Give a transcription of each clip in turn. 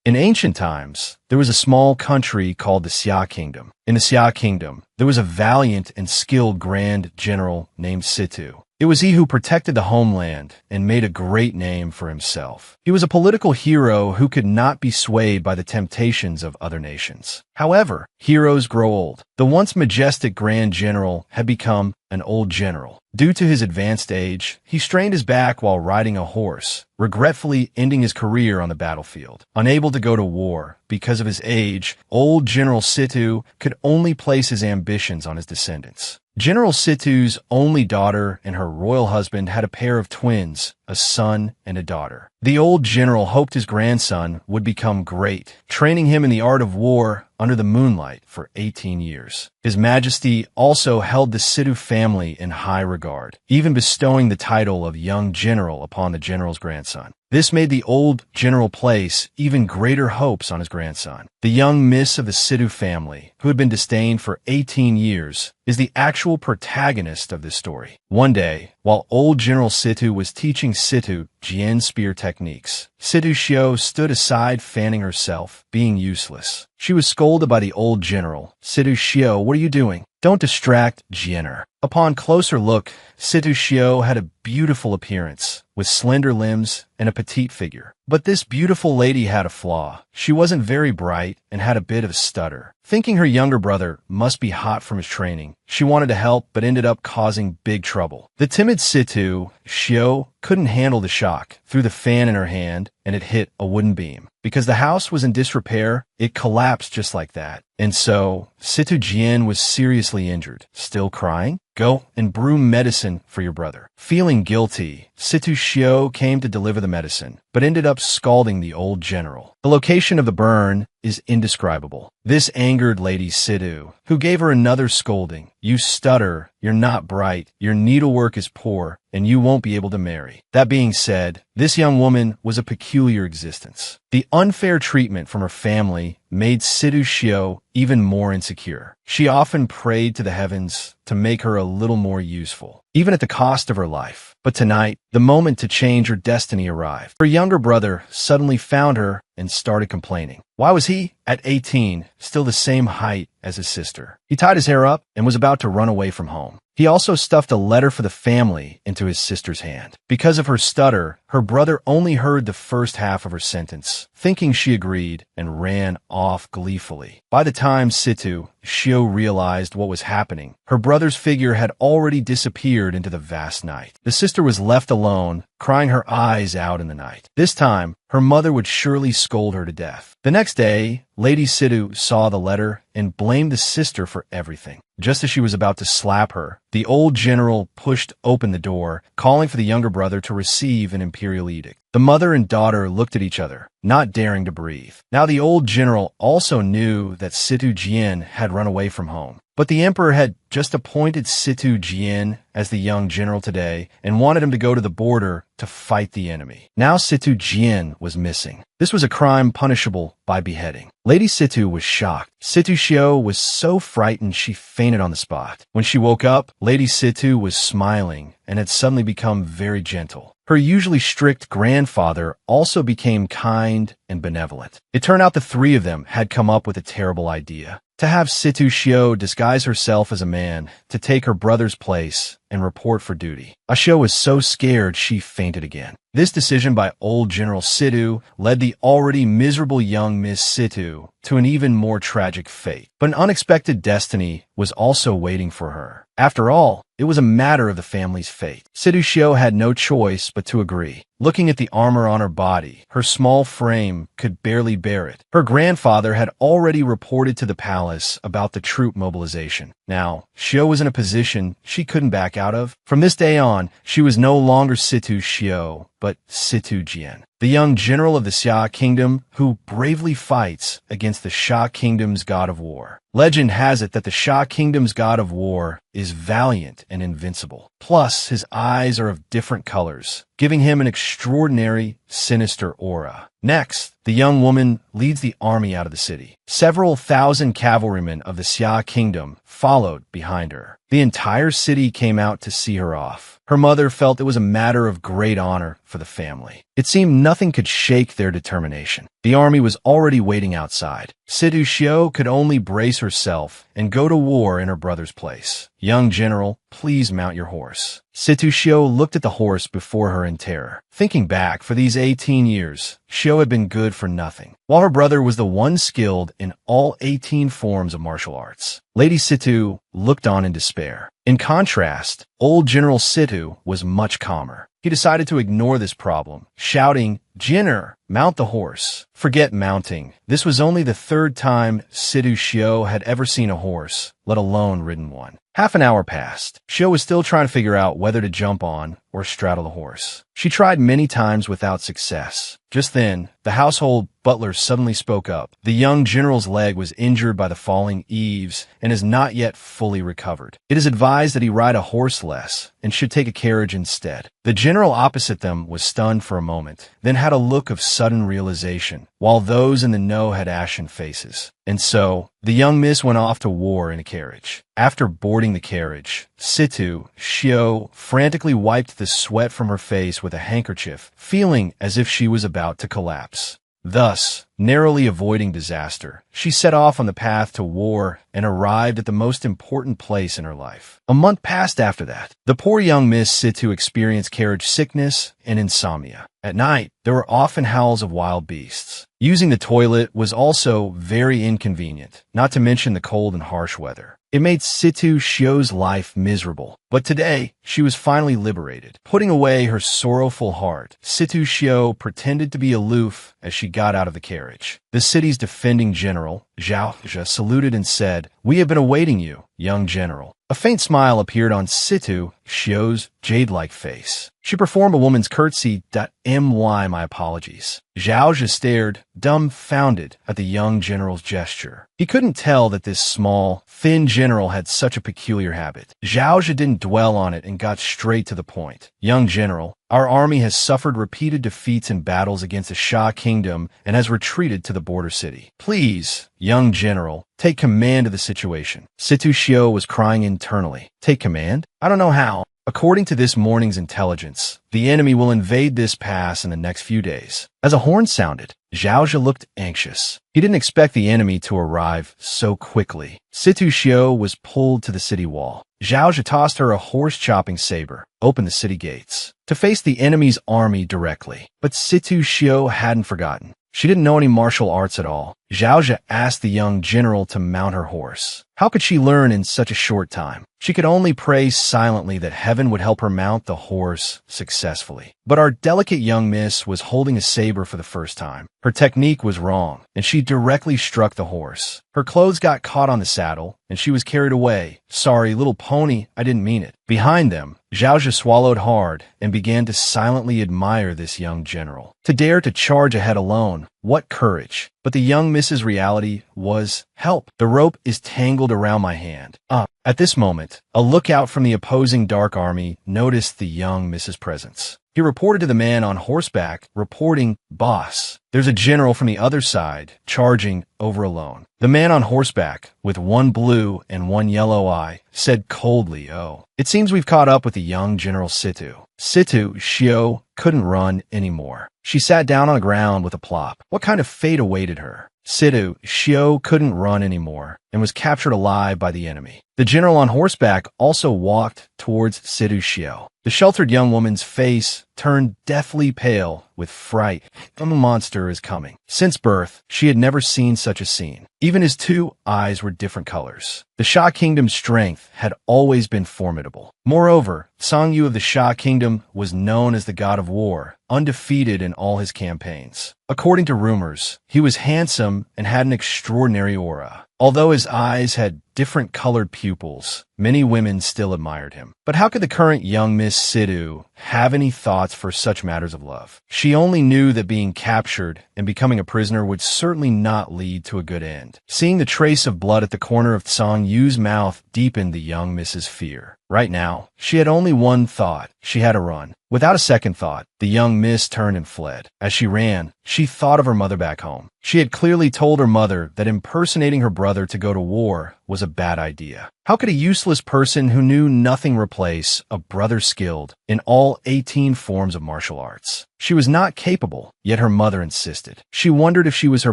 In ancient times, there was a small country called the Xia Kingdom. In the Xia Kingdom, there was a valiant and skilled grand general named Situ. It was he who protected the homeland and made a great name for himself. He was a political hero who could not be swayed by the temptations of other nations. However, heroes grow old. The once majestic grand general had become an old general. Due to his advanced age, he strained his back while riding a horse, regretfully ending his career on the battlefield. Unable to go to war because of his age, old General Situ could only place his ambitions on his descendants. General Situ's only daughter and her royal husband had a pair of twins, a son and a daughter. The old general hoped his grandson would become great, training him in the art of war under the moonlight for 18 years. His Majesty also held the Situ family in high regard, even bestowing the title of young general upon the general's grandson. This made the old general place even greater hopes on his grandson. The young miss of the Situ family, who had been disdained for 18 years, is the actual protagonist of this story. One day, while old General Situ was teaching Situ Jian spear techniques, Situ Shio stood aside fanning herself, being useless. She was scolded by the old general. "Situ Shio, what are you doing? Don't distract Jianer." Upon closer look, Situ Shio had a beautiful appearance, with slender limbs and a petite figure. But this beautiful lady had a flaw. She wasn't very bright and had a bit of a stutter. Thinking her younger brother must be hot from his training, she wanted to help but ended up causing big trouble. The timid Situ Shio couldn't handle the shock, threw the fan in her hand, and it hit a wooden beam. Because the house was in disrepair, it collapsed just like that. And so, Situ Jian was seriously injured. Still crying? Go and brew medicine for your brother. Feeling guilty, Situ Shio came to deliver the medicine, but ended up scalding the old general. The location of the burn is indescribable. This angered Lady Situ, who gave her another scolding. "You stutter, you're not bright, your needlework is poor, and you won't be able to marry." That being said, this young woman was a peculiar existence. The unfair treatment from her family made Situ Shio even more insecure. She often prayed to the heavens to make her a little more useful, even at the cost of her life. But tonight, the moment to change her destiny arrived. Her younger brother suddenly found her and started complaining. Why was he, at 18, still the same height as his sister? He tied his hair up and was about to run away from home. He also stuffed a letter for the family into his sister's hand. Because of her stutter, her brother only heard the first half of her sentence, thinking she agreed, and ran off gleefully. By the time Situ Shio realized what was happening, her brother's figure had already disappeared into the vast night. The sister was left alone, crying her eyes out in the night. This time, her mother would surely scold her to death. The next day, Lady Situ saw the letter and blamed the sister for everything. Just as she was about to slap her, the old general pushed open the door, calling for the younger brother to receive an imperial edict. The mother and daughter looked at each other, not daring to breathe. Now the old general also knew that Situ Jian had run away from home. But the emperor had just appointed Situ Jian as the young general today and wanted him to go to the border to fight the enemy. Now Situ Jian was missing. This was a crime punishable by beheading. Lady Situ was shocked. Situ Shio was so frightened she fainted on the spot. When she woke up, Lady Situ was smiling and had suddenly become very gentle. Her usually strict grandfather also became kind and benevolent. It turned out the three of them had come up with a terrible idea. To have Situ Shio disguise herself as a man, to take her brother's place, and report for duty. Shio was so scared she fainted again. This decision by old General Situ led the already miserable young Miss Situ to an even more tragic fate. But an unexpected destiny was also waiting for her. After all, it was a matter of the family's fate. Situ Shio had no choice but to agree. Looking at the armor on her body, her small frame could barely bear it. Her grandfather had already reported to the palace about the troop mobilization. Now, Shio was in a position she couldn't back out of. From this day on, she was no longer Situ Shio, but Situ Jian, the young general of the Xia Kingdom who bravely fights against the Xia Kingdom's god of war. Legend has it that the Xia Kingdom's god of war is valiant and invincible. Plus, his eyes are of different colors, giving him an extraordinary sinister aura. Next, the young woman leads the army out of the city. Several thousand cavalrymen of the Xia kingdom followed behind her. The entire city came out to see her off. Her mother felt it was a matter of great honor for the family. It seemed nothing could shake their determination. The army was already waiting outside. Situ Shio could only brace herself and go to war in her brother's place. "Young general, please mount your horse." Situ Shio looked at the horse before her in terror. Thinking back, for these 18 years, Shio had been good for nothing, while her brother was the one skilled in all 18 forms of martial arts. Lady Situ looked on in despair. In contrast, old General Situ was much calmer. He decided to ignore this problem, shouting, "Jinner, mount the horse." Forget mounting. This was only the third time Situ Shio had ever seen a horse, let alone ridden one. Half an hour passed. Shio was still trying to figure out whether to jump on or straddle the horse. She tried many times without success. Just then, the household butler suddenly spoke up. The young general's leg was injured by the falling eaves and is not yet fully recovered. It is advised that he ride a horse less and should take a carriage instead. The general opposite them was stunned for a moment, then had a look of sudden realization, while those in the know had ashen faces. And so, the young miss went off to war in a carriage. After boarding the carriage, Situ Shio frantically wiped the sweat from her face with a handkerchief, feeling as if she was about to collapse. Thus, narrowly avoiding disaster, she set off on the path to war and arrived at the most important place in her life. A month passed after that. The poor young Miss Situ experienced carriage sickness and insomnia. At night, there were often howls of wild beasts. Using the toilet was also very inconvenient, not to mention the cold and harsh weather. It made Situ Shio's life miserable. But today, she was finally liberated. Putting away her sorrowful heart, Situ Shio pretended to be aloof as she got out of the carriage. The city's defending general, Zhao Zhe, saluted and said, "We have been awaiting you, young general." A faint smile appeared on Situ Shio's jade-like face. She performed a woman's curtsy. My apologies. Zhao Zhe stared, dumbfounded, at the young general's gesture. He couldn't tell that this small, thin general had such a peculiar habit. Zhao Zhe didn't dwell on it and got straight to the point. "Young general, our army has suffered repeated defeats in battles against the Xia kingdom and has retreated to the border city. Please, young general, take command of the situation." Situ Shio was crying internally. Take command? I don't know how. According to this morning's intelligence, the enemy will invade this pass in the next few days. As a horn sounded, Zhao Zhe looked anxious. He didn't expect the enemy to arrive so quickly. Situ Shio was pulled to the city wall. Zhao Zhe tossed her a horse-chopping saber, opened the city gates, to face the enemy's army directly. But Situ Shio hadn't forgotten. She didn't know any martial arts at all. Zhao Zhe asked the young general to mount her horse. How could she learn in such a short time? She could only pray silently that heaven would help her mount the horse successfully. But our delicate young miss was holding a saber for the first time. Her technique was wrong, and she directly struck the horse. Her clothes got caught on the saddle, and she was carried away. "Sorry, little pony, I didn't mean it." Behind them, Zhao Zhe swallowed hard and began to silently admire this young general. To dare to charge ahead alone, what courage! But the young miss's reality was, "Help! The rope is tangled around my hand." At this moment, a lookout from the opposing dark army noticed the young miss's presence. He reported to the man on horseback, reporting, "Boss, there's a general from the other side, charging over alone." The man on horseback, with one blue and one yellow eye, said coldly, "Oh, it seems we've caught up with the young General Situ." Situ Shio couldn't run anymore. She sat down on the ground with a plop. What kind of fate awaited her? Situ Shio couldn't run anymore and was captured alive by the enemy. The general on horseback also walked towards Situ Shio. The sheltered young woman's face turned deathly pale with fright. The monster is coming. Since birth, she had never seen such a scene. Even his two eyes were different colors. The Xia Kingdom's strength had always been formidable. Moreover, Song Yu of the Xia Kingdom was known as the god of war, undefeated in all his campaigns. According to rumors, he was handsome and had an extraordinary aura. Although his eyes had different colored pupils, many women still admired him. But how could the current young Miss Situ have any thoughts for such matters of love? She only knew that being captured and becoming a prisoner would certainly not lead to a good end. Seeing the trace of blood at the corner of Song Yu's mouth deepened the young Miss's fear. Right now, she had only one thought. She had to run. Without a second thought, The young miss turned and fled. As she ran, she thought of her mother back home. She had clearly told her mother that impersonating her brother to go to war was a bad idea. How could a useless person who knew nothing replace a brother skilled in all 18 forms of martial arts? She was not capable, yet her mother insisted. She wondered if she was her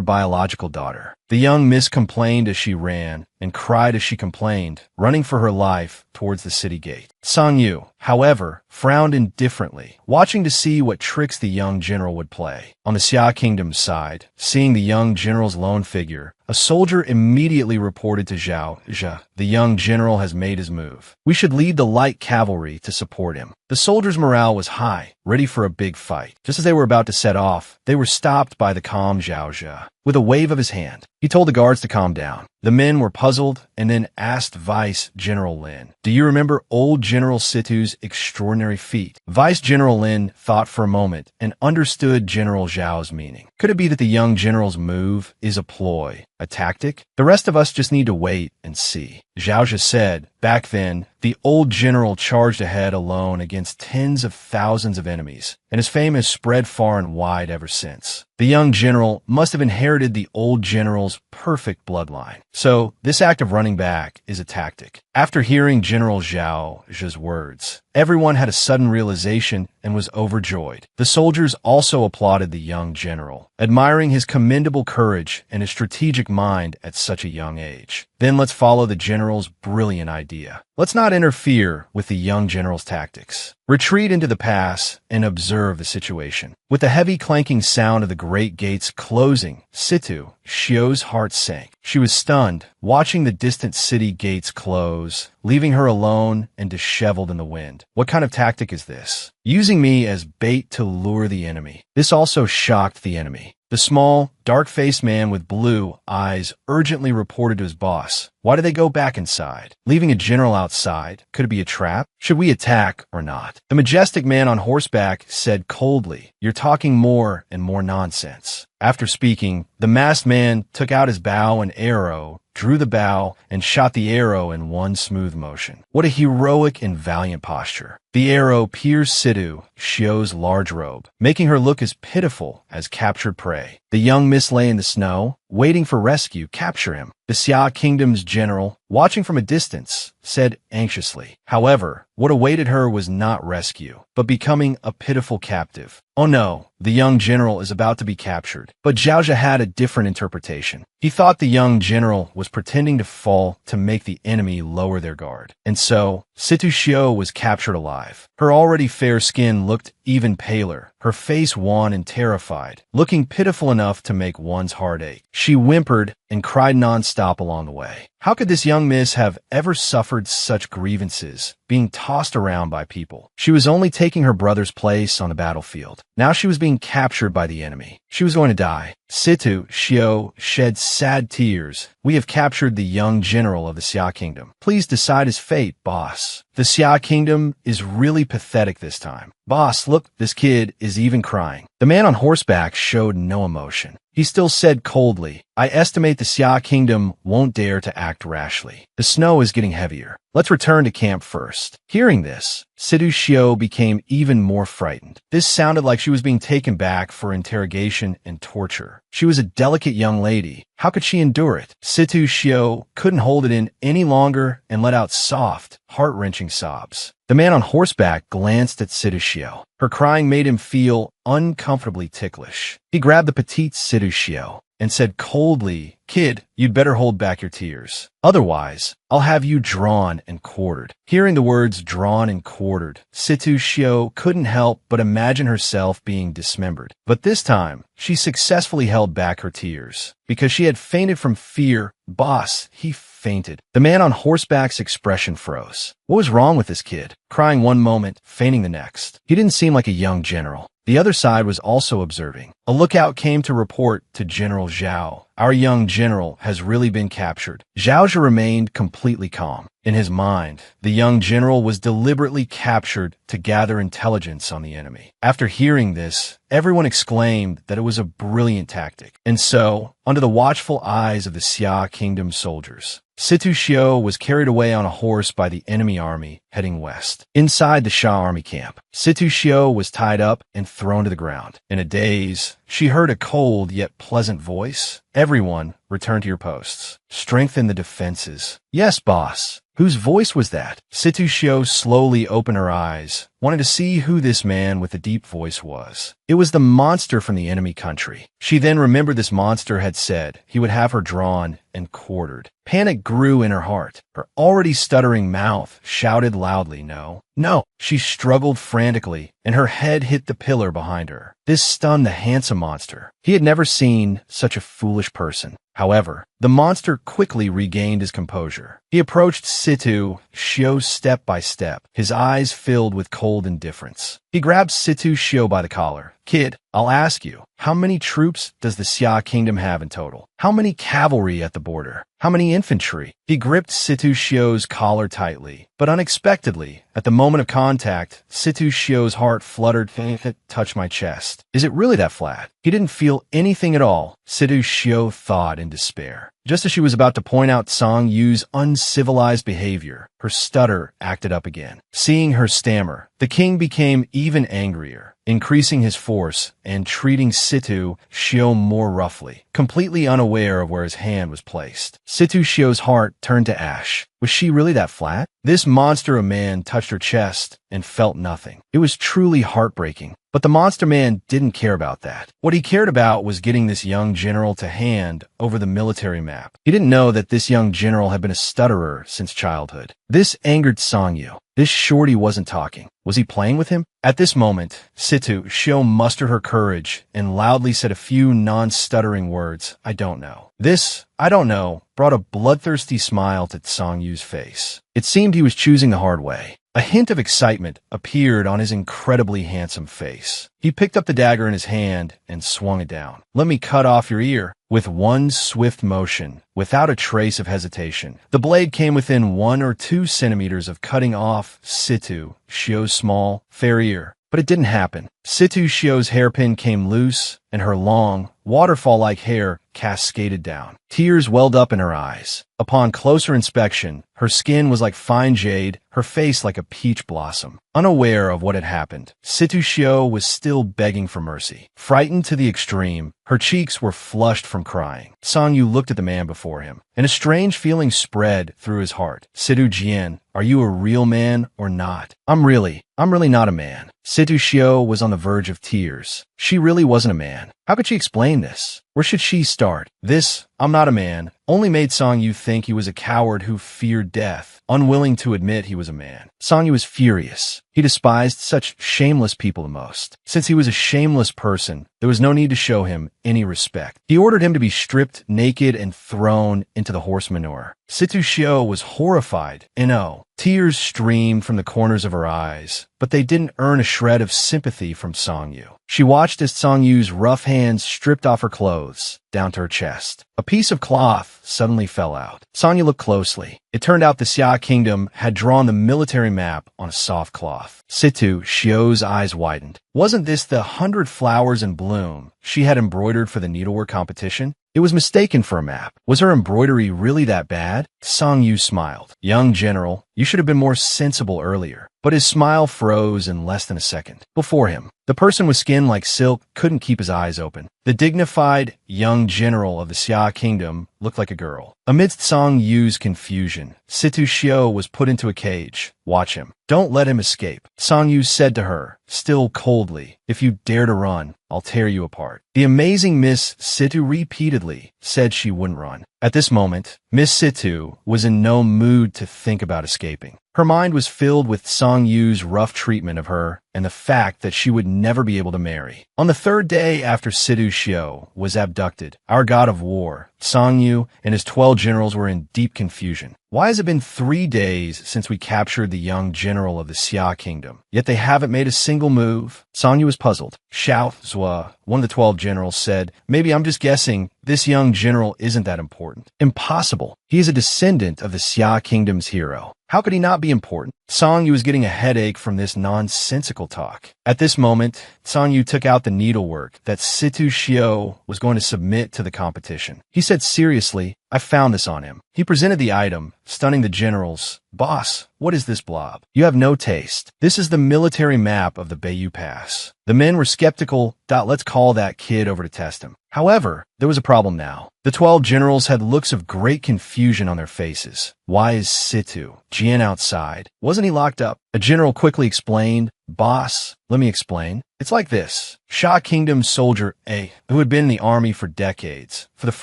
biological daughter. The young miss complained as she ran, and cried as she complained, running for her life towards the city gate. Sang Yu, however, frowned indifferently, watching to see what tricks the young general would play. On the Xia Kingdom's side, seeing the young general's lone figure, a soldier immediately reported to Zhao Zhe, "The young general has made his move. We should lead the light cavalry to support him." The soldiers' morale was high, ready for a big fight. Just as they were about to set off, they were stopped by the calm Zhao Zhe. With a wave of his hand, he told the guards to calm down. The men were puzzled and then asked Vice General Lin, "Do you remember old General Situ's extraordinary feat?" Vice General Lin thought for a moment and understood General Zhao's meaning. Could it be that the young general's move is a ploy, a tactic? The rest of us just need to wait and see. Zhao Zhe said, "Back then, the old general charged ahead alone against tens of thousands of enemies, and his fame has spread far and wide ever since. The young general must have inherited the old general's perfect bloodline. So, this act of running back is a tactic." After hearing General Zhao Zhe's words, everyone had a sudden realization and was overjoyed. The soldiers also applauded the young general, admiring his commendable courage and his strategic mind at such a young age. Then let's follow the general's brilliant idea. Let's not interfere with the young general's tactics. Retreat into the pass and observe the situation. With the heavy clanking sound of the great gates closing, Situ Shio's heart sank. She was stunned, watching the distant city gates close, leaving her alone and disheveled in the wind. What kind of tactic is this? Using me as bait to lure the enemy. This also shocked the enemy. The small, dark-faced man with blue eyes urgently reported to his boss. Why did they go back inside? Leaving a general outside? Could it be a trap? Should we attack or not? The majestic man on horseback said coldly, "You're talking more and more nonsense." After speaking, the masked man took out his bow and arrow, drew the bow, and shot the arrow in one smooth motion. What a heroic and valiant posture. The arrow pierced Situ Shio's large robe, making her look as pitiful as captured prey. The young miss lay in the snow, waiting for rescue. "Capture him." The Xia Kingdom's general, watching from a distance, said anxiously. However, what awaited her was not rescue, but becoming a pitiful captive. Oh no, the young general is about to be captured. But Zhao Zhe had a different interpretation. He thought the young general was pretending to fall to make the enemy lower their guard. And so, Situ Shio was captured alive. Her already fair skin looked even paler, her face wan and terrified, looking pitiful enough to make one's heart ache. She whimpered and cried non-stop along the way. How could this young miss have ever suffered such grievances, being tossed around by people? She was only taking her brother's place on the battlefield. Now she was being captured by the enemy. She was going to die. Situ Shio shed sad tears. "We have captured the young general of the Xia Kingdom. Please decide his fate, boss." The Xia Kingdom is really pathetic this time. "Boss, look, this kid is even crying." The man on horseback showed no emotion. He still said coldly, "I estimate the Xia Kingdom won't dare to act rashly. The snow is getting heavier. Let's return to camp first." Hearing this, Situ Shio became even more frightened. This sounded like she was being taken back for interrogation and torture. She was a delicate young lady. How could she endure it? Situ Shio couldn't hold it in any longer and let out soft, heart-wrenching sobs. The man on horseback glanced at Situ Shio. Her crying made him feel uncomfortably ticklish. He grabbed the petite Situ Shio and said coldly, "Kid, you'd better hold back your tears. Otherwise, I'll have you drawn and quartered." Hearing the words drawn and quartered, Situ Shio couldn't help but imagine herself being dismembered. But this time, she successfully held back her tears, because she had fainted from fear. "Boss," he fainted. The man on horseback's expression froze. What was wrong with this kid? Crying one moment, fainting the next. He didn't seem like a young general. The other side was also observing. a lookout came to report to General Zhao. Our young general has really been captured. Zhao Zhi remained completely calm. In his mind, the young general was deliberately captured to gather intelligence on the enemy. After hearing this, everyone exclaimed that it was a brilliant tactic. And so, under the watchful eyes of the Xia Kingdom soldiers, Situ Shio was carried away on a horse by the enemy army heading west. Inside the Xia army camp, Situ Shio was tied up and thrown to the ground. In a daze, she heard a cold yet pleasant voice. Everyone, return to your posts. Strengthen the defenses. Yes, boss. Whose voice was that? Situ Shio slowly opened her eyes, wanting to see who this man with the deep voice was. It was the monster from the enemy country. She then remembered this monster had said he would have her drawn and quartered. Panic grew in her heart. Her already stuttering mouth shouted loudly, no, no. She struggled frantically, and her head hit the pillar behind her. This stunned the handsome monster. He had never seen such a foolish person. However, the monster quickly regained his composure. He approached Situ Shio step by step, his eyes filled with cold indifference. He grabbed Situ Shio by the collar. Kid, I'll ask you, how many troops does the Xia Kingdom have in total? How many cavalry at the border? How many infantry? He gripped Situ Shio's collar tightly, but unexpectedly, at the moment of contact, Situ Shio's heart fluttered. It touched my chest. Is it really that flat? He didn't feel anything at all, Situ Shio thought in despair. Just as she was about to point out Song Yu's uncivilized behavior, her stutter acted up again. Seeing her stammer, the king became even angrier, increasing his force and treating Situ Shio more roughly, completely unaware of where his hand was placed. Situ Shio's heart turned to ash. Was she really that flat? This monster of man touched her chest and felt nothing. It was truly heartbreaking. But the monster man didn't care about that. What he cared about was getting this young general to hand over the military map. He didn't know that this young general had been a stutterer since childhood. This angered Song Yu. This shorty wasn't talking. Was he playing with him? At this moment, Situ Shio mustered her courage and loudly said a few non-stuttering words. I don't know. This, I don't know, brought a bloodthirsty smile to Song Yu's face. It seemed he was choosing the hard way. A hint of excitement appeared on his incredibly handsome face. He picked up the dagger in his hand and swung it down. Let me cut off your ear. With one swift motion, without a trace of hesitation, the blade came within 1 or 2 centimeters of cutting off Situ Shio's small, fair ear. But it didn't happen. Situ Shio's hairpin came loose, and her long, waterfall-like hair cascaded down. Tears welled up in her eyes. Upon closer inspection, her skin was like fine jade, her face like a peach blossom. Unaware of what had happened, Situ Shio was still begging for mercy. Frightened to the extreme, her cheeks were flushed from crying. Song Yu looked at the man before him, and a strange feeling spread through his heart. Situ Jian, are you a real man or not? I'm really not a man. Situ Shio was on the verge of tears. She really wasn't a man. How could she explain this? Where should she start? This, I'm not a man, only made Song Yu think he was a coward who feared death, unwilling to admit he was a man. Song Yu was furious. He despised such shameless people the most. Since he was a shameless person, there was no need to show him any respect. He ordered him to be stripped naked and thrown into the horse manure. Situ Shio was horrified, and tears streamed from the corners of her eyes, but they didn't earn a shred of sympathy from Song Yu. She watched as Song Yu's rough hands stripped off her clothes, down to her chest. A piece of cloth suddenly fell out. Song Yu looked closely. It turned out the Xia Kingdom had drawn the military map on a soft cloth. Situ Shio's eyes widened. Wasn't this the 100 flowers in bloom she had embroidered for the needlework competition? It was mistaken for a map. Was her embroidery really that bad? Song Yu smiled. Young general, you should have been more sensible earlier. But his smile froze in less than a second. Before him, the person with skin like silk couldn't keep his eyes open. The dignified, young general of the Xia Kingdom looked like a girl. Amidst Song Yu's confusion, Situ Shio was put into a cage. Watch him. Don't let him escape. Song Yu said to her, still coldly, if you dare to run, I'll tear you apart. The amazing Miss Situ repeatedly said she wouldn't run. At this moment, Miss Situ was in no mood to think about escaping. Her mind was filled with Song Yu's rough treatment of her and the fact that she would never be able to marry. On the third day after Situ Shio was abducted, our god of war, Sangyu, and his 12 generals were in deep confusion. Why has it been 3 days since we captured the young general of the Xia kingdom, yet they haven't made a single move? Sangyu was puzzled. Xiao Zhua, one of the 12 generals, said, "Maybe I'm just guessing. This young general isn't that important." Impossible. He is a descendant of the Xia kingdom's hero. How could he not be important? Sangyu was getting a headache from this nonsensical talk. At this moment, Sangyu took out the needlework that Situ Shio was going to submit to the competition. He said seriously, "I found this on him." He presented the item, stunning the generals. "Boss, what is this blob? You have no taste. This is the military map of the Bayou Pass." The men were skeptical. Let's call that kid over to test him. However, there was a problem now. The 12 generals had looks of great confusion on their faces. Why is Situ Jian outside? Wasn't he locked up? A general quickly explained, "Boss, let me explain. It's like this. Xia Kingdom soldier A, who had been in the army for decades, for the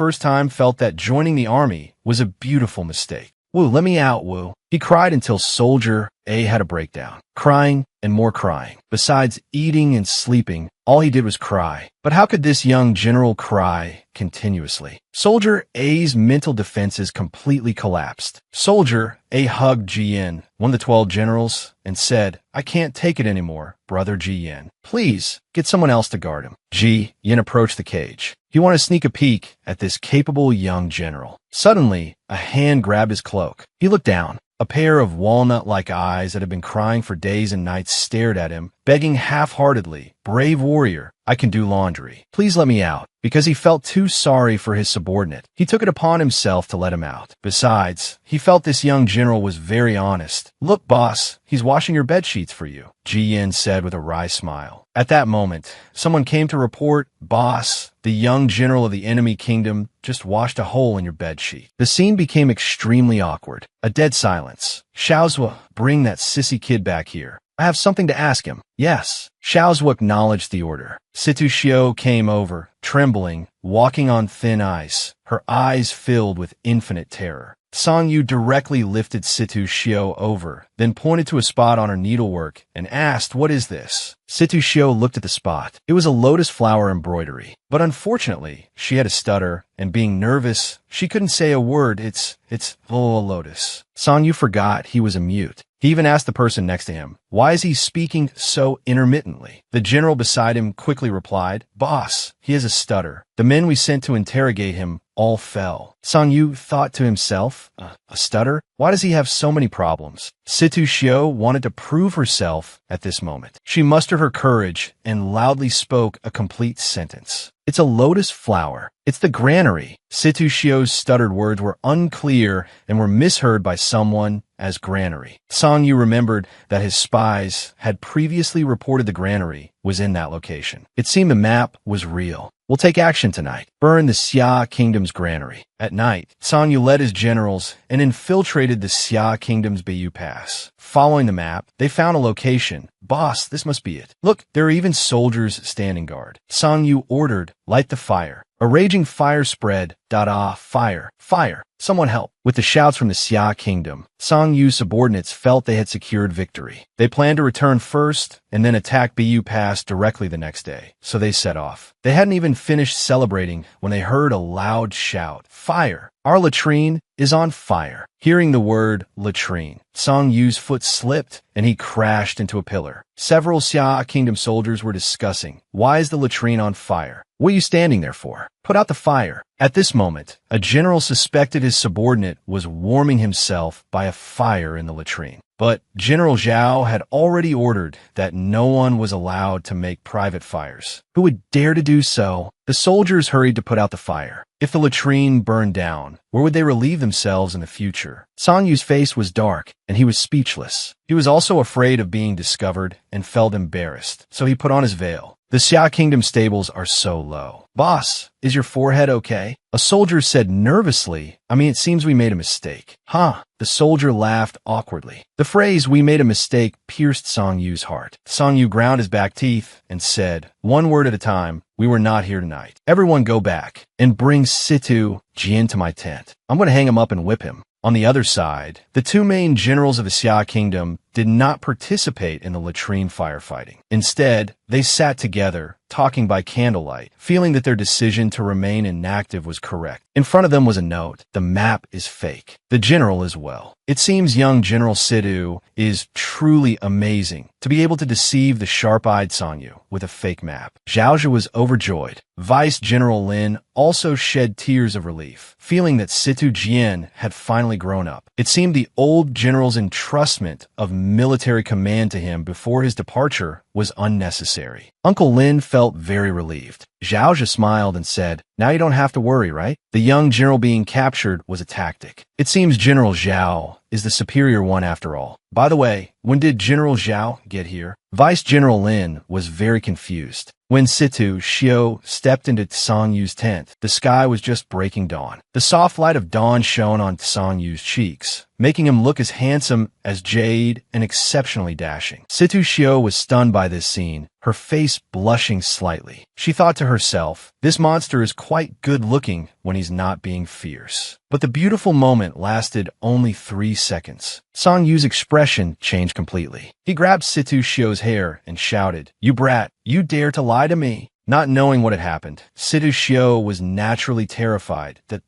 first time felt that joining the army was a beautiful mistake. Wu, let me out, Wu." He cried until soldier A had a breakdown. Crying and more crying. Besides eating and sleeping, all he did was cry. But how could this young general cry continuously? Soldier A's mental defenses completely collapsed. Soldier A hugged Jian, one of the 12 generals, and said, "I can't take it anymore, brother Jian. Please, get someone else to guard him." Jian approached the cage. He wanted to sneak a peek at this capable young general. Suddenly, a hand grabbed his cloak. He looked down. A pair of walnut-like eyes that had been crying for days and nights stared at him, begging half-heartedly, "Brave warrior, I can do laundry. Please let me out." Because he felt too sorry for his subordinate, he took it upon himself to let him out. Besides, he felt this young general was very honest. "Look, boss, he's washing your bedsheets for you," Jian said with a wry smile. At that moment, someone came to report, "Boss, the young general of the enemy kingdom just washed a hole in your bedsheet." The scene became extremely awkward. A dead silence. "Xiaozhua, bring that sissy kid back here. I have something to ask him." "Yes." Xiaozhua acknowledged the order. Situ Shio came over, trembling, walking on thin ice, her eyes filled with infinite terror. Sangyu directly lifted Situ Shio over, then pointed to a spot on her needlework and asked, "What is this?" Situ Shio looked at the spot. It was a lotus flower embroidery. But unfortunately, she had a stutter, and being nervous, she couldn't say a word. It's a lotus. Sangyu forgot he was a mute. He even asked the person next to him, "Why is he speaking so intermittently?" The general beside him quickly replied, "Boss, he has a stutter. The men we sent to interrogate him all fell." Sangyu thought to himself, a stutter? Why does he have so many problems? Situ Shio wanted to prove herself at this moment. She mustered her courage and loudly spoke a complete sentence. "It's a lotus flower. It's the granary." Situ Shio's stuttered words were unclear and were misheard by someone as granary. Sangyu remembered that his spies had previously reported the granary was in that location. It seemed the map was real. "We'll take action tonight. Burn the Xia Kingdom's granary." At night, Sangyu led his generals and infiltrated the Xia Kingdom's Bayou Pass. Following the map, they found a location. "Boss, this must be it. Look, there are even soldiers standing guard." Sangyu ordered, "Light the fire." A raging fire spread. Fire, fire. Someone help. With the shouts from the Xia Kingdom, Sangyu's subordinates felt they had secured victory. They planned to return first and then attack Bayou Pass directly the next day. So they set off. They hadn't even finished celebrating when they heard a loud shout. "Fire! Our latrine is on fire." Hearing the word latrine, Sangyu's foot slipped and he crashed into a pillar. Several Xia Kingdom soldiers were discussing, "Why is the latrine on fire? What are you standing there for? Put out the fire." At this moment, a general suspected his subordinate was warming himself by a fire in the latrine. But General Zhao had already ordered that no one was allowed to make private fires. Who would dare to do so? The soldiers hurried to put out the fire. If the latrine burned down, where would they relieve themselves in the future? Sangyu's face was dark, and he was speechless. He was also afraid of being discovered and felt embarrassed, so he put on his veil. "The Xia Kingdom stables are so low." "Boss, is your forehead okay?" A soldier said nervously, "It seems we made a mistake." "Huh?" The soldier laughed awkwardly. The phrase, "we made a mistake," pierced Sangyu's heart. Sangyu ground his back teeth and said, "One word at a time, we were not here tonight. Everyone go back and bring Situ Jian to my tent. I'm going to hang him up and whip him." On the other side, the two main generals of the Xia Kingdom did not participate in the latrine firefighting. Instead, they sat together, talking by candlelight, feeling that their decision to remain inactive was correct. In front of them was a note: the map is fake. The general as well. It seems young General Situ is truly amazing to be able to deceive the sharp-eyed Sangyu with a fake map. Zhaozhe was overjoyed. Vice General Lin also shed tears of relief, feeling that Situ Jian had finally grown up. It seemed the old general's entrustment of military command to him before his departure was unnecessary. Uncle Lin felt very relieved. Zhaozhe smiled and said, "Now you don't have to worry, right?" The young general being captured was a tactic. It seems General Zhao is the superior one after all. By the way, when did General Zhao get here? Vice General Lin was very confused. When Situ Shio stepped into Songyu's tent, the sky was just breaking dawn. The soft light of dawn shone on Songyu's cheeks, making him look as handsome as jade and exceptionally dashing. Situ Shio was stunned by this scene, her face blushing slightly. She thought to herself, this monster is quite good-looking when he's not being fierce. But the beautiful moment lasted only 3 seconds. Songyu's expression changed completely. He grabbed Situ Shio's hair and shouted, "You brat, you dare to lie to me?" Not knowing what had happened, Situ Shio was naturally terrified that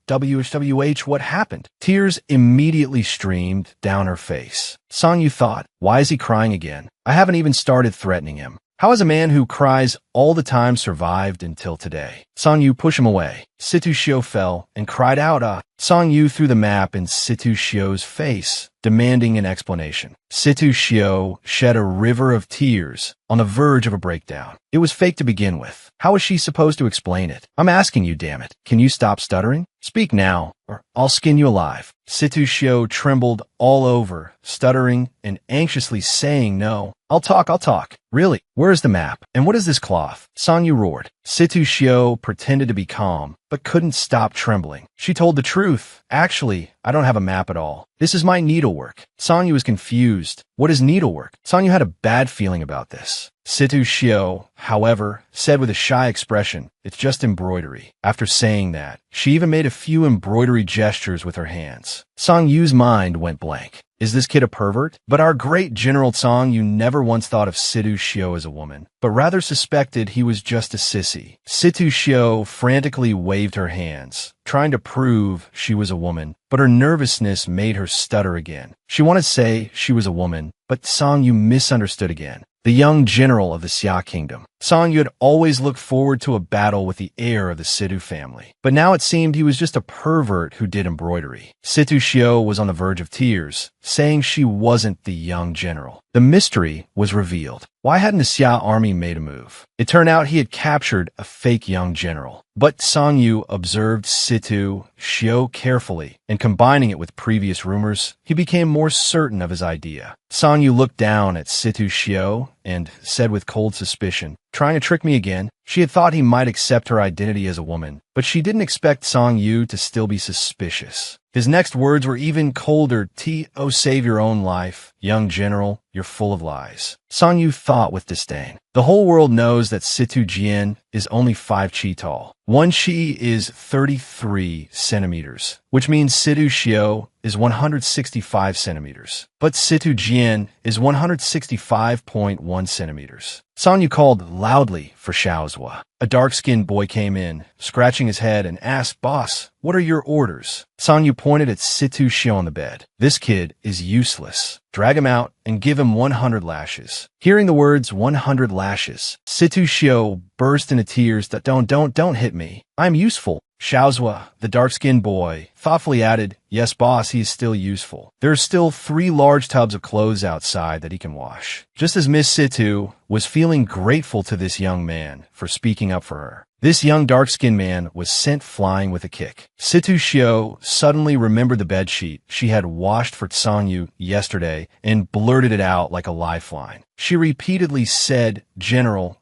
what happened? Tears immediately streamed down her face. Sangyu thought, why is he crying again? I haven't even started threatening him. How has a man who cries all the time survived until today? Sangyu pushed him away. Situ Shio fell and cried out, Sangyu threw the map in Situ Shio's face, demanding an explanation. Situ Shio shed a river of tears on the verge of a breakdown. It was fake to begin with. How was she supposed to explain it? I'm asking you, damn it. Can you stop stuttering? Speak now, or I'll skin you alive. Situ Shio trembled all over, stuttering and anxiously saying no. I'll talk. Really? Where is the map? And what is this cloth? Sangyu roared. Situ Shio pretended to be calm, but couldn't stop trembling. She told the truth. Actually, I don't have a map at all. This is my needlework. Sangyu was confused. What is needlework? Sangyu had a bad feeling about this. Situ Shio, however, said with a shy expression, it's just embroidery. After saying that, she even made a few embroidery gestures with her hands. Sangyu's mind went blank. Is this kid a pervert? But our great General Sangyu never once thought of Situ Shio as a woman, but rather suspected he was just a sissy. Situ Shio frantically waved her hands, trying to prove she was a woman, but her nervousness made her stutter again. She wanted to say she was a woman, but Sangyu misunderstood again. The young general of the Xia kingdom. Sangyu had always looked forward to a battle with the heir of the Situ family, but now it seemed he was just a pervert who did embroidery. Situ Shio was on the verge of tears, saying she wasn't the young general. The mystery was revealed. Why hadn't the Xia army made a move? It turned out he had captured a fake young general. But Sangyu observed Situ Shio carefully, and combining it with previous rumors, he became more certain of his idea. Sangyu looked down at Situ Shio and said with cold suspicion, trying to trick me again? She had thought he might accept her identity as a woman, but she didn't expect Sangyu to still be suspicious. His next words were even colder. Oh, save your own life. Young general, you're full of lies. Sangyu thought with disdain. The whole world knows that Situ Jian is only 5 chi tall. 1 chi is 33 centimeters, which means Situ Shio is 165 centimeters. But Situ Jian is 165.1 centimeters. Sangyu called loudly for Xiaozhua. A dark-skinned boy came in, scratching his head, and asked, Boss, what are your orders? Sangyu pointed at Situ Shio on the bed. This kid is useless. Drag him out and give him 100 lashes. Hearing the words 100 lashes, Situ Shio burst into tears. Don't hit me. I'm useful. Xiaozhua, the dark-skinned boy, thoughtfully added, Yes, boss, he is still useful. There are still 3 large tubs of clothes outside that he can wash. Just as Miss Situ was feeling grateful to this young man for speaking up for her, this young dark-skinned man was sent flying with a kick. Situ Shio suddenly remembered the bedsheet she had washed for Sangyu yesterday and blurted it out like a lifeline. She repeatedly said, General,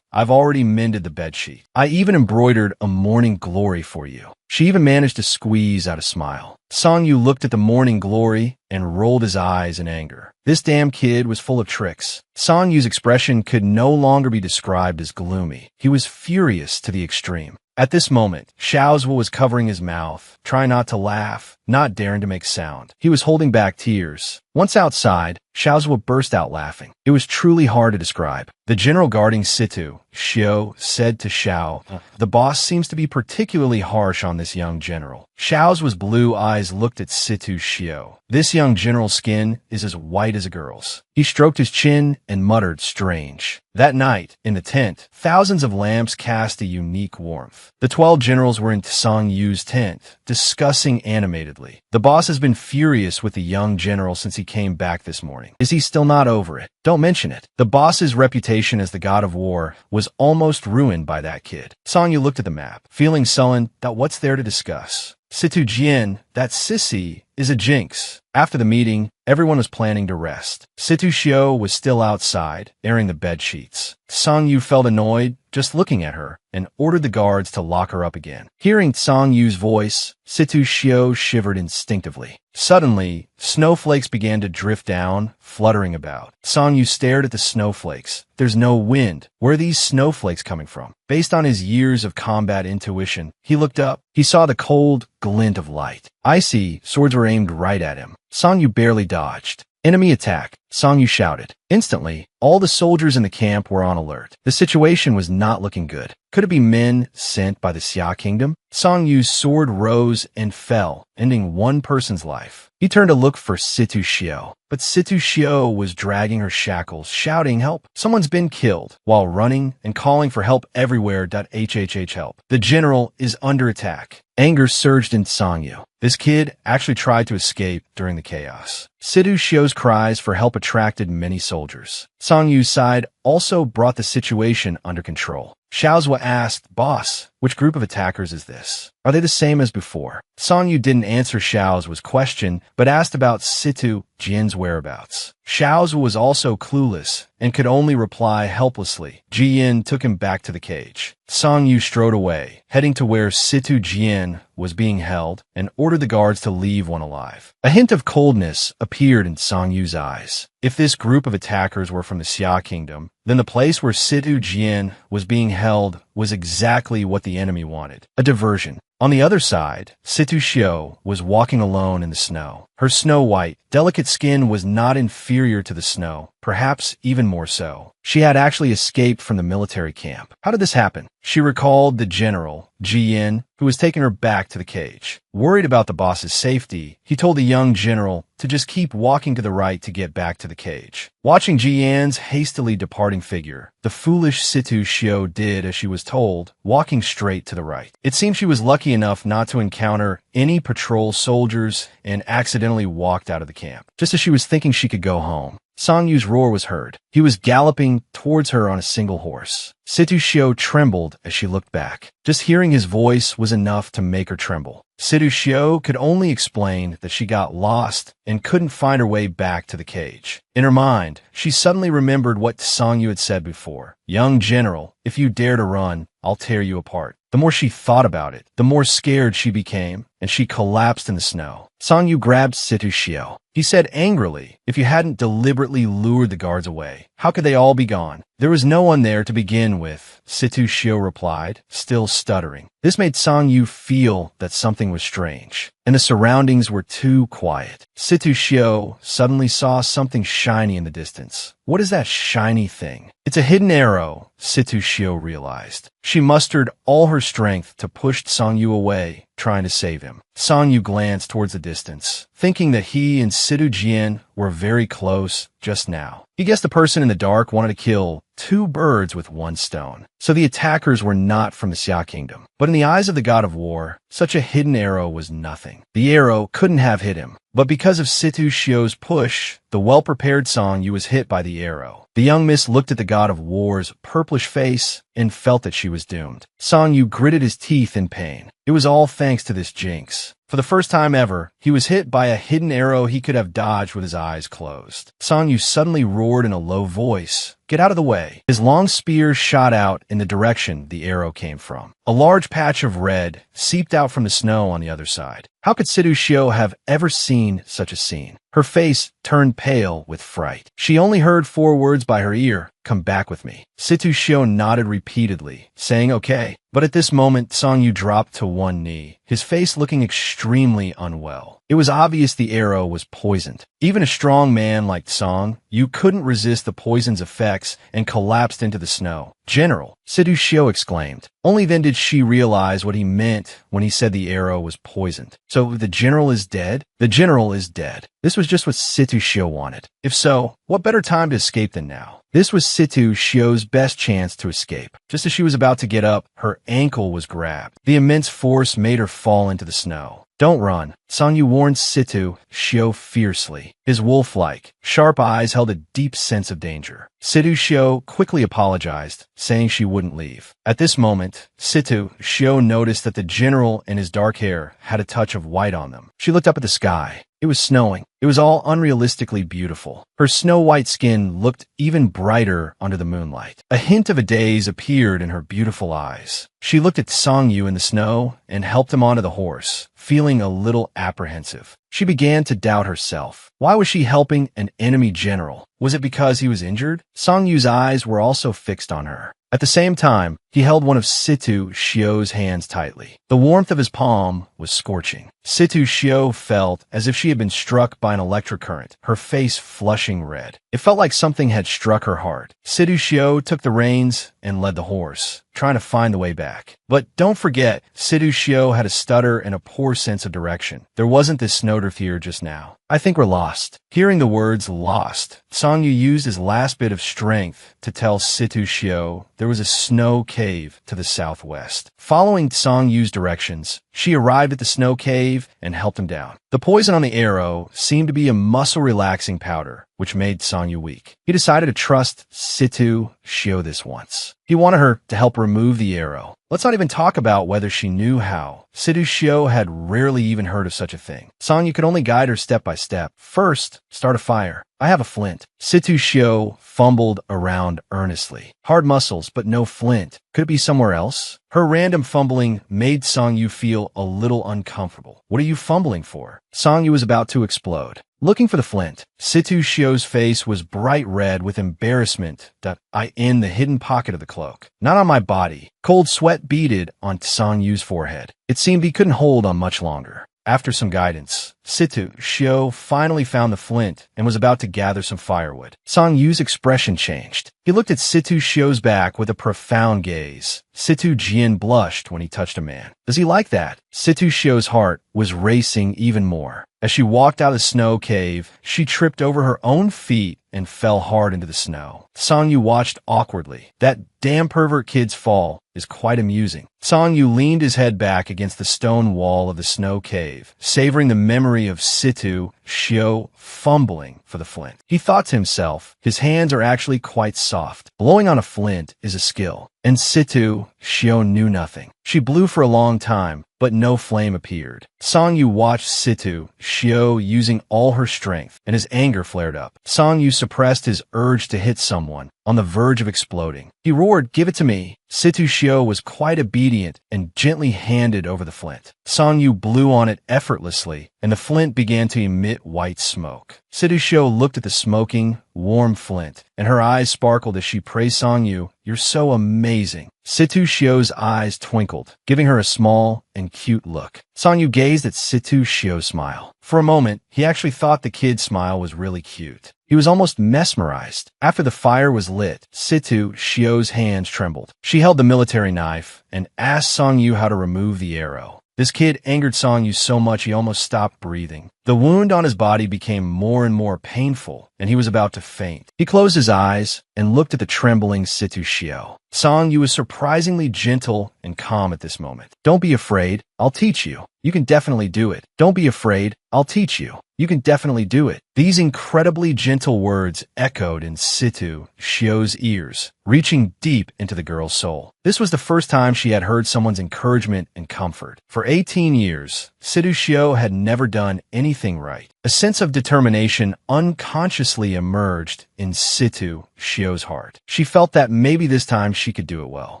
I've already mended the bedsheet. I even embroidered a morning glory for you. She even managed to squeeze out a smile. Sangyu looked at the morning glory and rolled his eyes in anger. This damn kid was full of tricks. Sangyu's expression could no longer be described as gloomy. He was furious to the extreme. At this moment, Xiaozhua was covering his mouth, trying not to laugh, not daring to make sound. He was holding back tears. Once outside, Xiaozhua burst out laughing. It was truly hard to describe. The general guarding Situ Shio said to Xiao, "The boss seems to be particularly harsh on this young general." Xiao's blue eyes looked at Situ Shio. "This young general's skin is as white as a girl's." He stroked his chin and muttered, "Strange." That night, in the tent, thousands of lamps cast a unique warmth. The 12 generals were in Song Yu's tent, discussing animatedly. "The boss has been furious with the young general since he came back this morning. Is he still not over it? Don't mention it." The boss's reputation as the god of war was almost ruined by that kid. Song Yu looked at the map, feeling sullen that what's there to discuss. Situ Jian, that sissy, is a jinx. After the meeting, everyone was planning to rest. Situ Shio was still outside, airing the bed sheets. Song Yu felt annoyed just looking at her and ordered the guards to lock her up again. Hearing Song Yu's voice, Situ Shio shivered instinctively. Suddenly, snowflakes began to drift down, fluttering about. Song Yu stared at the snowflakes. There's no wind. Where are these snowflakes coming from? Based on his years of combat intuition, he looked up. He saw the cold glint of light. Icy swords were aimed right at him. Song Yu barely dodged. "Enemy attack!" Song Yu shouted. Instantly, all the soldiers in the camp were on alert. The situation was not looking good. Could it be men sent by the Xia Kingdom? Song Yu's sword rose and fell, ending one person's life. He turned to look for Situ Shio, but Situ Shio was dragging her shackles, shouting, "Help! Someone's been killed," while running and calling for help everywhere. Help. The general is under attack. Anger surged in Song Yu. This kid actually tried to escape during the chaos. Situ Shio's cries for help attracted many soldiers. Song Yu's side also brought the situation under control. Xiaozhua asked, "Boss, which group of attackers is this? Are they the same as before?" Song Yu didn't answer Xiaozhua's question, but asked about Situ Jian's whereabouts. Xiaozhua was also clueless and could only reply helplessly. Jian took him back to the cage. Song Yu strode away, heading to where Situ Jian was being held, and ordered the guards to leave one alive. A hint of coldness appeared in Song Yu's eyes. If this group of attackers were from the Xia Kingdom, then the place where Situ Jian was being held was exactly what the enemy wanted, a diversion. On the other side, Situ Shio was walking alone in the snow. Her snow-white, delicate skin was not inferior to the snow, perhaps even more so. She had actually escaped from the military camp. How did this happen? She recalled the general, Jian, who was taking her back to the cage. Worried about the boss's safety, he told the young general to just keep walking to the right to get back to the cage. Watching Jian's hastily departing figure, the foolish Situ Shio did as she was told, walking straight to the right. It seemed she was lucky enough not to encounter any patrol soldiers and accidentally walked out of the camp. Just as she was thinking she could go home, Song Yu's roar was heard. He was galloping towards her on a single horse. Situ Shio trembled as she looked back. Just hearing his voice was enough to make her tremble. Situ Shio could only explain that she got lost and couldn't find her way back to the cage. In her mind, she suddenly remembered what Song Yu had said before. "Young general, if you dare to run, I'll tear you apart." The more she thought about it, the more scared she became, and she collapsed in the snow. Song Yu grabbed Situ Shio. He said angrily, "If you hadn't deliberately lured the guards away, how could they all be gone?" "There was no one there to begin with," Situ Shio replied, still stuttering. This made Song Yu feel that something was strange, and the surroundings were too quiet. Situ Shio suddenly saw something shiny in the distance. What is that shiny thing? It's a hidden arrow, Situ Shio realized. She mustered all her strength to push Song Yu away, trying to save him. Song Yu glanced towards the distance, thinking that he and Situ Jian were very close just now. He guessed the person in the dark wanted to kill two birds with one stone. So the attackers were not from the Xia Kingdom. But in the eyes of the god of war, such a hidden arrow was nothing. The arrow couldn't have hit him. But because of Situ Shio's push, the well-prepared Song Yu was hit by the arrow. The young miss looked at the god of war's purplish face and felt that she was doomed. Song Yu gritted his teeth in pain. It was all thanks to this jinx. For the first time ever, he was hit by a hidden arrow he could have dodged with his eyes closed. Song Yu suddenly roared in a low voice, get out of the way. His long spear shot out in the direction the arrow came from. A large patch of red seeped out from the snow on the other side. How could Situ Shio have ever seen such a scene? Her face turned pale with fright. She only heard 4 words by her ear, "Come back with me." Situ Shio nodded repeatedly, saying okay. But at this moment, Songyu dropped to one knee, his face looking extremely unwell. It was obvious the arrow was poisoned. Even a strong man like Songyu couldn't resist the poison's effects and collapsed into the snow. "General," Situ Shio exclaimed. Only then did she realize what he meant when he said the arrow was poisoned. So the general is dead? The general is dead. This was just what Situ Shio wanted. If so, what better time to escape than now? This was Situ Shio's best chance to escape. Just as she was about to get up, her ankle was grabbed. The immense force made her fall into the snow. "Don't run," Songyu warned Situ Shio fiercely. His wolf-like, sharp eyes held a deep sense of danger. Situ Shio quickly apologized, saying she wouldn't leave. At this moment, Situ Shio noticed that the general and his dark hair had a touch of white on them. She looked up at the sky. It was snowing. It was all unrealistically beautiful. Her snow-white skin looked even brighter under the moonlight. A hint of a daze appeared in her beautiful eyes. She looked at Songyu in the snow and helped him onto the horse, feeling a little apprehensive. She began to doubt herself. Why was she helping an enemy general? Was it because he was injured? Songyu's eyes were also fixed on her. At the same time, he held one of Situ Shio's hands tightly. The warmth of his palm was scorching. Situ Shio felt as if she had been struck by an electric current, her face flushing red. It felt like something had struck her heart. Situ Shio took the reins and led the horse, trying to find the way back. But don't forget, Situ Shio had a stutter and a poor sense of direction. There wasn't this snowdrift here just now. "I think we're lost." Hearing the words lost, Songyu used his last bit of strength to tell Situ Shio there was a snow cave to the southwest. Following Songyu's directions, she arrived at the snow cave and helped him down. The poison on the arrow seemed to be a muscle-relaxing powder, which made Songyu weak. He decided to trust Situ Shio this once. He wanted her to help remove the arrow. Let's not even talk about whether she knew how. Situ Shio had rarely even heard of such a thing. Songyu could only guide her step by step. First, start a fire. "I have a flint." Situ Shio fumbled around earnestly. Hard muscles, but no flint. Could it be somewhere else? Her random fumbling made Songyu feel a little uncomfortable. "What are you fumbling for?" Songyu was about to explode. Looking for the flint. Situ Shio's face was bright red with embarrassment. "I in the hidden pocket of the cloak. Not on my body." Cold sweat beaded on Songyu's forehead. It seemed he couldn't hold on much longer. After some guidance, Situ Shio finally found the flint and was about to gather some firewood. Songyu's expression changed. He looked at Situ Shio's back with a profound gaze. Situ Jian blushed when he touched a man. Does he like that? Situ Shio's heart was racing even more. As she walked out of the snow cave, she tripped over her own feet and fell hard into the snow. Songyu watched awkwardly. That damn pervert kid's fall is quite amusing. Songyu leaned his head back against the stone wall of the snow cave, savoring the memory of Situ Shio fumbling for the flint. He thought to himself, his hands are actually quite soft. Blowing on a flint is a skill, and Situ Shio knew nothing. She blew for a long time, but no flame appeared. Songyu watched Situ Shio using all her strength, and his anger flared up. Songyu suppressed his urge to hit someone, on the verge of exploding. He roared, "Give it to me." Situ Shio was quite obedient and gently handed over the flint. Songyu blew on it effortlessly, and the flint began to emit white smoke. Situ Shio looked at the smoking, warm flint, and her eyes sparkled as she praised Songyu. "You're so amazing." Situ Shio's eyes twinkled, giving her a small and cute look. Songyu gazed at Situ Shio's smile. For a moment, he actually thought the kid's smile was really cute. He was almost mesmerized. After the fire was lit, Situ Shio's hands trembled. She held the military knife and asked Songyu how to remove the arrow. This kid angered Songyu so much he almost stopped breathing. The wound on his body became more and more painful, and he was about to faint. He closed his eyes and looked at the trembling Situ Shio. Songyu was surprisingly gentle and calm at this moment. "Don't be afraid. I'll teach you. You can definitely do it. Don't be afraid. I'll teach you. You can definitely do it." These incredibly gentle words echoed in Situ Shio's ears, reaching deep into the girl's soul. This was the first time she had heard someone's encouragement and comfort. For 18 years, Situ Shio had never done anything right. A sense of determination unconsciously emerged in Situ Shio's heart. She felt that maybe this time she could do it well.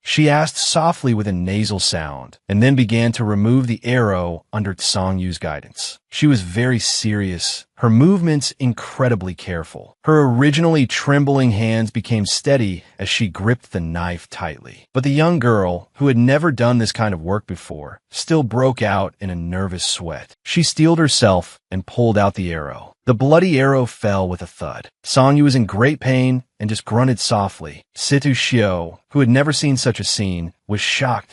She asked softly with a nasal sound, and then began to remove the arrow under Songyu's guidance. She was very serious, her movements incredibly careful. Her originally trembling hands became steady as she gripped the knife tightly. But the young girl, who had never done this kind of work before, still broke out in a nervous sweat. She steeled herself and pulled out the arrow. The bloody arrow fell with a thud. Songyu was in great pain and just grunted softly. Situ Shio, who had never seen such a scene, was shocked.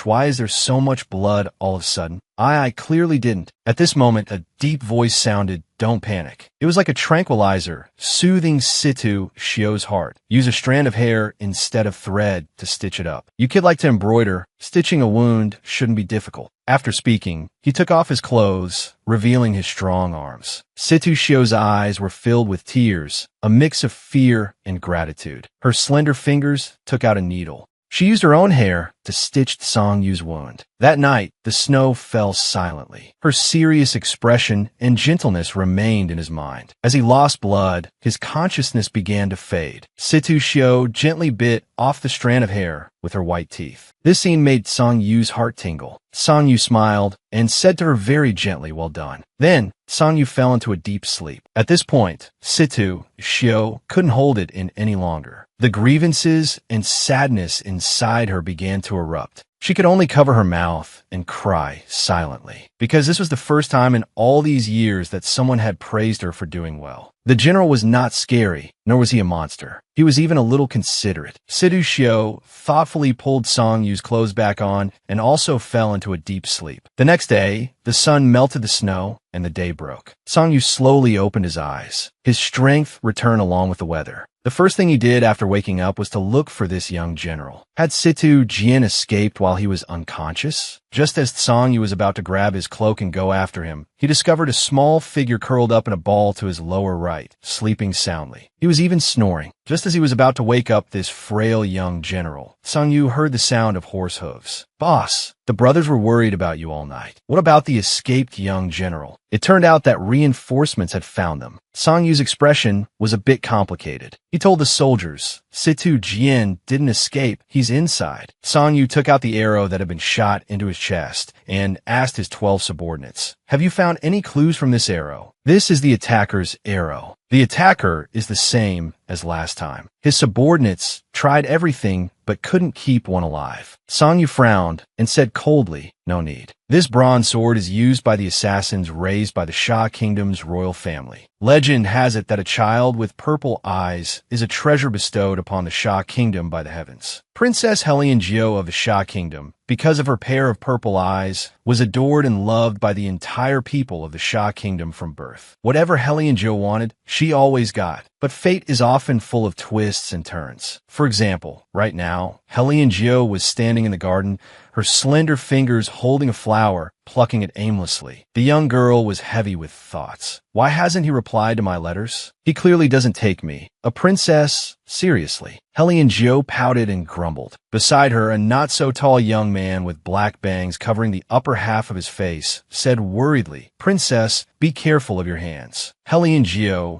Why is there so much blood all of a sudden? I clearly didn't. At this moment, a deep voice sounded, "Don't panic." It was like a tranquilizer, soothing Situ Shio's heart. Use a strand of hair instead of thread to stitch it up. You kid like to embroider. Stitching a wound shouldn't be difficult. After speaking, he took off his clothes, revealing his strong arms. Situ Shio's eyes were filled with tears, a mix of fear and gratitude. Her slender fingers took out a needle. She used her own hair to stitch Songyu's wound. That night, the snow fell silently. Her serious expression and gentleness remained in his mind. As he lost blood, his consciousness began to fade. Situ Shio gently bit off the strand of hair with her white teeth. This scene made Songyu's heart tingle. Songyu smiled and said to her very gently, "Well done." Then, Songyu fell into a deep sleep. At this point, Situ Shio couldn't hold it in any longer. The grievances and sadness inside her began to erupt. She could only cover her mouth and cry silently, because this was the first time in all these years that someone had praised her for doing well. The general was not scary, nor was he a monster. He was even a little considerate. Situ Shio thoughtfully pulled Songyu's clothes back on and also fell into a deep sleep. The next day, the sun melted the snow and the day broke. Songyu slowly opened his eyes. His strength returned along with the weather. The first thing he did after waking up was to look for this young general. Had Situ Jian escaped while he was unconscious? Just as Songyu was about to grab his cloak and go after him, he discovered a small figure curled up in a ball to his lower right, sleeping soundly. He was even snoring. Just as he was about to wake up this frail young general, Songyu heard the sound of horse hooves. "Boss, the brothers were worried about you all night. What about the escaped young general?" It turned out that reinforcements had found them. Songyu's expression was a bit complicated. He told the soldiers, "Situ Jian didn't escape, he's inside." Songyu took out the arrow that had been shot into his chest and asked his 12 subordinates, "Have you found any clues from this arrow?" "This is the attacker's arrow. The attacker is the same as last time." His subordinates tried everything but couldn't keep one alive. Songyu frowned and said coldly, "No need. This bronze sword is used by the assassins raised by the Xia Kingdom's royal family. Legend has it that a child with purple eyes is a treasure bestowed upon the Xia Kingdom by the heavens. Princess Helen of the Xia Kingdom, because of her pair of purple eyes, was adored and loved by the entire people of the Xia Kingdom from birth. Whatever Helen wanted, she always got. But fate is often full of twists and turns. For example, right now, Helen was standing in the garden, her slender fingers holding a flower, plucking it aimlessly. The young girl was heavy with thoughts. Why hasn't he replied to my letters? He clearly doesn't take me. A princess? Seriously. Helen pouted and grumbled. Beside her, a not-so-tall young man with black bangs covering the upper half of his face said worriedly, "Princess, be careful of your hands." Helen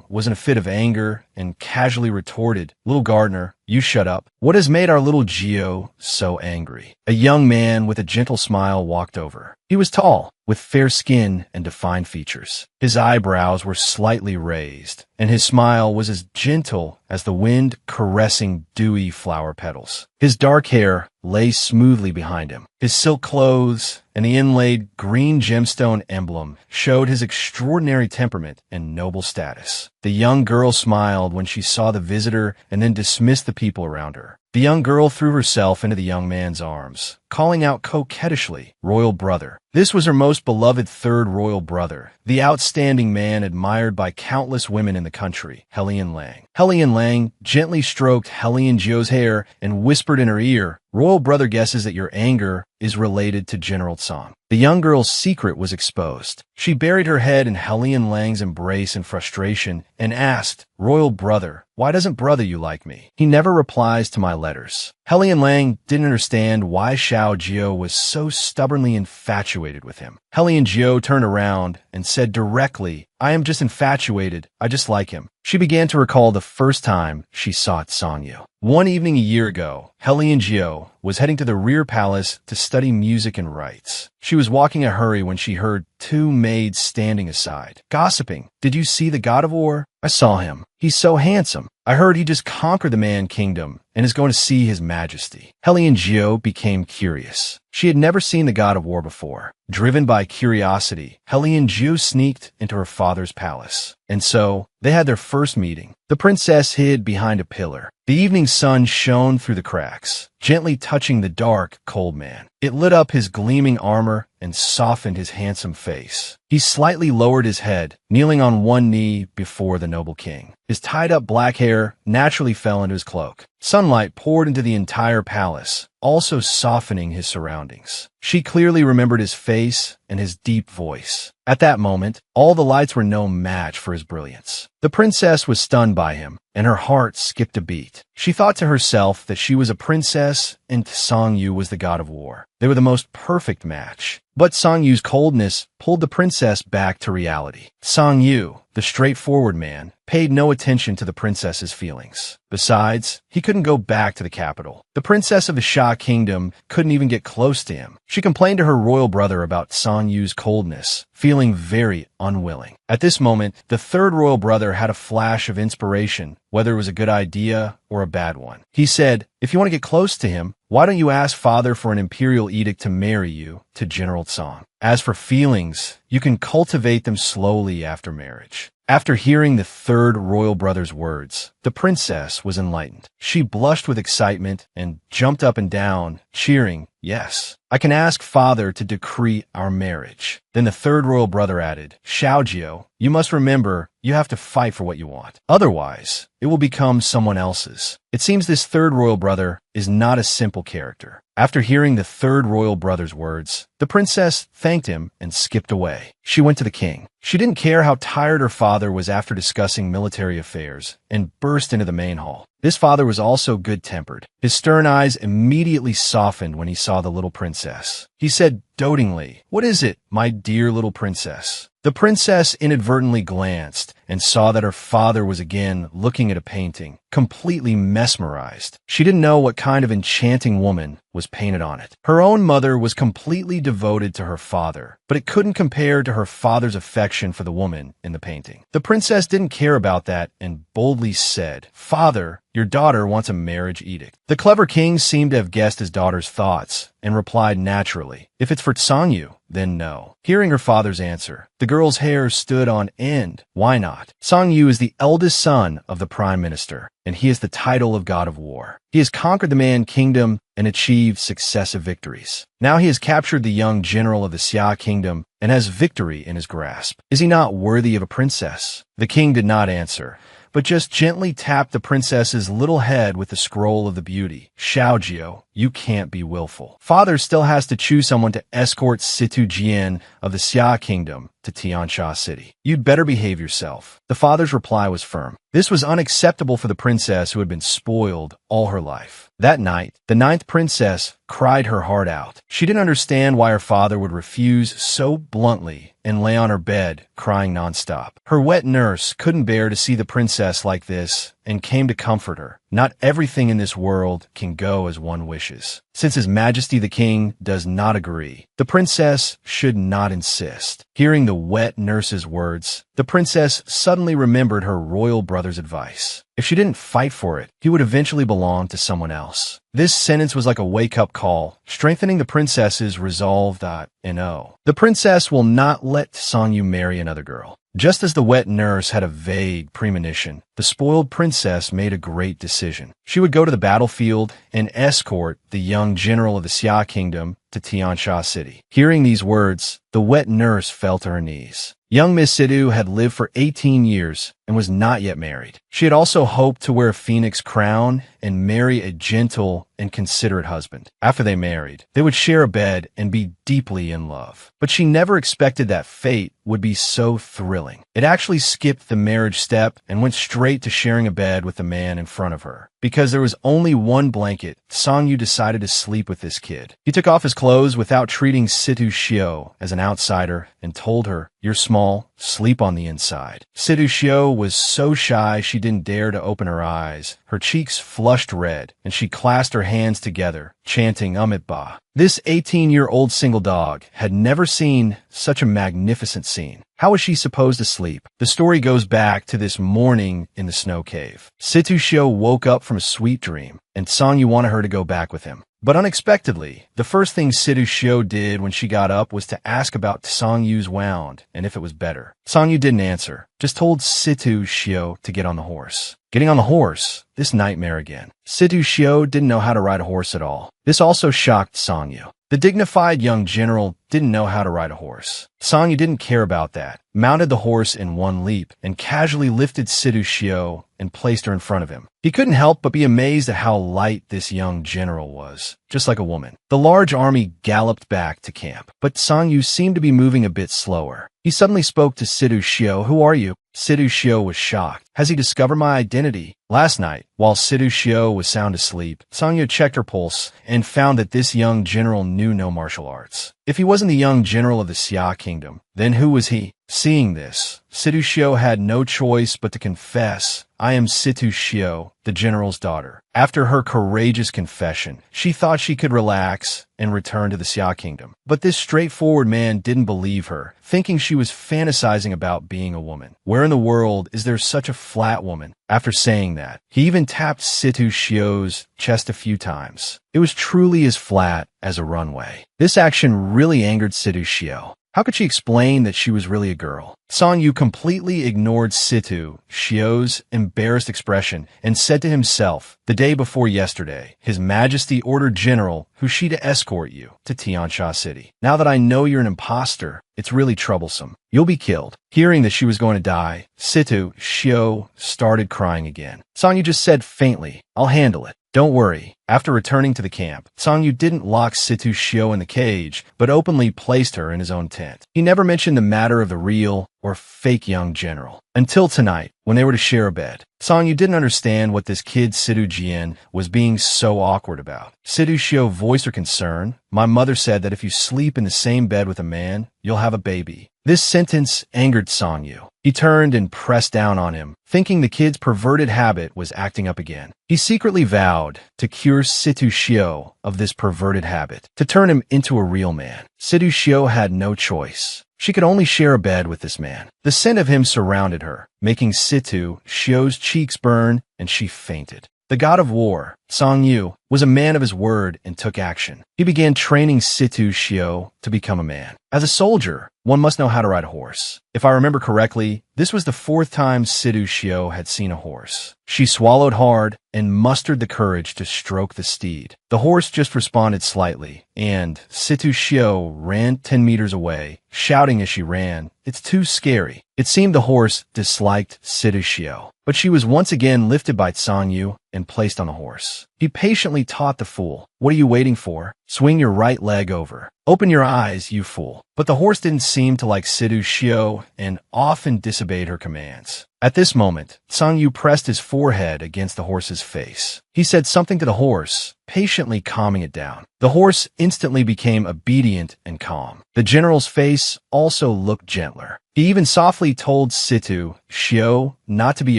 was in a fit of anger and casually retorted, "Little gardener, you shut up. What has made our little Gio so angry?" A young man with a gentle smile walked over. He was tall, with fair skin and defined features. His eyebrows were slightly raised, and his smile was as gentle as the wind caressing dewy flower petals. His dark hair lay smoothly behind him. His silk clothes and the inlaid green gemstone emblem showed his extraordinary temperament and noble status. The young girl smiled when she saw the visitor and then dismissed the people around her. The young girl threw herself into the young man's arms, calling out coquettishly, "Royal brother." This was her most beloved third royal brother, the outstanding man admired by countless women in the country, Helen Lang. Helen Lang gently stroked Helen Jio's hair and whispered in her ear, "Royal brother guesses that your anger is related to General Tsang." The young girl's secret was exposed. She buried her head in Helen Lang's embrace in frustration and asked, "Royal brother, why doesn't brother you like me? He never replies to my letters." Helen Lang didn't understand why Xiao Jio was so stubbornly infatuated with him. Helen Jio turned around and said directly, "I am just infatuated. I just like him." She began to recall the first time she saw Sangyu. One evening a year ago, Helen Jio was heading to the rear palace to study music and rites. She was walking in a hurry when she heard two maids standing aside, gossiping. "Did you see the god of war? I saw him. He's so handsome. I heard he just conquered the Man Kingdom and is going to see his majesty." Helen Jio became curious. She had never seen the god of war before. Driven by curiosity, Helen Jio sneaked into her father's palace. And so, they had their first meeting. The princess hid behind a pillar. The evening sun shone through the cracks, gently touching the dark, cold man. It lit up his gleaming armor and softened his handsome face. He slightly lowered his head, kneeling on one knee before the noble king. His tied-up black hair naturally fell into his cloak. Sunlight poured into the entire palace, also softening his surroundings. She clearly remembered his face and his deep voice. At that moment, all the lights were no match for his brilliance. The princess was stunned by him, and her heart skipped a beat. She thought to herself that she was a princess and Sangyu was the god of war. They were the most perfect match. But Sangyu's coldness pulled the princess back to reality. Sangyu, the straightforward man, paid no attention to the princess's feelings. Besides, he couldn't go back to the capital. The princess of the Xia kingdom couldn't even get close to him. She complained to her royal brother about Sangyu's coldness, feeling very unwilling. At this moment, the third royal brother had a flash of inspiration, whether it was a good idea or a bad one. He said, "If you want to get close to him, why don't you ask father for an imperial edict to marry you to General Tsang? As for feelings, you can cultivate them slowly after marriage." After hearing the third royal brother's words, the princess was enlightened. She blushed with excitement and jumped up and down, cheering, "Yes, I can ask father to decree our marriage." Then the third royal brother added, "Xiaojio, you must remember you have to fight for what you want. Otherwise, it will become someone else's." It seems this third royal brother is not a simple character. After hearing the third royal brother's words, the princess thanked him and skipped away. She went to the king. She didn't care how tired her father was after discussing military affairs and burst into the main hall. This father was also good-tempered. His stern eyes immediately softened when he saw the little princess. He said dotingly, "What is it, my dear little princess?" The princess inadvertently glanced and saw that her father was again looking at a painting, completely mesmerized. She didn't know what kind of enchanting woman was painted on it. Her own mother was completely devoted to her father, but it couldn't compare to her father's affection for the woman in the painting. The princess didn't care about that and boldly said, "Father, your daughter wants a marriage edict." The clever king seemed to have guessed his daughter's thoughts and replied naturally, "If it's for Sangyu, then no." Hearing her father's answer, the girl's hair stood on end. Why not? Sangyu is the eldest son of the prime minister, and he has the title of god of war. He has conquered the Man Kingdom and achieved successive victories. Now he has captured the young general of the Xia kingdom and has victory in his grasp. Is he not worthy of a princess? The king did not answer, but just gently tapped the princess's little head with the scroll of the beauty. "Xiaojio, you can't be willful. Father still has to choose someone to escort Situ Jian of the Xia kingdom to Tiansha city. You'd better behave yourself." The father's reply was firm. This was unacceptable for the princess who had been spoiled all her life. That night, the ninth princess cried her heart out. She didn't understand why her father would refuse so bluntly and lay on her bed, crying nonstop. Her wet nurse couldn't bear to see the princess like this and came to comfort her. Not everything in this world can go as one wishes. Since His Majesty the King does not agree, the princess should not insist. Hearing the wet nurse's words, the princess suddenly remembered her royal brother's advice. If she didn't fight for it, he would eventually belong to someone else. This sentence was like a wake-up call, strengthening the princess's resolve that, the princess will not let Sangyu marry another girl. Just as the wet nurse had a vague premonition, the spoiled princess made a great decision. She would go to the battlefield and escort the young general of the Xia kingdom to Tiansha City. Hearing these words, the wet nurse fell to her knees. Young Miss Situ had lived for 18 years and was not yet married. She had also hoped to wear a phoenix crown and marry a gentle and considerate husband. After they married, they would share a bed and be deeply in love. But she never expected that fate would be so thrilling. It actually skipped the marriage step and went straight to sharing a bed with the man in front of her. Because there was only one blanket, Sangyu decided to sleep with this kid. He took off his clothes without treating Situ Shio as an outsider and told her, "You're small, sleep on the inside." Situ Shio was so shy she didn't dare to open her eyes. Her cheeks flushed red, and she clasped her hands together, chanting Amit-ba. This 18-year-old single dog had never seen such a magnificent scene. How was she supposed to sleep? The story goes back to this morning in the snow cave. Situ Shio woke up from a sweet dream, and Sangyu wanted her to go back with him. But unexpectedly, the first thing Situ Shio did when she got up was to ask about Sangyu's wound and if it was better. Sangyu didn't answer, just told Situ Shio to get on the horse. Getting on the horse, this nightmare again. Situ Shio didn't know how to ride a horse at all. This also shocked Sangyu. The dignified young general didn't know how to ride a horse. Sangyu didn't care about that, mounted the horse in one leap, and casually lifted Situ Shio and placed her in front of him. He couldn't help but be amazed at how light this young general was, just like a woman. The large army galloped back to camp, but Sangyu seemed to be moving a bit slower. He suddenly spoke to Situ Shio. "Who are you?" Situ Shio was shocked. "Has he discovered my identity?" Last night, while Situ Shio was sound asleep, Sangyu checked her pulse and found that this young general knew no martial arts. If he wasn't the young general of the Xia kingdom, then who was he? Seeing this, Situ Shio had no choice but to confess, "I am Situ Shio, the general's daughter." After her courageous confession, she thought she could relax and return to the Xia kingdom. But this straightforward man didn't believe her, thinking she was fantasizing about being a woman. Where in the world is there such a flat woman? After saying that, he even tapped Situ Shio's chest a few times. It was truly as flat as a runway. This action really angered Situ Shio. How could she explain that she was really a girl? Sangyu completely ignored Situ Shio's embarrassed expression and said to himself, "The day before yesterday, His Majesty ordered General Hushi to escort you to Tiansha City. Now that I know you're an imposter, it's really troublesome. You'll be killed." Hearing that she was going to die, Situ Shio started crying again. Sangyu just said faintly, "I'll handle it. Don't worry." After returning to the camp, Sangyu didn't lock Situ Shio in the cage, but openly placed her in his own tent. He never mentioned the matter of the real or fake young general. Until tonight, when they were to share a bed. Sangyu didn't understand what this kid Situ Jian was being so awkward about. Situ Shio voiced her concern. "My mother said that if you sleep in the same bed with a man, you'll have a baby." This sentence angered Sangyu. He turned and pressed down on him, thinking the kid's perverted habit was acting up again. He secretly vowed to cure Situ Shio of this perverted habit, to turn him into a real man. Situ Shio had no choice. She could only share a bed with this man. The scent of him surrounded her, making Situ Shio's cheeks burn, and she fainted. The god of war, Sangyu, was a man of his word and took action. He began training Situ Shio to become a man. As a soldier, one must know how to ride a horse. If I remember correctly, this was the 4th time Situ Shio had seen a horse. She swallowed hard and mustered the courage to stroke the steed. The horse just responded slightly, and Situ Shio ran 10 meters away, shouting as she ran, "It's too scary." It seemed the horse disliked Situ Shio, but she was once again lifted by Sangyu and placed on the horse. He patiently taught the fool, "What are you waiting for? Swing your right leg over. Open your eyes, you fool." But the horse didn't seem to like Situ Shio and often disobeyed her commands. At this moment, Sangyu pressed his forehead against the horse's face. He said something to the horse, patiently calming it down. The horse instantly became obedient and calm. The general's face also looked gentler. He even softly told Situ Shio not to be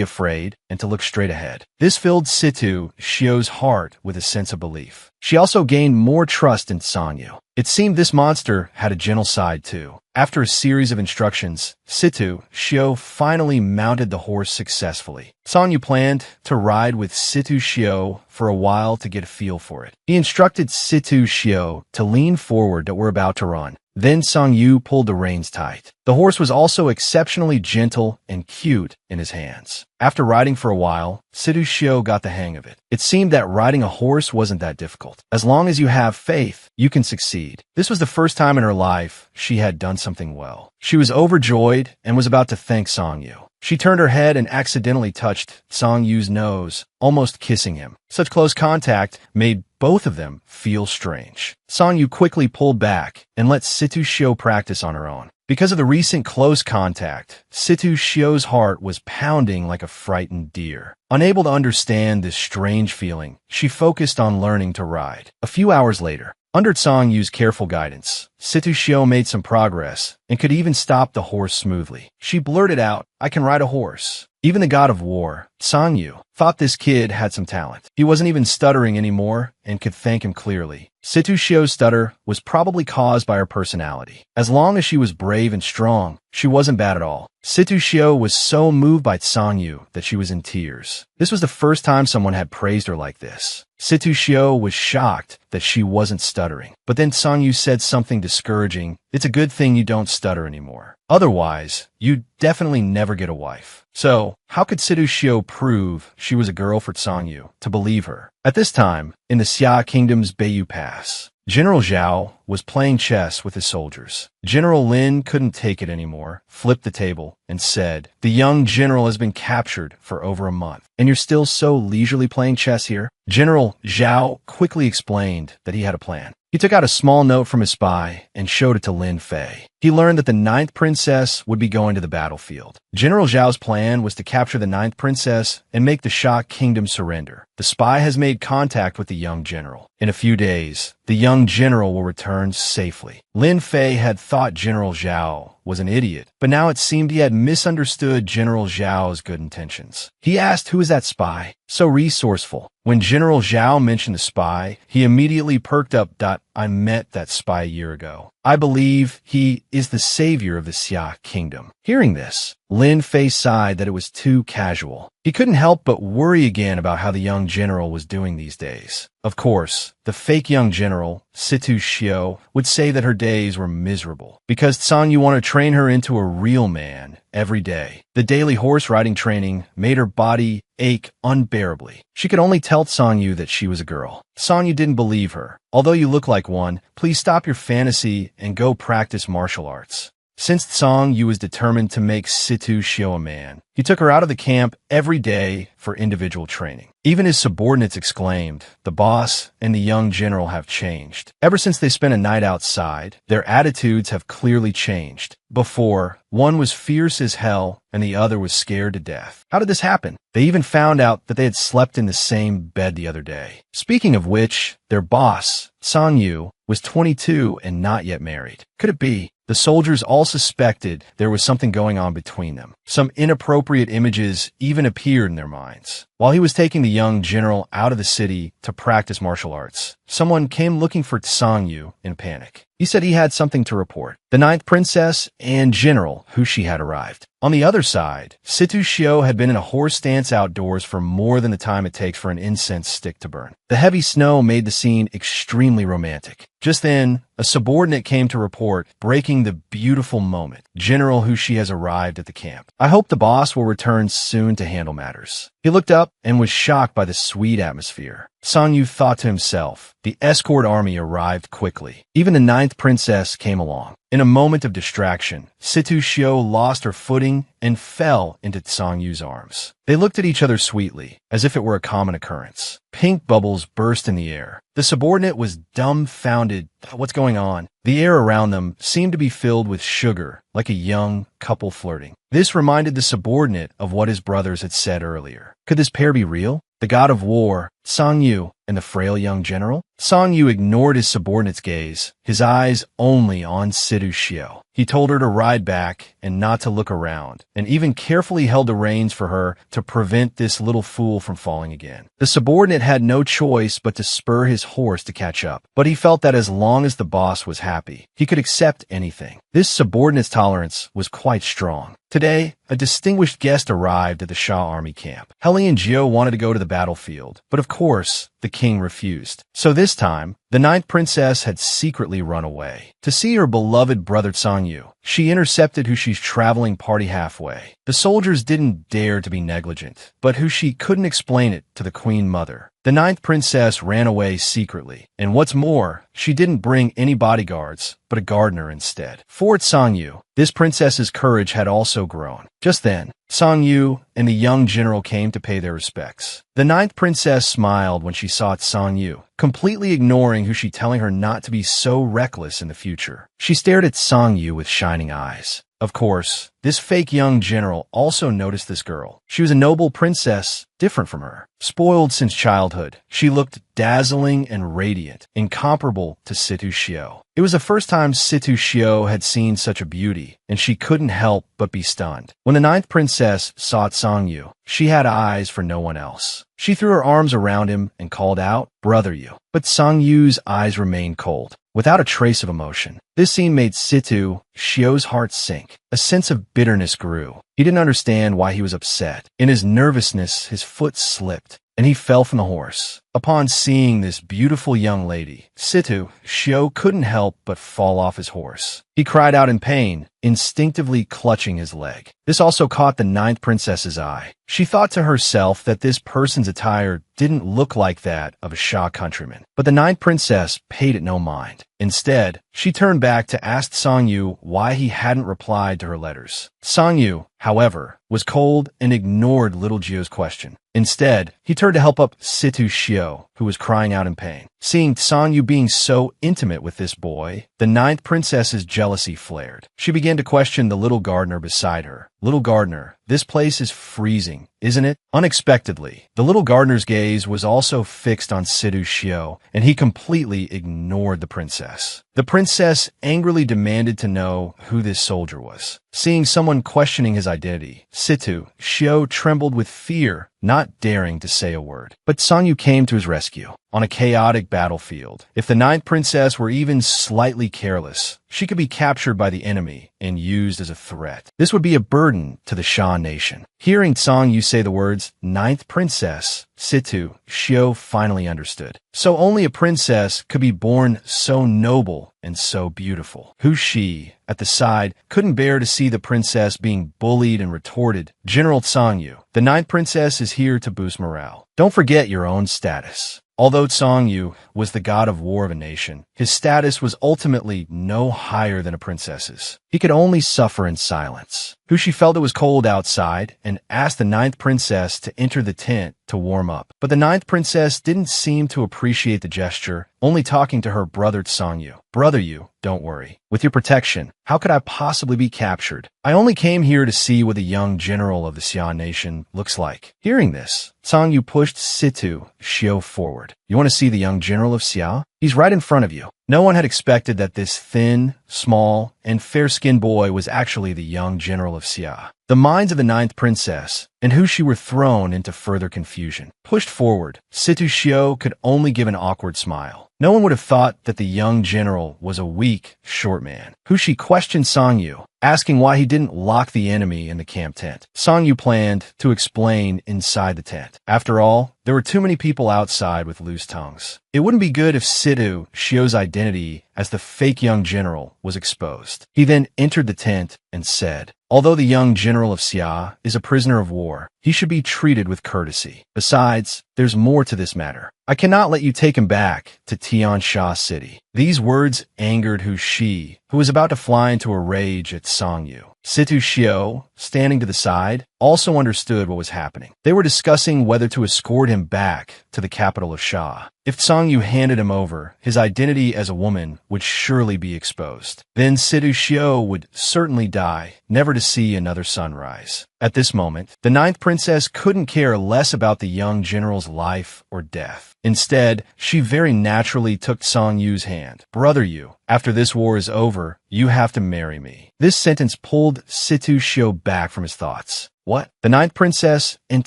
afraid and to look straight ahead. This filled Situ Shio's heart with a sense of belief. She also gained more trust in Sangyu. It seemed this monster had a gentle side too. After a series of instructions, Situ Shio finally mounted the horse successfully. Song Yu planned to ride with Situ Shio for a while to get a feel for it. He instructed Situ Shio to lean forward that we're about to run. Then Song Yu pulled the reins tight. The horse was also exceptionally gentle and cute in his hands. After riding for a while, Situ Shio got the hang of it. It seemed that riding a horse wasn't that difficult. As long as you have faith, you can succeed. This was the first time in her life she had done something well. She was overjoyed and was about to thank Song Yu. She turned her head and accidentally touched Song Yu's nose, almost kissing him. Such close contact made both of them feel strange. Song Yu quickly pulled back and let Situ Shio practice on her own. Because of the recent close contact, Situ Shio's heart was pounding like a frightened deer. Unable to understand this strange feeling, she focused on learning to ride. A few hours later, under Song Yu's careful guidance, Situ Shio made some progress and could even stop the horse smoothly. She blurted out, "I can ride a horse." Even the god of war, Song Yu, thought this kid had some talent. He wasn't even stuttering anymore and could thank him clearly. Situ Shio's stutter was probably caused by her personality. As long as she was brave and strong, she wasn't bad at all. Situ Shio was so moved by Song Yu that she was in tears. This was the first time someone had praised her like this. Situ Shio was shocked that she wasn't stuttering. But then Song Yu said something discouraging. "It's a good thing you don't stutter anymore. Otherwise, you'd definitely never get a wife." So, how could Situ Shio prove she was a girl for Song Yu to believe her? At this time, in the Xia Kingdom's Beiyu Pass, General Zhao was playing chess with his soldiers. General Lin couldn't take it anymore, flipped the table, and said, "The young general has been captured for over a month, and you're still so leisurely playing chess here?" General Zhao quickly explained that he had a plan. He took out a small note from his spy and showed it to Lin Fei. He learned that the 9th princess would be going to the battlefield. General Zhao's plan was to capture the 9th princess and make the Xia Kingdom surrender. The spy has made contact with the young general. In a few days, the young general will return safely. Lin Fei had thought General Zhao was an idiot, but now it seemed he had misunderstood General Zhao's good intentions. He asked, "Who is that spy? So resourceful." When General Zhao mentioned the spy, he immediately perked up. "I met that spy a year ago. I believe he is the savior of the Xia Kingdom." Hearing this, Lin Fei sighed that it was too casual. He couldn't help but worry again about how the young general was doing these days. Of course, the fake young general, Situ Shio, would say that her days were miserable because Song Yu wanted to train her into a real man every day. The daily horse riding training made her body ache unbearably. She could only tell Song Yu that she was a girl. Song Yu didn't believe her. "Although you look like one, please stop your fantasy and go practice martial arts." Since Song Yu was determined to make Situ Shio a man, he took her out of the camp every day for individual training. Even his subordinates exclaimed, "The boss and the young general have changed." Ever since they spent a night outside, their attitudes have clearly changed. Before, one was fierce as hell and the other was scared to death. How did this happen? They even found out that they had slept in the same bed the other day. Speaking of which, their boss, Song Yu, was 22 and not yet married. Could it be? The soldiers all suspected there was something going on between them. Some inappropriate images even appeared in their minds. While he was taking the young general out of the city to practice martial arts, someone came looking for Song Yu in panic. He said he had something to report. The 9th princess and General Hushi had arrived. On the other side, Situ Shio had been in a horse dance outdoors for more than the time it takes for an incense stick to burn. The heavy snow made the scene extremely romantic. Just then, a subordinate came to report, breaking the beautiful moment. General Hushi has arrived at the camp. I hope the boss will return soon to handle matters. He looked up and was shocked by the sweet atmosphere. Song Yu thought to himself, the escort army arrived quickly. Even the 9th princess came along. In a moment of distraction, Situ Shio lost her footing and fell into Song Yu's arms. They looked at each other sweetly, as if it were a common occurrence. Pink bubbles burst in the air. The subordinate was dumbfounded. What's going on? The air around them seemed to be filled with sugar, like a young couple flirting. This reminded the subordinate of what his brothers had said earlier. Could this pair be real? The god of war, Song Yu, and the frail young general? Song Yu ignored his subordinate's gaze, his eyes only on Situ Shio. He told her to ride back and not to look around, and even carefully held the reins for her to prevent this little fool from falling again. The subordinate had no choice but to spur his horse to catch up, but he felt that as long as the boss was happy, he could accept anything. This subordinate's tolerance was quite strong. Today, a distinguished guest arrived at the Sha army camp. Helen and Jio wanted to go to the battlefield, but of course, the king refused. So this time, the ninth princess had secretly run away. To see her beloved brother Song Yu, she intercepted Hushi's traveling party halfway. The soldiers didn't dare to be negligent, but Hushi couldn't explain it to the queen mother. The ninth princess ran away secretly, and what's more, she didn't bring any bodyguards, but a gardener instead. For Song Yu, this princess's courage had also grown. Just then, Song Yu and the young general came to pay their respects. The ninth princess smiled when she saw Song Yu, completely ignoring Hushi telling her not to be so reckless in the future. She stared at Song Yu with shining eyes. Of course, this fake young general also noticed this girl. She was a noble princess, different from her. Spoiled since childhood, she looked dazzling and radiant, incomparable to Situ Shio. It was the first time Situ Shio had seen such a beauty, and she couldn't help but be stunned. When the ninth princess saw Song Yu, she had eyes for no one else. She threw her arms around him and called out, "Brother Yu." But Song Yu's eyes remained cold, without a trace of emotion. This scene made Situ Shio's heart sink. A sense of bitterness grew. He didn't understand why he was upset. In his nervousness, his foot slipped, and he fell from the horse. Upon seeing this beautiful young lady, Situ Shio couldn't help but fall off his horse. He cried out in pain, instinctively clutching his leg. This also caught the ninth princess's eye. She thought to herself that this person's attire didn't look like that of a Sha countryman. But the ninth princess paid it no mind. Instead, she turned back to ask Song Yu why he hadn't replied to her letters. Song Yu, however, was cold and ignored little Jio's question. Instead, he turned to help up Situ Shio, who was crying out in pain. Seeing Song Yu being so intimate with this boy, the ninth princess's jealousy flared. She began to question the little gardener beside her. "Little gardener, this place is freezing, isn't it?" Unexpectedly, the little gardener's gaze was also fixed on Situ Shio, and he completely ignored the princess. The princess angrily demanded to know who this soldier was. Seeing someone questioning his identity, Situ Shio trembled with fear, not daring to say a word. But Song Yu came to his rescue. On a chaotic battlefield, if the ninth princess were even slightly careless, she could be captured by the enemy and used as a threat. This would be a burden to the Sha nation. Hearing Song Yu say the words, "ninth princess," Situ Shio finally understood. So only a princess could be born so noble and so beautiful. Hushi, at the side, couldn't bear to see the princess being bullied and retorted. "General Song Yu, the ninth princess is here to boost morale. Don't forget your own status." Although Song Yu was the god of war of a nation, his status was ultimately no higher than a princess's. He could only suffer in silence. Hushi felt it was cold outside and asked the ninth princess to enter the tent to warm up. But the ninth princess didn't seem to appreciate the gesture, only talking to her brother Song Yu. "Brother Yu, don't worry. With your protection, how could I possibly be captured? I only came here to see what the young general of the Xia nation looks like." Hearing this, Song Yu pushed Situ Shio forward. "You want to see the young general of Xia? He's right in front of you." No one had expected that this thin, small, and fair-skinned boy was actually the young general of Xia. The minds of the ninth princess and Hushi were thrown into further confusion. Pushed forward, Situ Shio could only give an awkward smile. No one would have thought that the young general was a weak, short man. Hushi questioned Song Yu, asking why he didn't lock the enemy in the camp tent. Song Yu planned to explain inside the tent. After all, there were too many people outside with loose tongues. It wouldn't be good if Situ Shio's identity as the fake young general was exposed. He then entered the tent and said, "Although the young general of Xia is a prisoner of war, he should be treated with courtesy. Besides, there's more to this matter. I cannot let you take him back to Tiansha City." These words angered Hushi, who was about to fly into a rage at Song Yu. Situ Shio, standing to the side, also understood what was happening. They were discussing whether to escort him back to the capital of Sha. If Song Yu handed him over, his identity as a woman would surely be exposed. Then Situ Shio would certainly die, never to see another sunrise. At this moment, the ninth princess couldn't care less about the young general's life or death. Instead, she very naturally took Song Yu's hand. "Brother Yu, after this war is over, you have to marry me." This sentence pulled Situ Shio back from his thoughts. What? The ninth princess and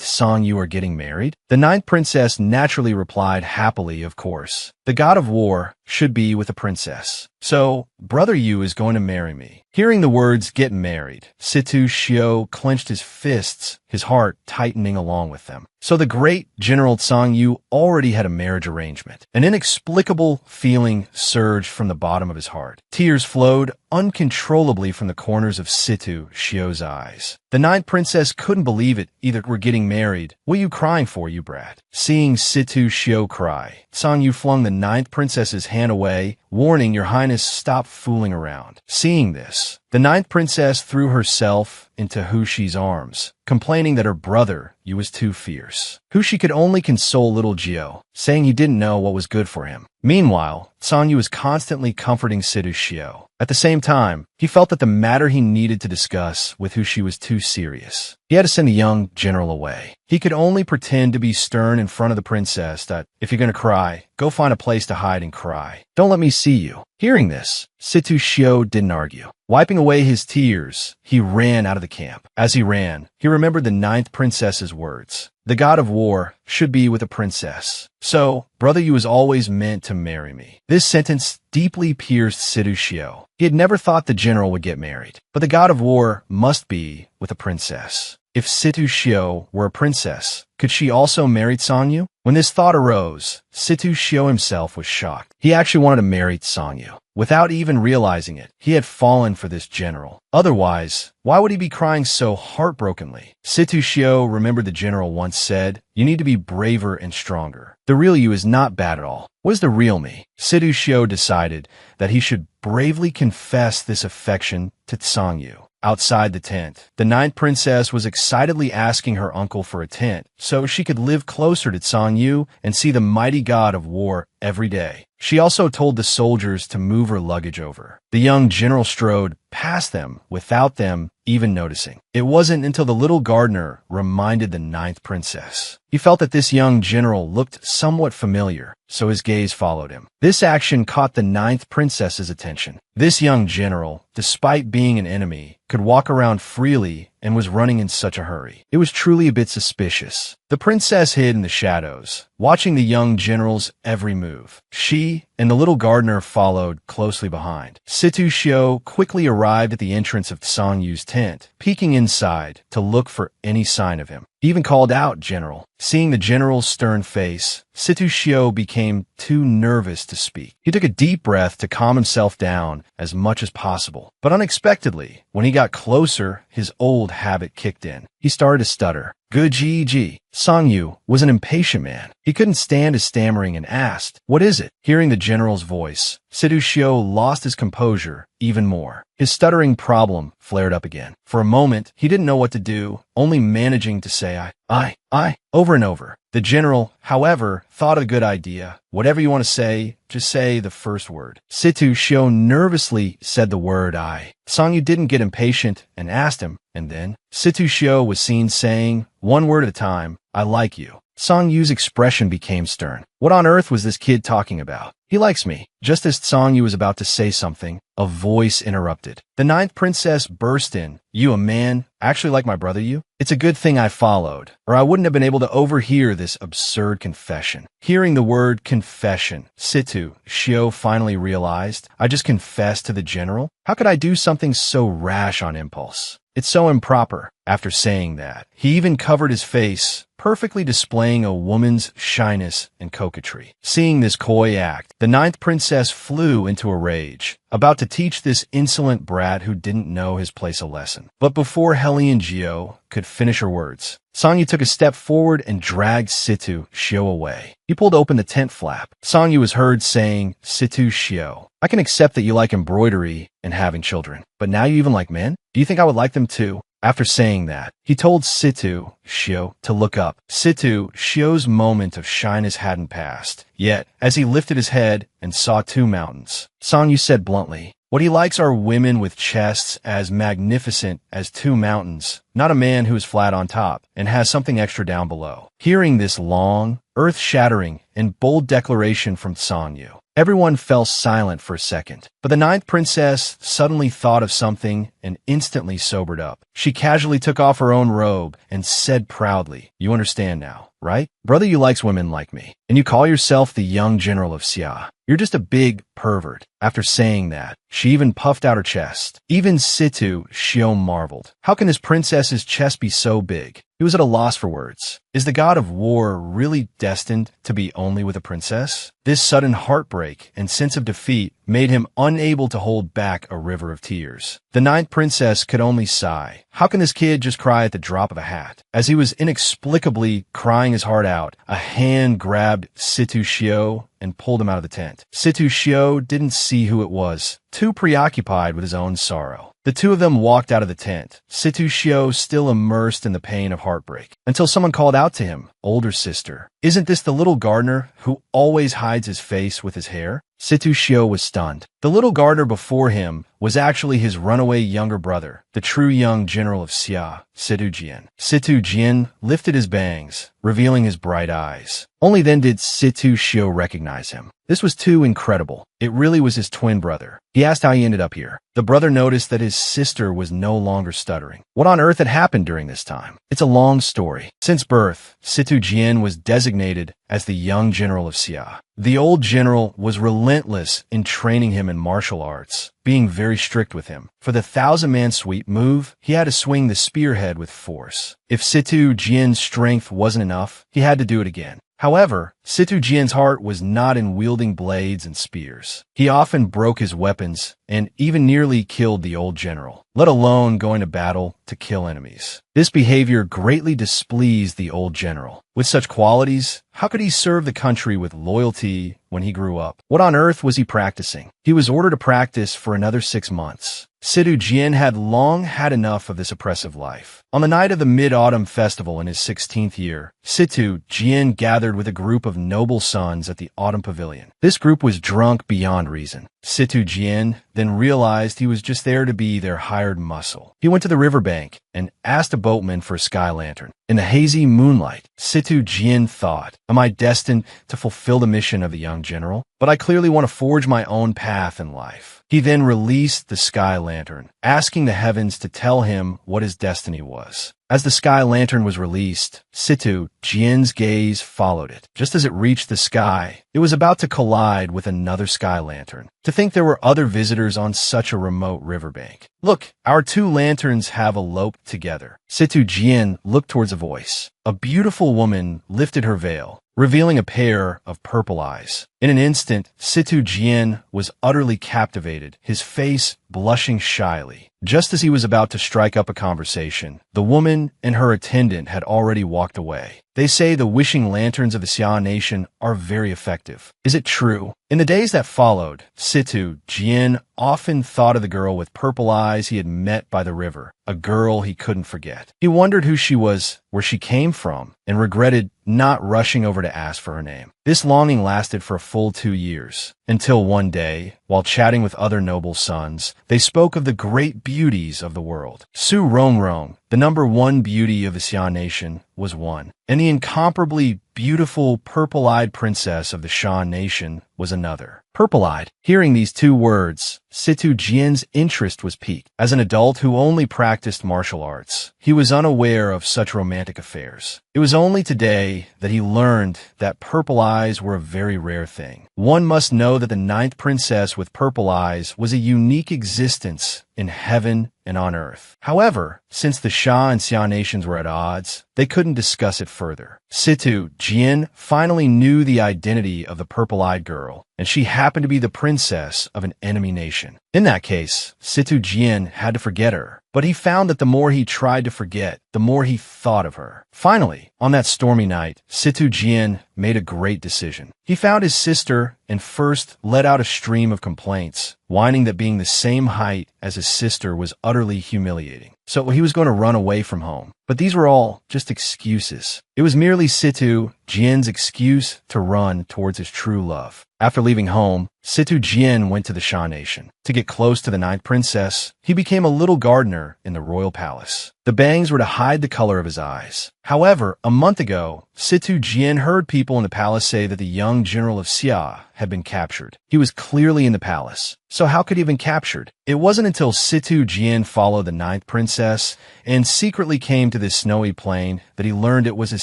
Song Yu are getting married? The ninth princess naturally replied happily, of course. The god of war should be with a princess. So, Brother Yu is going to marry me. Hearing the words "get married," Situ Shio clenched his fists, his heart tightening along with them. So the great General Song Yu already had a marriage arrangement. An inexplicable feeling surged from the bottom of his heart. Tears flowed uncontrollably from the corners of Situ Shio's eyes. The ninth princess couldn't believe it. "Either we're getting married. What are you crying for, you brat?" Seeing Situ Shio cry, Song Yu flung the ninth princess's hand away, warning, "Your Highness, stop fooling around." Seeing this, the ninth princess threw herself into Hushi's arms, complaining that her brother Yu was too fierce. Hushi could only console little Jio, saying he didn't know what was good for him. Meanwhile, Song Yu was constantly comforting Situ Shio. At the same time, he felt that the matter he needed to discuss with Hushi was too serious. He had to send the young general away. He could only pretend to be stern in front of the princess that, "If you're going to cry, go find a place to hide and cry. Don't let me see you." Hearing this, Situ Shio didn't argue. Wiping away his tears, he ran out of the camp. As he ran, he remembered the ninth princess's words. The god of war should be with a princess. So, Brother Yu was always meant to marry me. This sentence deeply pierced Situ Shio. He had never thought the general would get married, but the god of war must be with a princess. If Situ Shio were a princess, could she also marry Song Yu? When this thought arose, Situ Shio himself was shocked. He actually wanted to marry Song Yu. Without even realizing it, he had fallen for this general. Otherwise, why would he be crying so heartbrokenly? Situ Shio remembered the general once said, "You need to be braver and stronger. The real you is not bad at all. What is the real me?" Situ Shio decided that he should bravely confess this affection to Song Yu. Outside the tent, the ninth princess was excitedly asking her uncle for a tent so she could live closer to Song Yu and see the mighty god of war every day. She also told the soldiers to move her luggage over. The young general strode past them without them even noticing. It wasn't until the little gardener reminded the ninth princess. He felt that this young general looked somewhat familiar, so his gaze followed him. This action caught the ninth princess's attention. This young general, despite being an enemy, could walk around freely and was running in such a hurry. It was truly a bit suspicious. The princess hid in the shadows, watching the young general's every move. She and the little gardener followed closely behind. Situ Shio quickly arrived at the entrance of Song Yu's tent, peeking inside to look for any sign of him. He even called out, "General." Seeing the general's stern face, Situ Shio became too nervous to speak. He took a deep breath to calm himself down as much as possible. But unexpectedly, when he got closer, his old habit kicked in. He started to stutter. "Good G. Song Yu was an impatient man. He couldn't stand his stammering and asked, "What is it?" Hearing the general's voice, Situ Shio lost his composure even more. His stuttering problem flared up again. For a moment, he didn't know what to do, only managing to say I, over and over. The general, however, thought of a good idea. "Whatever you want to say, just say the first word." Situ Shio nervously said the word I. Song Yu didn't get impatient and asked him, and then Situ Shio was seen saying, one word at a time, "I like you." Song Yu's expression became stern. What on earth was this kid talking about? "He likes me." Just as Song Yu was about to say something, a voice interrupted. The ninth princess burst in. "You a man? Actually like my brother Yu? It's a good thing I followed, or I wouldn't have been able to overhear this absurd confession." Hearing the word confession, Situ Shio finally realized, "I just confessed to the general? How could I do something so rash on impulse? It's so improper." After saying that, he even covered his face, perfectly displaying a woman's shyness and coquetry. Seeing this coy act, the ninth princess flew into a rage, about to teach this insolent brat who didn't know his place a lesson. But before Helen and Jio could finish her words, Song Yu took a step forward and dragged Situ Shio away. He pulled open the tent flap. Song Yu was heard saying, "Situ Shio, I can accept that you like embroidery and having children, but now you even like men? Do you think I would like them too?" After saying that, he told Situ Shio to look up. Situ Shio's moment of shyness hadn't passed yet, as he lifted his head and saw two mountains. Sanyu said bluntly, "What he likes are women with chests as magnificent as two mountains, not a man who is flat on top and has something extra down below." Hearing this long, earth-shattering, and bold declaration from Sanyu, everyone fell silent for a second. But the ninth princess suddenly thought of something and instantly sobered up. She casually took off her own robe and said proudly, "You understand now, right? Brother, you likes women like me, and you call yourself the young general of Xia. You're just a big pervert." After saying that, she even puffed out her chest. Even Situ Shio marveled. How can this princess's chest be so big? He was at a loss for words. Is the god of war really destined to be only with a princess? This sudden heartbreak and sense of defeat made him unable to hold back a river of tears. The ninth princess could only sigh. How can this kid just cry at the drop of a hat? As he was inexplicably crying his heart out, a hand grabbed Situ Shio and pulled him out of the tent. Situ Shio didn't see who it was, too preoccupied with his own sorrow. The two of them walked out of the tent, Situ Shio still immersed in the pain of heartbreak, until someone called out to him, "Older sister, isn't this the little gardener who always hides his face with his hair?" Situ Shio was stunned. The little gardener before him was actually his runaway younger brother, the true young general of Xia, Situ Jian. Situ Jian lifted his bangs, revealing his bright eyes. Only then did Situ Shio recognize him. This was too incredible. It really was his twin brother. He asked how he ended up here. The brother noticed that his sister was no longer stuttering. What on earth had happened during this time? It's a long story. Since birth, Situ Jian was designated as the young general of Xia. The old general was relentless in training him in martial arts, being very strict with him. For the 1,000-man sweep move, he had to swing the spearhead with force. If Situ Jian's strength wasn't enough, he had to do it again. However, Situ Jian's heart was not in wielding blades and spears. He often broke his weapons and even nearly killed the old general, let alone going to battle to kill enemies. This behavior greatly displeased the old general. With such qualities, how could he serve the country with loyalty when he grew up? What on earth was he practicing? He was ordered to practice for another 6 months. Situ Jian had long had enough of this oppressive life. On the night of the Mid-Autumn Festival in his 16th year, Situ Jian gathered with a group of noble sons at the Autumn Pavilion. This group was drunk beyond reason. Situ Jian then realized he was just there to be their hired muscle. He went to the riverbank and asked a boatman for a sky lantern. In the hazy moonlight, Situ Jian thought, "Am I destined to fulfill the mission of the young general? But I clearly want to forge my own path in life." He then released the sky lantern, asking the heavens to tell him what his destiny was. As the sky lantern was released, Situ Jian's gaze followed it. Just as it reached the sky, it was about to collide with another sky lantern. To think there were other visitors on such a remote riverbank. "Look, our two lanterns have eloped together." Situ Jian looked towards a voice. A beautiful woman lifted her veil, revealing a pair of purple eyes. In an instant, Situ Jian was utterly captivated, his face blushing shyly. Just as he was about to strike up a conversation, the woman and her attendant had already walked away. They say the wishing lanterns of the Xia nation are very effective. Is it true? In the days that followed, Situ Jian often thought of the girl with purple eyes he had met by the river, a girl he couldn't forget. He wondered who she was, where she came from, and regretted not rushing over to ask for her name. This longing lasted for a full 2 years, until one day, while chatting with other noble sons, they spoke of the great beauties of the world. Su Rongrong, the #1 beauty of the Xia nation, was one, and the incomparably beautiful purple-eyed princess of the Shan nation was another. Purple-eyed. Hearing these two words, Situ Jian's interest was piqued. As an adult who only practiced martial arts, he was unaware of such romantic affairs. It was only today that he learned that purple eyes were a very rare thing. One must know that the 9th princess with purple eyes was a unique existence in heaven and on earth. However, since the Sha and Xia nations were at odds, they couldn't discuss it further. Situ Jian finally knew the identity of the purple-eyed girl, and she happened to be the princess of an enemy nation. In that case, Situ Jian had to forget her. But he found that the more he tried to forget, the more he thought of her. Finally, on that stormy night, Situ Jian made a great decision. He found his sister and first let out a stream of complaints, whining that being the same height as his sister was utterly humiliating. So he was going to run away from home. But these were all just excuses. It was merely Situ Jian's excuse to run towards his true love. After leaving home, Situ Jian went to the Sha nation. To get close to the ninth princess, he became a little gardener in the royal palace. The bangs were to hide the color of his eyes. However, a month ago, Situ Jian heard people in the palace say that the young general of Xia had been captured. He was clearly in the palace. So how could he have been captured? It wasn't until Situ Jian followed the ninth princess and secretly came to this snowy plain that he learned it was his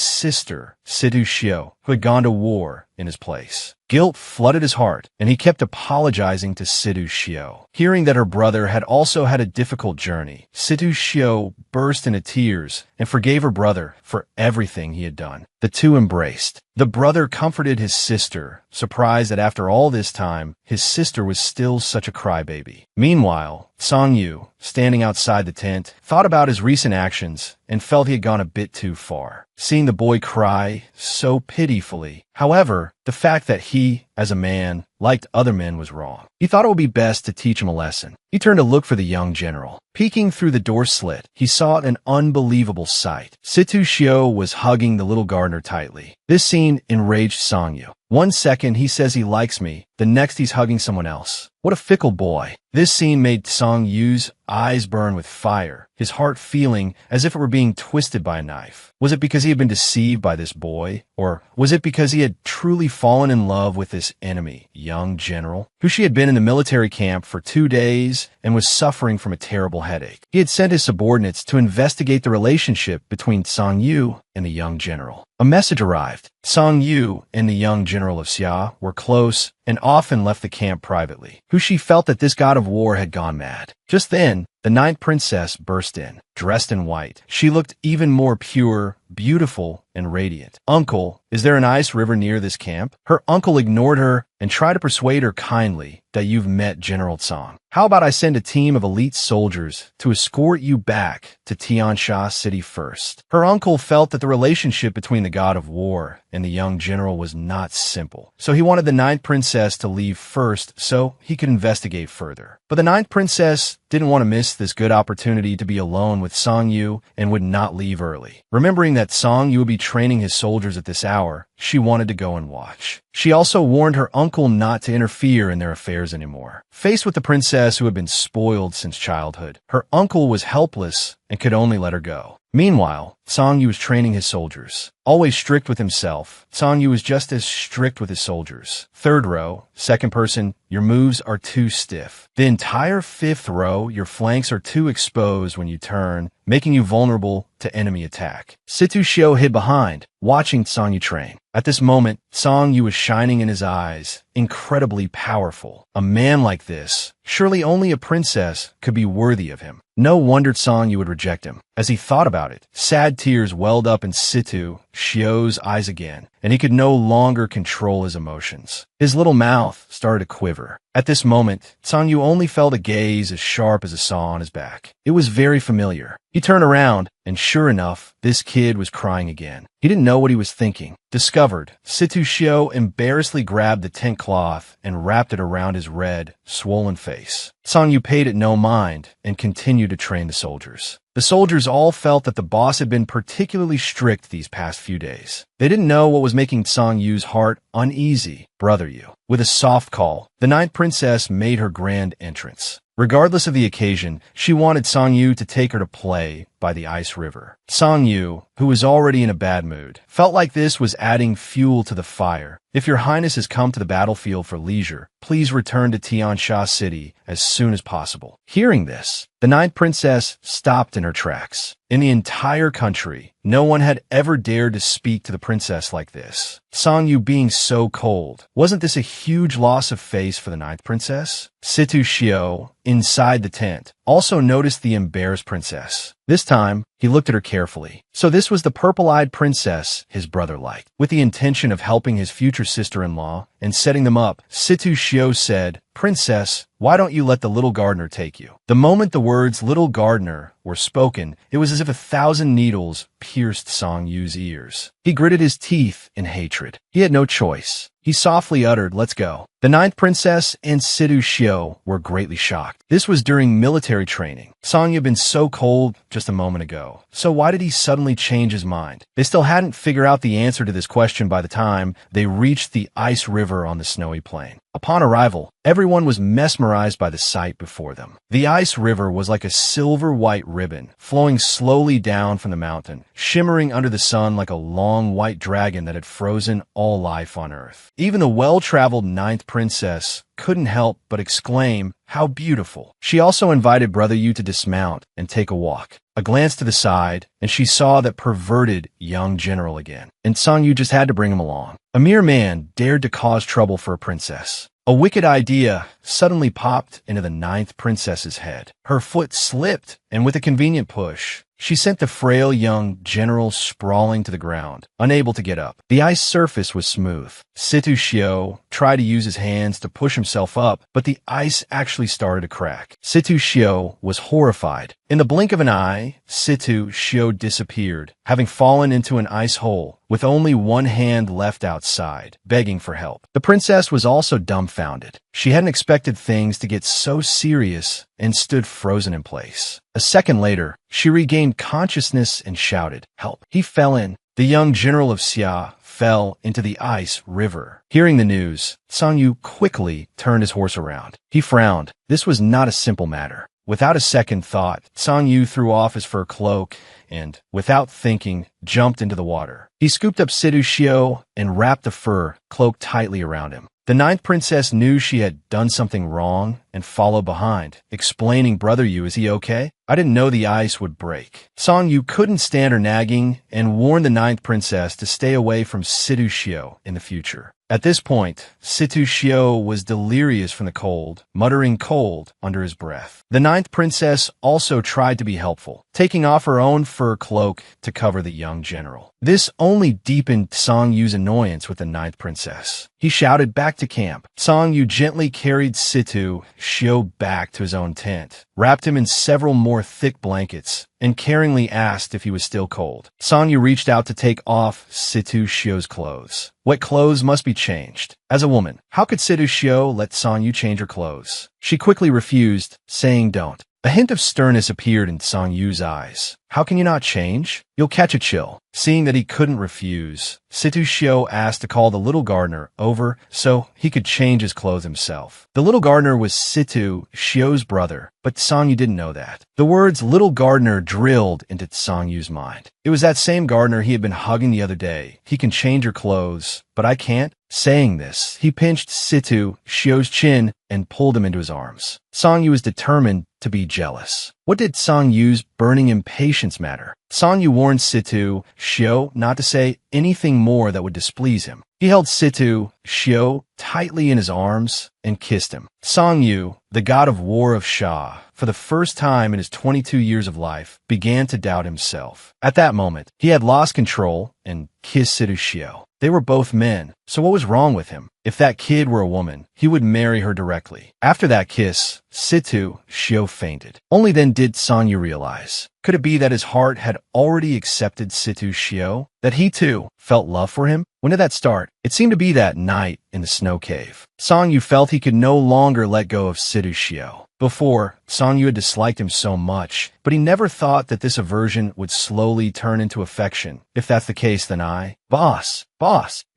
sister, Situ Shio, who had gone to war in his place. Guilt flooded his heart, and he kept apologizing to Situ Shio. Hearing that her brother had also had a difficult journey, Situ Shio burst into tears and forgave her brother for everything he had done. The two embraced. The brother comforted his sister, surprised that after all this time, his sister was still such a crybaby. Meanwhile, Song Yu, standing outside the tent, thought about his recent actions and felt he had gone a bit too far. Seeing the boy cry so pitifully, however, the fact that he, as a man, liked other men was wrong. He thought it would be best to teach him a lesson. He turned to look for the young general. Peeking through the door slit, he saw an unbelievable sight. Situ Shio was hugging the little gardener tightly. This scene enraged Song Yu. One second he says he likes me, the next he's hugging someone else. What a fickle boy. This scene made Song Yu's eyes burn with fire, his heart feeling as if it were being twisted by a knife. Was it because he had been deceived by this boy? Or was it because he had truly fallen in love with this enemy, young general? Hushi had been in the military camp for 2 days and was suffering from a terrible headache. He had sent his subordinates to investigate the relationship between Song Yu and the young general. A message arrived. Song Yu and the young general of Xia were close and often left the camp privately. Hushi felt that this god of war had gone mad. Just then, the ninth princess burst in, dressed in white. She looked even more pure, beautiful, and radiant. "Uncle, is there an ice river near this camp?" Her uncle ignored her and tried to persuade her kindly that you've met General Song. "How about I send a team of elite soldiers to escort you back to Tiansha City first?" Her uncle felt that the relationship between the god of war and the young general was not simple. So he wanted the ninth princess to leave first so he could investigate further. But the ninth princess didn't want to miss this good opportunity to be alone with Song Yu and would not leave early. Remembering that Song Yu would be training his soldiers at this hour, she wanted to go and watch. She also warned her uncle not to interfere in their affairs anymore. Faced with the princess who had been spoiled since childhood, her uncle was helpless and could only let her go. Meanwhile, Song Yu was training his soldiers. Always strict with himself, Song Yu was just as strict with his soldiers. Third row, second person, your moves are too stiff. The entire fifth row, your flanks are too exposed when you turn, making you vulnerable to enemy attack. Situ Shio hid behind, watching Song Yu train. At this moment, Song Yu was shining in his eyes, incredibly powerful. A man like this, surely only a princess could be worthy of him. No wonder Song Yu would reject him. As he thought about it, sad tears welled up in Situ Shio's eyes again, and he could no longer control his emotions. His little mouth started to quiver. At this moment, Song Yu only felt a gaze as sharp as a saw on his back. It was very familiar. He turned around, and sure enough, this kid was crying again. He didn't know what he was thinking. Discovered, Situ Shio embarrassedly grabbed the tent cloth and wrapped it around his red, swollen face. Song Yu paid it no mind and continued to train the soldiers. The soldiers all felt that the boss had been particularly strict these past few days. They didn't know what was making Song Yu's heart uneasy. Brother Yu. With a soft call, the ninth princess made her grand entrance. Regardless of the occasion, she wanted Song Yu to take her to play by the ice river. Song Yu, who was already in a bad mood, felt like this was adding fuel to the fire. If your highness has come to the battlefield for leisure, please return to Tiansha City as soon as possible. Hearing this, the ninth princess stopped in her tracks. In the entire country, no one had ever dared to speak to the princess like this. Song Yu being so cold. Wasn't this a huge loss of face for the ninth princess? Situ Shio, inside the tent, also noticed the embarrassed princess. This time, He looked at her carefully. So this was the purple-eyed princess his brother liked. With the intention of helping his future sister-in-law and setting them up, Situ Shio said, "Princess, why don't you let the little gardener take you?" The moment the words little gardener were spoken, it was as if 1,000 needles pierced Song Yu's ears. He gritted his teeth in hatred. He had no choice. He softly uttered, "Let's go." The ninth princess and Situ Shio were greatly shocked. This was during military training. Song Yu had been so cold just a moment ago. So why did he suddenly change his mind? They still hadn't figured out the answer to this question by the time they reached the ice river on the snowy plain. Upon arrival, everyone was mesmerized by the sight before them. The ice river was like a silver-white ribbon, flowing slowly down from the mountain, shimmering under the sun like a long white dragon that had frozen all life on Earth. Even the well-traveled ninth princess couldn't help but exclaim, "How beautiful." She also invited Brother Yu to dismount and take a walk. A glance to the side, and she saw that perverted young general again. And Song Yu just had to bring him along. A mere man dared to cause trouble for a princess. A wicked idea suddenly popped into the ninth princess's head. Her foot slipped, and with a convenient push, she sent the frail young general sprawling to the ground, unable to get up. The ice surface was smooth. Situ Shio tried to use his hands to push himself up, but the ice actually started to crack. Situ Shio was horrified. In the blink of an eye, Situ Shio disappeared, having fallen into an ice hole, with only one hand left outside, begging for help. The princess was also dumbfounded. She hadn't expected things to get so serious and stood frozen in place. A second later, she regained consciousness and shouted, "Help." He fell in. The young general of Xia fell into the ice river. Hearing the news, Song Yu quickly turned his horse around. He frowned. This was not a simple matter. Without a second thought, Song Yu threw off his fur cloak and, without thinking, jumped into the water. He scooped up Situ Shio and wrapped the fur cloak tightly around him. The ninth princess knew she had done something wrong and followed behind, explaining, "Brother Yu, is he okay? I didn't know the ice would break." Song Yu couldn't stand her nagging and warned the ninth princess to stay away from Situ Shio in the future. At this point, Situ Shio was delirious from the cold, muttering "cold" under his breath. The ninth princess also tried to be helpful, taking off her own fur cloak to cover the young general. This only deepened Song Yu's annoyance with the ninth princess. He shouted back to camp. Song Yu gently carried Situ Shio back to his own tent, wrapped him in several more thick blankets, and caringly asked if he was still cold. Song Yu reached out to take off Situ Shio's clothes. Wet clothes must be changed. As a woman, how could Situ Shio let Song Yu change her clothes? She quickly refused, saying, "Don't." A hint of sternness appeared in Song Yu's eyes. "How can you not change? You'll catch a chill." Seeing that he couldn't refuse, Situ Shio asked to call the little gardener over so he could change his clothes himself. The little gardener was Situ Shio's brother, but Song Yu didn't know that. The words little gardener drilled into Song Yu's mind. It was that same gardener he had been hugging the other day. "He can change your clothes, but I can't." Saying this, he pinched Situ Shio's chin and pulled him into his arms. Song Yu was determined to be jealous. What did Song Yu's burning impatience matter? Song Yu warned Situ Shio not to say anything more that would displease him. He held Situ Shio tightly in his arms and kissed him. Song Yu, the god of war of Sha, for the first time in his 22 years of life, began to doubt himself. At that moment, he had lost control and kissed Situ Shio. They were both men, so what was wrong with him? If that kid were a woman, he would marry her directly. After that kiss, Situ Shio fainted. Only then did Song Yu realize. Could it be that his heart had already accepted Situ Shio? That he, too, felt love for him? When did that start? It seemed to be that night in the snow cave. Song Yu felt he could no longer let go of Situ Shio. Before, Song Yu had disliked him so much, but he never thought that this aversion would slowly turn into affection. If that's the case, then Boss.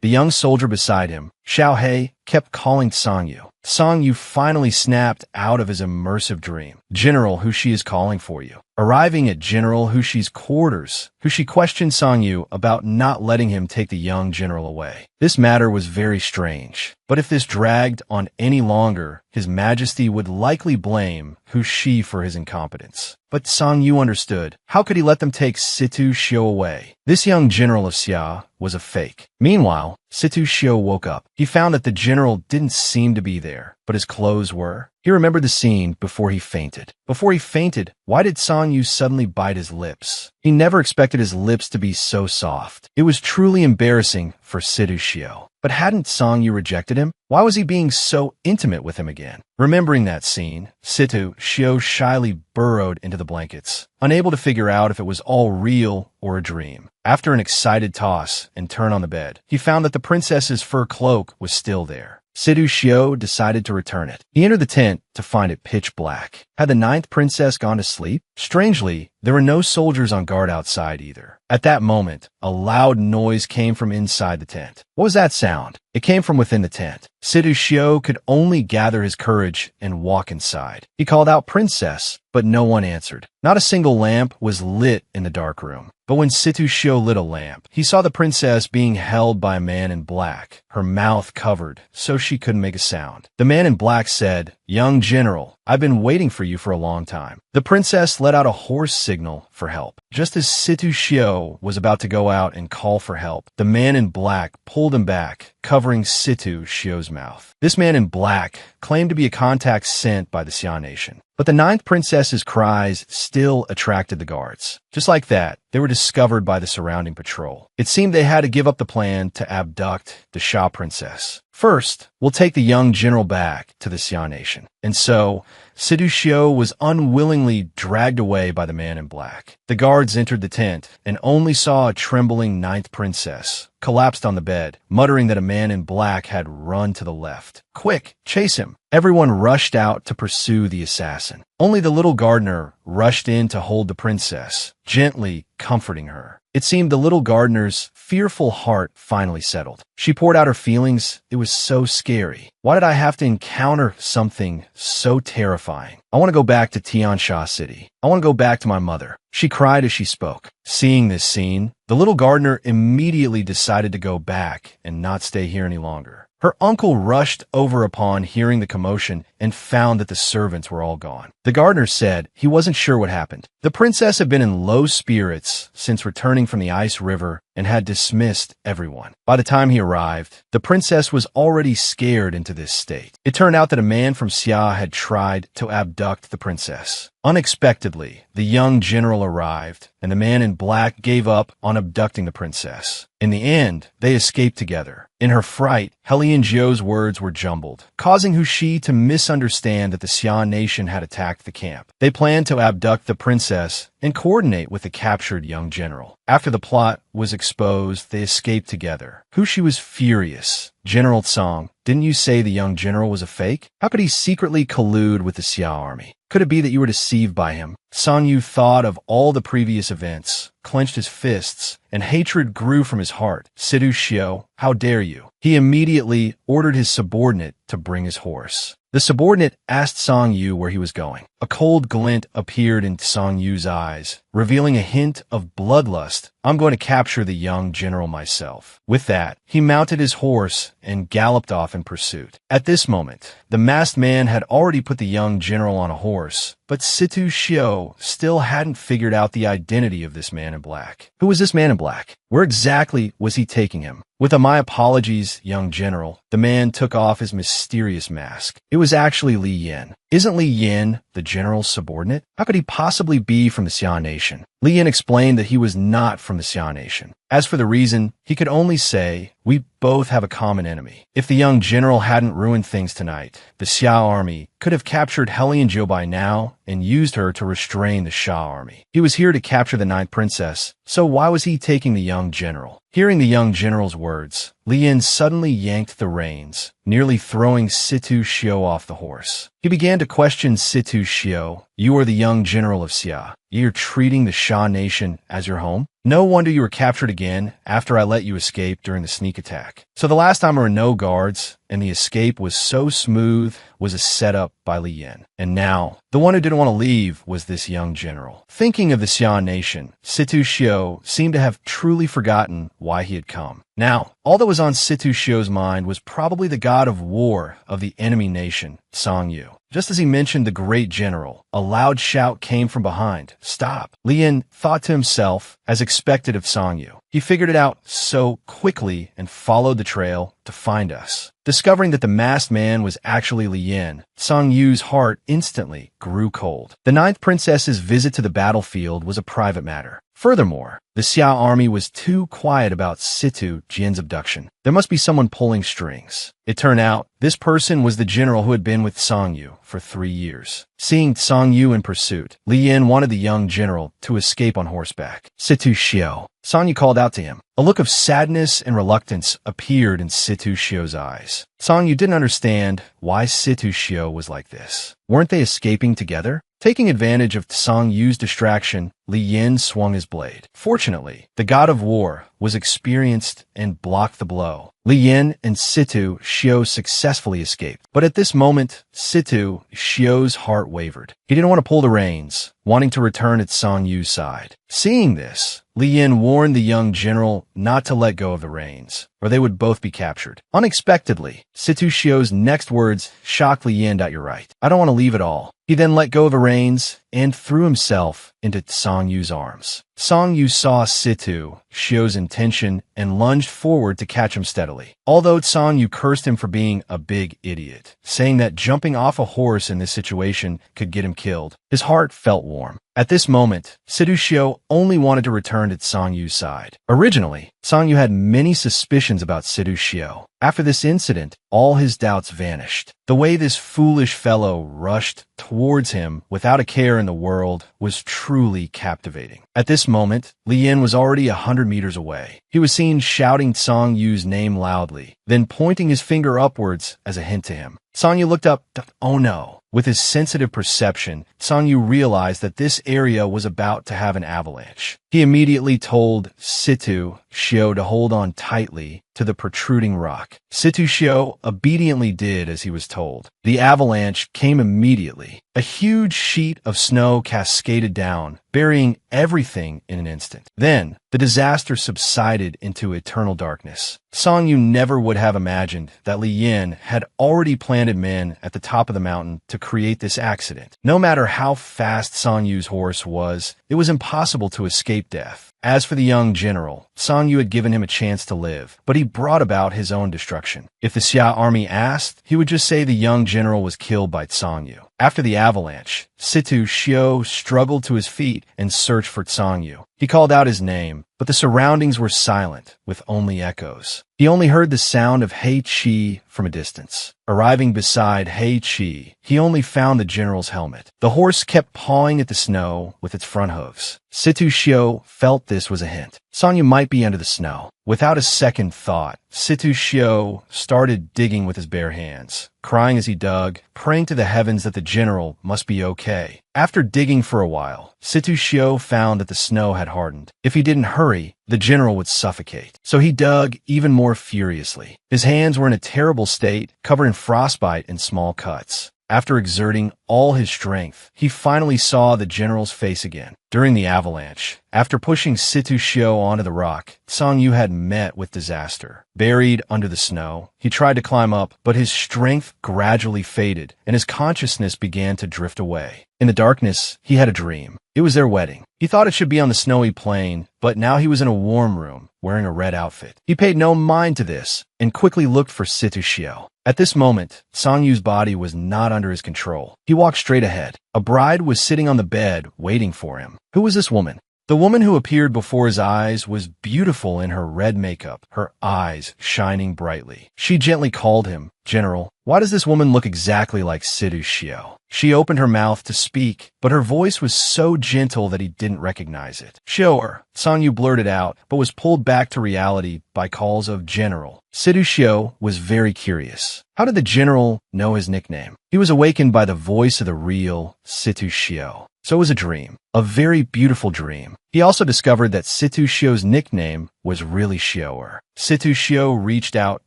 The young soldier beside him, Xiao He, kept calling Song Yu. Song Yu finally snapped out of his immersive dream. "General Hushi is calling for you." Arriving at General Hushi's quarters, Hushi questioned Song Yu about not letting him take the young general away. This matter was very strange, but if this dragged on any longer, His Majesty would likely blame Hushi for his incompetence. But Song Yu understood. How could he let them take Situ Shio away? This young general of Xia was a fake. Meanwhile, Situ Shio woke up. He found that the general didn't seem to be there, but his clothes were. He remembered the scene before he fainted. Before he fainted, why did Song Yu suddenly bite his lips? He never expected his lips to be so soft. It was truly embarrassing for Situ Shio. But hadn't Song Yu rejected him? Why was he being so intimate with him again? Remembering that scene, Situ Shio shyly burrowed into the blankets, unable to figure out if it was all real or a dream. After an excited toss and turn on the bed, he found that the princess's fur cloak was still there. Situ Shio decided to return it. He entered the tent to find it pitch black. Had the ninth princess gone to sleep? Strangely, there were no soldiers on guard outside either. At that moment, a loud noise came from inside the tent. What was that sound? It came from within the tent. Situ Shio could only gather his courage and walk inside. He called out, "Princess," but no one answered. Not a single lamp was lit in the dark room. But when Situ Shio lit a lamp, he saw the princess being held by a man in black, her mouth covered so she couldn't make a sound. The man in black said, "Young general, I've been waiting for you for a long time." The princess let out a hoarse signal for help. Just as Situ Shio was about to go out and call for help, the man in black pulled him back, covering Situ Shio's mouth. This man in black claimed to be a contact sent by the Xia nation. But the ninth princess's cries still attracted the guards. Just like that, they were discovered by the surrounding patrol. It seemed they had to give up the plan to abduct the Xia princess. First, we'll take the young general back to the Xia nation. And so, Situ Shio was unwillingly dragged away by the man in black. The guards entered the tent and only saw a trembling ninth princess, collapsed on the bed, muttering that a man in black had run to the left. "Quick, chase him!" Everyone rushed out to pursue the assassin. Only the little gardener rushed in to hold the princess, gently comforting her. It seemed the little gardener's fearful heart finally settled. She poured out her feelings. It was so scary. Why did I have to encounter something so terrifying? I want to go back to Tiansha City. I want to go back to my mother. She cried as she spoke. Seeing this scene, the little gardener immediately decided to go back and not stay here any longer. Her uncle rushed over upon hearing the commotion and found that the servants were all gone. The gardener said he wasn't sure what happened. The princess had been in low spirits since returning from the ice river and had dismissed everyone. By the time he arrived, the princess was already scared into this state. It turned out that a man from Xia had tried to abduct the princess. Unexpectedly, the young general arrived, and the man in black gave up on abducting the princess. In the end, they escaped together. In her fright, Helen Jiu's words were jumbled, causing Hushi to misunderstand that the Xia nation had attacked the camp. They planned to abduct the princess and coordinate with the captured young general. After the plot was exposed, they escaped together. Hushi was furious. "General Song, didn't you say the young general was a fake? How could he secretly collude with the Xia army? Could it be that you were deceived by him?" Song Yu thought of all the previous events, clenched his fists, and hatred grew from his heart. "Situ Shio, how dare you?" He immediately ordered his subordinate to bring his horse. The subordinate asked Song Yu where he was going. A cold glint appeared in Song Yu's eyes, revealing a hint of bloodlust. "I'm going to capture the young general myself." With that, he mounted his horse and galloped off in pursuit. At this moment, the masked man had already put the young general on a horse, but Situ Shio still hadn't figured out the identity of this man in black. Who was this man in black? Where exactly was he taking him? With a "my apologies, young general," the man took off his mysterious mask. It was actually Li Yin. Isn't Li Yin the general's subordinate? How could he possibly be from the Xia nation? Li Yin explained that he was not from the Xia nation. As for the reason, he could only say, "We both have a common enemy." If the young general hadn't ruined things tonight, the Xia army could have captured Helen Jiu by now and used her to restrain the Xia army. He was here to capture the ninth princess, so why was he taking the young general? Hearing the young general's words, Li Yin suddenly yanked the reins, nearly throwing Situ Shio off the horse. He began to question Situ Shio. "You are the young general of Xia. You're treating the Xia nation as your home? No wonder you were captured again after I let you escape during the sneak attack." So the last time there were no guards, and the escape was so smooth, was a setup by Li Yin. And now, the one who didn't want to leave was this young general. Thinking of the Xia nation, Situ Shio seemed to have truly forgotten why he had come. Now, all that was on Situ Shio's mind was probably the god of war of the enemy nation, Song Yu. Just as he mentioned the great general, a loud shout came from behind. Stop! Li Yin thought to himself, as expected of Song Yu. He figured it out so quickly and followed the trail to find us. Discovering that the masked man was actually Li Yin, Song Yu's heart instantly grew cold. The ninth princess's visit to the battlefield was a private matter. Furthermore, the Xia army was too quiet about Situ Jin's abduction. There must be someone pulling strings. It turned out, this person was the general who had been with Song Yu for 3 years. Seeing Song Yu in pursuit, Li Yin wanted the young general to escape on horseback. Situ Shio. Song Yu called out to him. A look of sadness and reluctance appeared in Situ Shio's eyes. Song Yu didn't understand why Situ Shio was like this. Weren't they escaping together? Taking advantage of Song Yu's distraction, Li Yin swung his blade. Fortunately, the god of war was experienced and blocked the blow. Li Yin and Situ Shio successfully escaped. But at this moment, Situ Shio's heart wavered. He didn't want to pull the reins, wanting to return at Song Yu's side. Seeing this, Li Yin warned the young general not to let go of the reins, or they would both be captured. Unexpectedly, Situ Shio's next words shocked Li Yin. You're right. I don't want to leave at all. He then let go of the reins and threw himself into Song Yu's arms. Song Yu saw Situ Shio's intention and lunged forward to catch him steadily. Although Song Yu cursed him for being a big idiot, saying that jumping off a horse in this situation could get him killed, his heart felt warm. At this moment, Situ Shio only wanted to return to Song Yu's side. Originally, Song Yu had many suspicions about Situ Shio. After this incident, all his doubts vanished. The way this foolish fellow rushed towards him without a care in the world was truly captivating. At this moment, Li Yin was already 100 meters away. He was seen shouting Song Yu's name loudly, then pointing his finger upwards as a hint to him. Song Yu looked up. Oh no. With his sensitive perception, Song Yu realized that this area was about to have an avalanche. He immediately told Situ Shio to hold on tightly to the protruding rock. Situ Shio obediently did as he was told. The avalanche came immediately. A huge sheet of snow cascaded down, burying everything in an instant. Then, the disaster subsided into eternal darkness. Song Yu never would have imagined that Li Yin had already planted men at the top of the mountain to create this accident. No matter how fast Song Yu's horse was, it was impossible to escape death. As for the young general, Song Yu had given him a chance to live, but he brought about his own destruction. If the Xia army asked, he would just say the young general was killed by Song Yu. After the avalanche, Situ Shio struggled to his feet and searched for Song Yu. He called out his name, but the surroundings were silent, with only echoes. He only heard the sound of Hei Qi from a distance. Arriving beside Hei Qi, he only found the general's helmet. The horse kept pawing at the snow with its front hooves. Situ Shio felt this was a hint. Song Yu might be under the snow. Without a second thought, Situ Shio started digging with his bare hands, crying as he dug, praying to the heavens that the general must be okay. After digging for a while, Situ Shio found that the snow had hardened. If he didn't hurry, the general would suffocate. So he dug even more furiously. His hands were in a terrible state, covered in frostbite and small cuts. After exerting all his strength, he finally saw the general's face again. During the avalanche, after pushing Situ Shio onto the rock, Song Yu had met with disaster. Buried under the snow, he tried to climb up, but his strength gradually faded, and his consciousness began to drift away. In the darkness, he had a dream. It was their wedding. He thought it should be on the snowy plain, but now he was in a warm room, wearing a red outfit. He paid no mind to this, and quickly looked for Situ Shio. At this moment, Song Yu's body was not under his control. He walked straight ahead. A bride was sitting on the bed, waiting for him. Who was this woman? The woman who appeared before his eyes was beautiful in her red makeup, her eyes shining brightly. She gently called him, "General, why does this woman look exactly like Situ Shio?" She opened her mouth to speak, but her voice was so gentle that he didn't recognize it. "Sure," Song Yu blurted out, but was pulled back to reality by calls of General. Situ Shio was very curious. How did the general know his nickname? He was awakened by the voice of the real Situ Shio. So it was a dream. A very beautiful dream. He also discovered that Situ Shio's nickname was really Shioer. Situ Shio reached out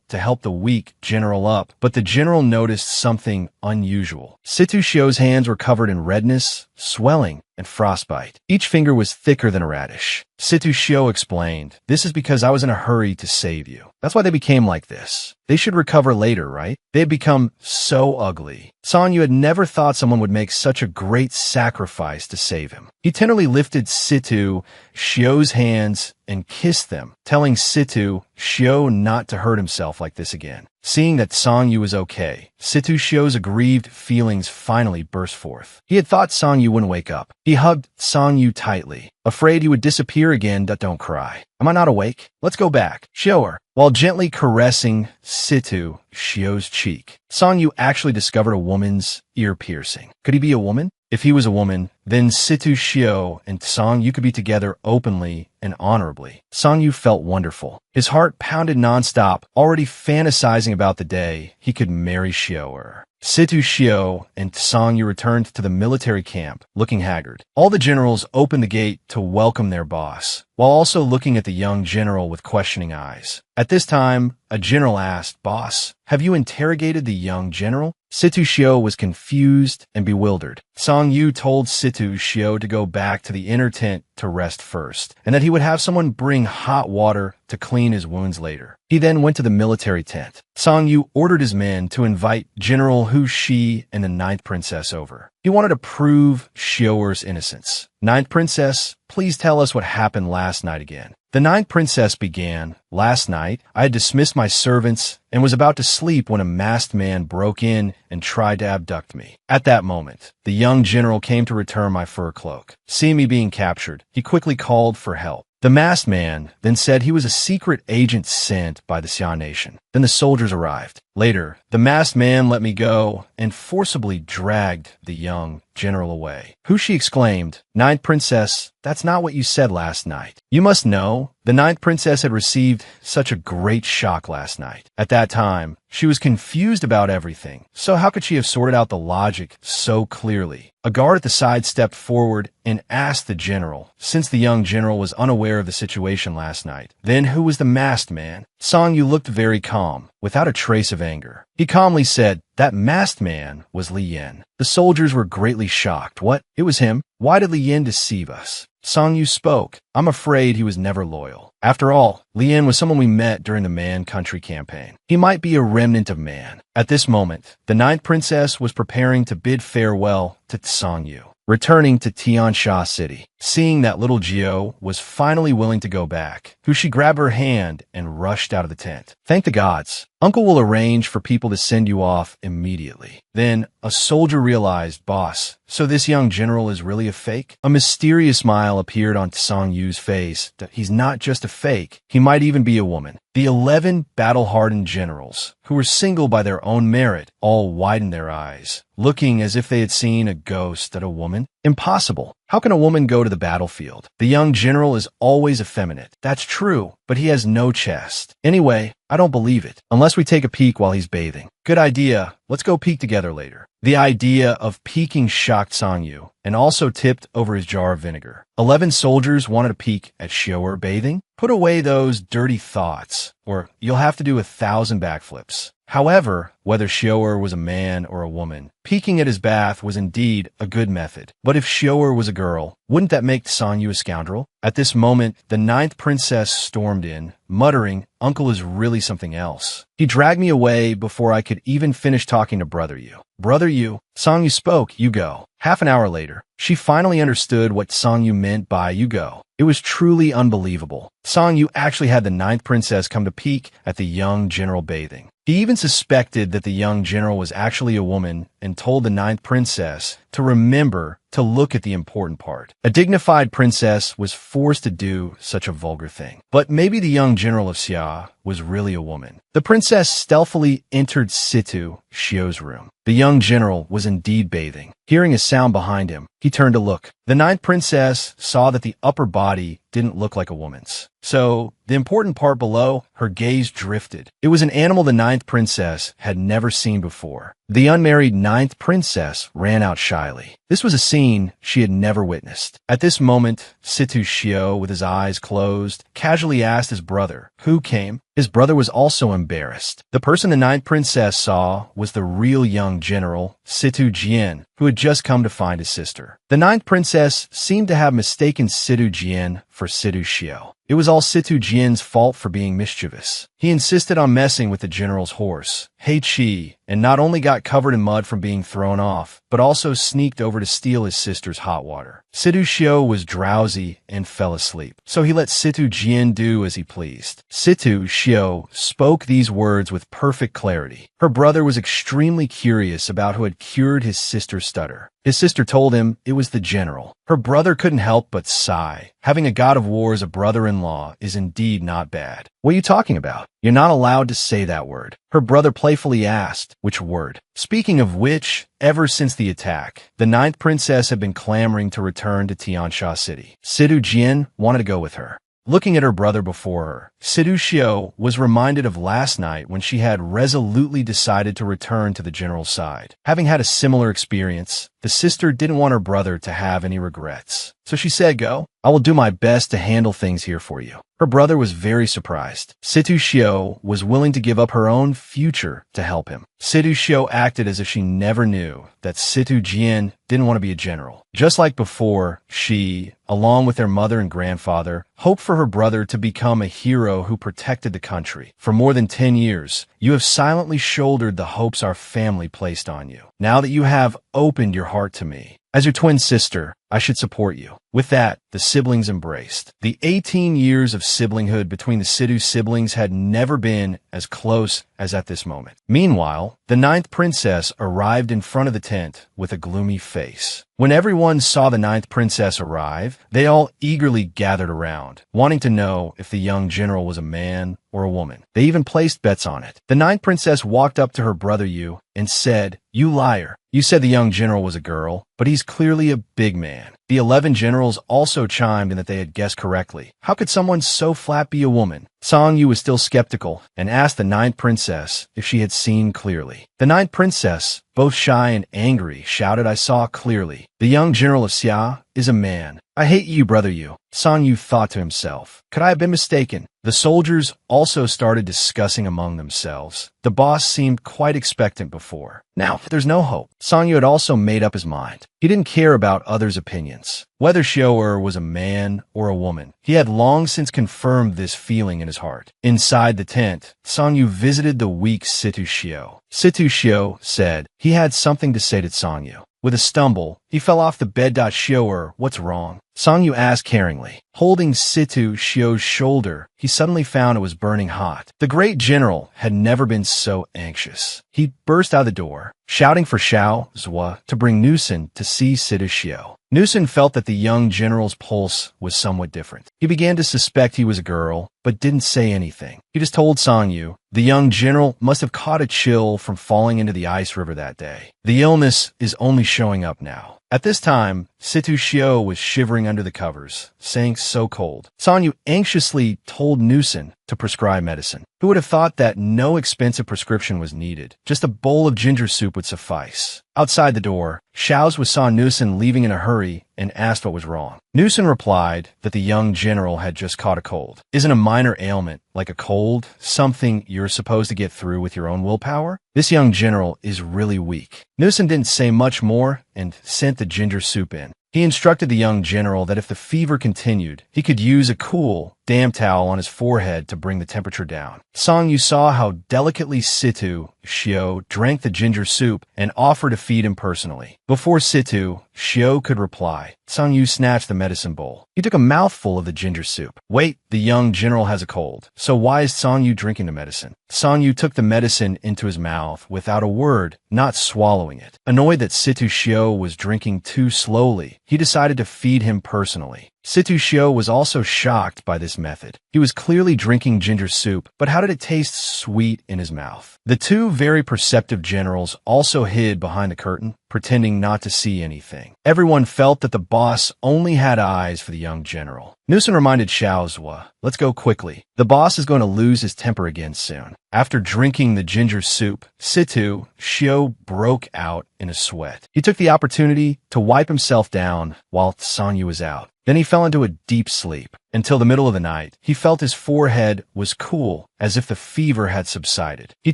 to help the weak general up, but the general noticed something unusual. Situ Shio's hands were covered in redness, swelling, and frostbite. Each finger was thicker than a radish. Situ Shio explained, "This is because I was in a hurry to save you. That's why they became like this. They should recover later, right? They had become so ugly." Song-yu had never thought someone would make such a great sacrifice to save him. He tenderly lifted Situ Shio's hands and kissed them, telling Situ Shio not to hurt himself like this again. Seeing that Song-yu was okay, Situ Shio's aggrieved feelings finally burst forth. He had thought Song-yu wouldn't wake up. He hugged Song-yu tightly, afraid he would disappear again. Don't cry. Am I not awake? Let's go back. Shioer. While gently caressing Situ Shio's cheek, Song-yu actually discovered a woman's ear piercing. Could he be a woman? If he was a woman, then Situ Shio and Song-yu could be together openly and honorably. Song-yu felt wonderful. His heart pounded nonstop, already fantasizing about the day he could marry Shioer. Situ Shio and Song-yu returned to the military camp, looking haggard. All the generals opened the gate to welcome their boss, while also looking at the young general with questioning eyes. At this time, a general asked, "Boss, have you interrogated the young general?" Situ Shio was confused and bewildered. Song-yu told Situ Shio to go back to the inner tent to rest first, and that he would have someone bring hot water to clean his wounds later. He then went to the military tent. Song-yu ordered his men to invite General Hushi and the Ninth Princess over. He wanted to prove Shioer's innocence. "Ninth Princess, please tell us what happened last night again." The Ninth Princess began, "Last night, I had dismissed my servants and was about to sleep when a masked man broke in and tried to abduct me. At that moment, the young general came to return my fur cloak. Seeing me being captured, he quickly called for help. The masked man then said he was a secret agent sent by the Xia nation. Then the soldiers arrived. Later, the masked man let me go and forcibly dragged the young general away." Hushi exclaimed, "Ninth Princess, that's not what you said last night. You must know, the Ninth Princess had received such a great shock last night. At that time, she was confused about everything. So how could she have sorted out the logic so clearly?" A guard at the side stepped forward and asked the general, since the young general was unaware of the situation last night, "Then who was the masked man?" Song-yu looked very calm, without a trace of anger. He calmly said, "That masked man was Li Yan." The soldiers were greatly shocked. "What? It was him? Why did Li Yan deceive us?" Song-yu spoke. "I'm afraid he was never loyal. After all, Li Yan was someone we met during the Man Country campaign. He might be a remnant of man." At this moment, the Ninth Princess was preparing to bid farewell to Song-yu, returning to Tiansha City. Seeing that little Jio was finally willing to go back, Hushi grabbed her hand and rushed out of the tent. "Thank the gods. Uncle will arrange for people to send you off immediately." Then a soldier realized, "Boss, so this young general is really a fake?" A mysterious smile appeared on Song-yu's face. That he's not just a fake, he might even be a woman. The 11 battle-hardened generals, who were single by their own merit, all widened their eyes, looking as if they had seen a ghost at a woman. Impossible. How can a woman go to the battlefield? The young general is always effeminate. That's true, but he has no chest. Anyway, I don't believe it, unless we take a peek while he's bathing. Good idea. Let's go peek together later. The idea of peeking shocked Song-yu, and also tipped over his jar of vinegar. 11 soldiers wanted a peek at Shioer bathing? Put away those dirty thoughts, or you'll have to do 1,000 backflips. However, whether Shioer was a man or a woman, peeking at his bath was indeed a good method. But if Shioer was a girl, wouldn't that make Song-yu a scoundrel? At this moment, the Ninth Princess stormed in, muttering, "Uncle is really something else. He dragged me away before I could even finish talking to Brother Yu." "Brother Yu?" Song-yu spoke, "You go." Half an hour later, she finally understood what Song-yu meant by "you go." It was truly unbelievable. Song-yu actually had the Ninth Princess come to peek at the young general bathing. He even suspected that the young general was actually a woman and told the Ninth Princess to remember to look at the important part. A dignified princess was forced to do such a vulgar thing. But maybe the young general of Xia was really a woman. The princess stealthily entered Situ Shio's room. The young general was indeed bathing. Hearing a sound behind him, he turned to look. The Ninth Princess saw that the upper body didn't look like a woman's. So, the important part below, her gaze drifted. It was an animal the Ninth Princess had never seen before. The unmarried ninth princess ran out shyly. This was a scene she had never witnessed. At this moment, Situ Shio, with his eyes closed, casually asked his brother, who came? His brother was also embarrassed. The person the ninth princess saw was the real young general, Situ Jian, who had just come to find his sister. The ninth princess seemed to have mistaken Situ Jian for Situ Shio. It was all Situ Jian's fault for being mischievous. He insisted on messing with the general's horse, Hushi, and not only got covered in mud from being thrown off, but also sneaked over to steal his sister's hot water. Situ Shio was drowsy and fell asleep, so he let Situ Jian do as he pleased. Situ Shio spoke these words with perfect clarity. Her brother was extremely curious about who had cured his sister's stutter. His sister told him it was the general. Her brother couldn't help but sigh. Having a god of war as a brother-in-law is indeed not bad. What are you talking about? You're not allowed to say that word. Her brother playfully asked, which word? Speaking of which, ever since the attack, the ninth princess had been clamoring to return to Tiansha City. Situ Jian wanted to go with her. Looking at her brother before her, Situ Shio was reminded of last night when she had resolutely decided to return to the general's side. Having had a similar experience, the sister didn't want her brother to have any regrets. So she said, go. I will do my best to handle things here for you. Her brother was very surprised. Situ Shio was willing to give up her own future to help him. Situ Shio acted as if she never knew that Situ Jian didn't want to be a general. Just like before, she, along with their mother and grandfather, hoped for her brother to become a hero who protected the country. For more than 10 years, you have silently shouldered the hopes our family placed on you. Now that you have opened your heart to me, as your twin sister, I should support you. With that, the siblings embraced. The 18 years of siblinghood between the Situ siblings had never been as close as at this moment. Meanwhile, the ninth princess arrived in front of the tent with a gloomy face. When everyone saw the ninth princess arrive, they all eagerly gathered around, wanting to know if the young general was a man or a woman. They even placed bets on it. The ninth princess walked up to her brother Yu and said, "You liar. You said the young general was a girl, but he's clearly a big man." The 11 generals also chimed in that they had guessed correctly. How could someone so flat be a woman? Song Yu was still skeptical and asked the ninth princess if she had seen clearly. The ninth princess, both shy and angry, shouted, "I saw clearly. The young general of Xia is a man. I hate you, brother Yu." Song Yu thought to himself, could I have been mistaken? The soldiers also started discussing among themselves. The boss seemed quite expectant before. Now, there's no hope. Song Yu had also made up his mind. He didn't care about others' opinions. Whether Shio was a man or a woman, he had long since confirmed this feeling in his heart. Inside the tent, Song Yu visited the weak Situ Shio. Situ Shio said he had something to say to Song Yu. With a stumble, he fell off the bed. Shio, what's wrong? Song Yu asked caringly. Holding Situ Shio's shoulder, he suddenly found it was burning hot. The great general had never been so anxious. He burst out the door, shouting for Xiao Zhua to bring Nusen to see Situ Shio. Nusen felt that the young general's pulse was somewhat different. He began to suspect he was a girl, but didn't say anything. He just told Song Yu, the young general must have caught a chill from falling into the ice river that day. The illness is only showing up now. At this time, Situ Shio was shivering under the covers, saying so cold. Song Yu anxiously told Nusen to prescribe medicine. Who would have thought that no expensive prescription was needed? Just a bowl of ginger soup would suffice. Outside the door, Xiao saw Nusen leaving in a hurry and asked what was wrong. Nusen replied that the young general had just caught a cold. Isn't a minor ailment, like a cold, something you're supposed to get through with your own willpower? This young general is really weak. Nusen didn't say much more and sent the ginger soup in. He instructed the young general that if the fever continued, he could use a cool, damp towel on his forehead to bring the temperature down. Song Yu saw how delicately Situ Shio drank the ginger soup and offered to feed him personally. Before Situ Shio could reply, Song Yu snatched the medicine bowl. He took a mouthful of the ginger soup. Wait, the young general has a cold. So why is Song Yu drinking the medicine? Song Yu took the medicine into his mouth without a word, not swallowing it. Annoyed that Situ Shio was drinking too slowly, he decided to feed him personally. Situ Shio was also shocked by this method. He was clearly drinking ginger soup, but how did it taste sweet in his mouth? The two very perceptive generals also hid behind the curtain. pretending not to see anything. Everyone felt that the boss only had eyes for the young general. Newson reminded Xiaozhua, "Let's go quickly. The boss is going to lose his temper again soon." After drinking the ginger soup, Situ Shio broke out in a sweat. He took the opportunity to wipe himself down while Song Yu was out. Then he fell into a deep sleep. Until the middle of the night, he felt his forehead was cool, as if the fever had subsided. He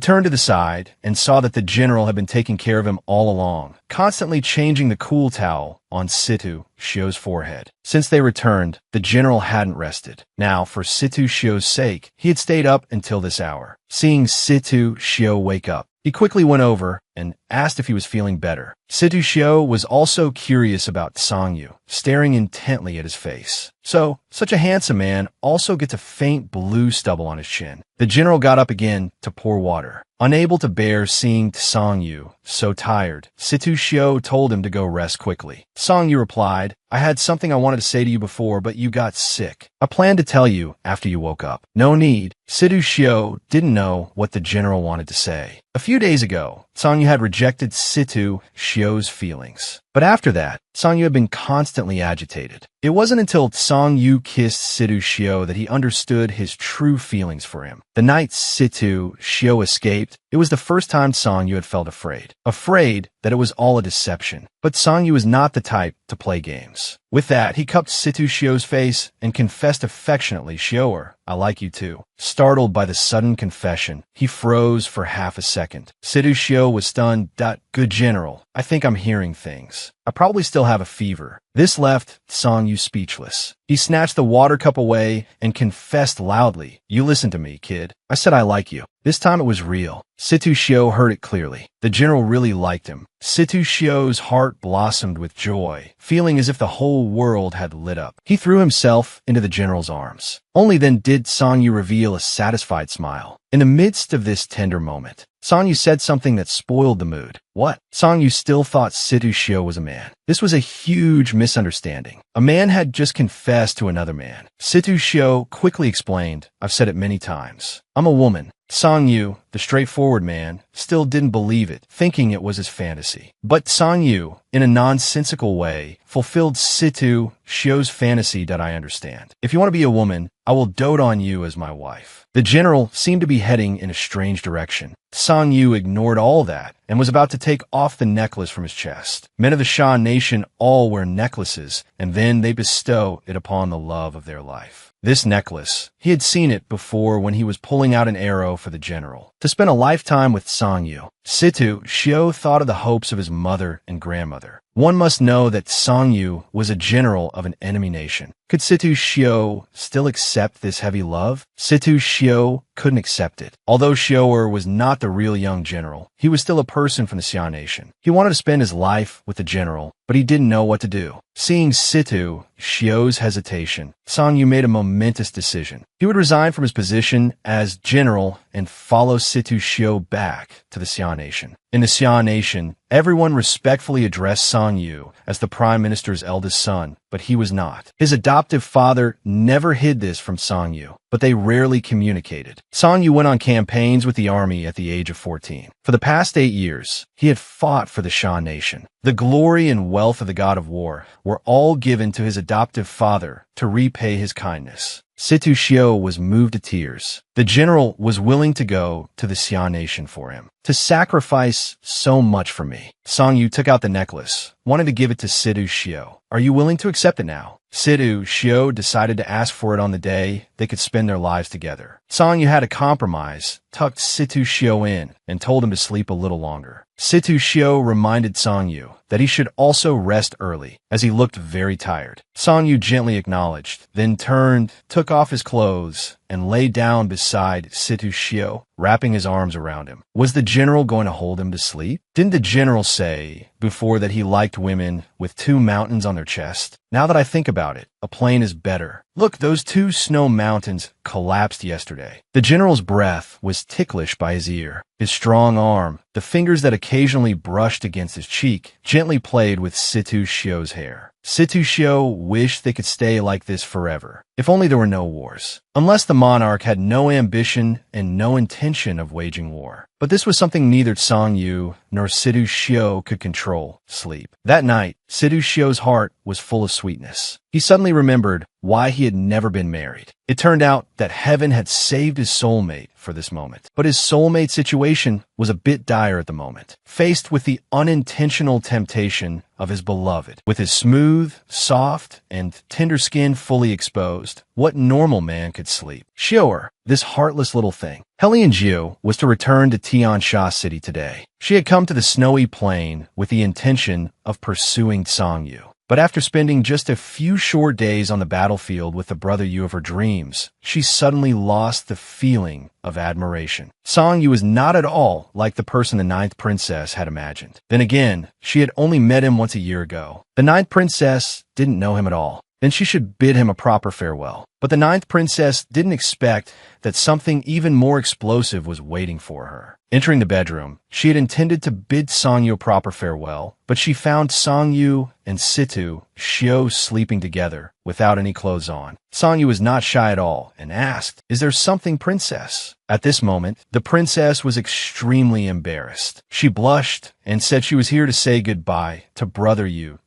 turned to the side and saw that the general had been taking care of him all along, constantly changing the cool towel on Situ Shio's forehead. Since they returned, the general hadn't rested. Now, for Situ Shio's sake, he had stayed up until this hour. Seeing Situ Shio wake up, he quickly went over and asked if he was feeling better. Situ Shio was also curious about Song Yu, staring intently at his face. So, such a handsome man also gets a faint blue stubble on his chin. The general got up again to pour water. Unable to bear seeing Song Yu so tired, Situ Shio told him to go rest quickly. Song Yu replied, "I had something I wanted to say to you before, but you got sick. I planned to tell you after you woke up." "No need." Situ Shio didn't know what the general wanted to say. A few days ago, Song Yu had rejected Situ Shio's feelings. But after that, Song Yu had been constantly agitated. It wasn't until Song Yu kissed Situ Shio that he understood his true feelings for him. The night Situ Shio escaped, it was the first time Song Yu had felt afraid. Afraid that it was all a deception. But Song Yu was not the type to play games. With that, he cupped Situ Shio's face and confessed affectionately, "Shioer, I like you too." Startled by the sudden confession, he froze for half a second. Situ Shio was stunned. "Good general, I think I'm hearing things. I probably still have a fever." This left Song Yu speechless. He snatched the water cup away and confessed loudly, "You listen to me, kid. I said I like you." This time it was real. Situ Shio heard it clearly. The general really liked him. Situ Shio's heart blossomed with joy, feeling as if the whole world had lit up. He threw himself into the general's arms. Only then did Song Yu reveal a satisfied smile. In the midst of this tender moment, Song Yu said something that spoiled the mood. "What?" Song Yu still thought Situ Shio was a man. This was a huge misunderstanding. A man had just confessed to another man. Situ Shio quickly explained, "I've said it many times. I'm a woman." Song Yu, the straightforward man, still didn't believe it, thinking it was his fantasy. But Song Yu, in a nonsensical way, fulfilled Situ Shio's fantasy that I understand. "If you want to be a woman, I will dote on you as my wife." The general seemed to be heading in a strange direction. Song Yu ignored all that and was about to take off the necklace from his chest. Men of the Sha nation all wear necklaces, and then they bestow it upon the love of their life. This necklace, he had seen it before when he was pulling out an arrow for the general. To spend a lifetime with Song Yu, Situ Shio thought of the hopes of his mother and grandmother. One must know that Song Yu was a general of an enemy nation. Could Situ Shio still accept this heavy love? Situ Shio couldn't accept it. Although Shioer was not the real young general, he was still a person from the Xia nation. He wanted to spend his life with the general, but he didn't know what to do. Seeing Situ Shio's hesitation, Song Yu made a momentous decision. He would resign from his position as general and follow Situ Shio back to the Xia nation. In the Xia nation, everyone respectfully addressed Song Yu as the prime minister's eldest son, but he was not. His adoptive father never hid this from Song Yu, but they rarely communicated. Song Yu went on campaigns with the army at the age of 14. For the past 8 years, he had fought for the Xia nation. The glory and wealth of the god of war were all given to his adoptive father to repay his kindness. Situ Shio was moved to tears. The general was willing to go to the Xia nation for him. "To sacrifice so much for me." Song Yu took out the necklace, wanted to give it to Situ Shio. "Are you willing to accept it now?" Situ Shio decided to ask for it on the day they could spend their lives together. Song Yu had a compromise, tucked Situ Shio in, and told him to sleep a little longer. Situ Shio reminded Song Yu that he should also rest early, as he looked very tired. Song Yu gently acknowledged, then turned, took off his clothes, and lay down beside Situ Shio, wrapping his arms around him. Was the general going to hold him to sleep? Didn't the general say before that he liked women with 2 mountains on their chest? Now that I think about it, a plain is better. Look, those 2 snow mountains collapsed yesterday. The general's breath was ticklish by his ear. His strong arm, the fingers that occasionally brushed against his cheek, gently played with Situ Shio's hair. Situ Shio wished they could stay like this forever. If only there were no wars. Unless the monarch had no ambition and no intention of waging war. But this was something neither Song Yu nor Situ Shio could control: sleep. That night, Situ Shio's heart was full of sweetness. He suddenly remembered why he had never been married. It turned out that heaven had saved his soulmate for this moment. But his soulmate situation was a bit dire at the moment. Faced with the unintentional temptation of his beloved, with his smooth, soft, and tender skin fully exposed, what normal man could sleep? Sure, this heartless little thing. Helen Jiu was to return to Tiansha City today. She had come to the snowy plain with the intention of pursuing Song Yu. But after spending just a few short days on the battlefield with the brother Yu of her dreams, she suddenly lost the feeling of admiration. Song Yu was not at all like the person the ninth princess had imagined. Then again, she had only met him once a year ago. The ninth princess didn't know him at all. Then she should bid him a proper farewell. But the ninth princess didn't expect that something even more explosive was waiting for her. Entering the bedroom, she had intended to bid Song Yu a proper farewell, but she found Song Yu and Situ Shio sleeping together without any clothes on. Song Yu was not shy at all and asked, "Is there something, princess?" At this moment, the princess was extremely embarrassed. She blushed and said she was here to say goodbye to brother Yu.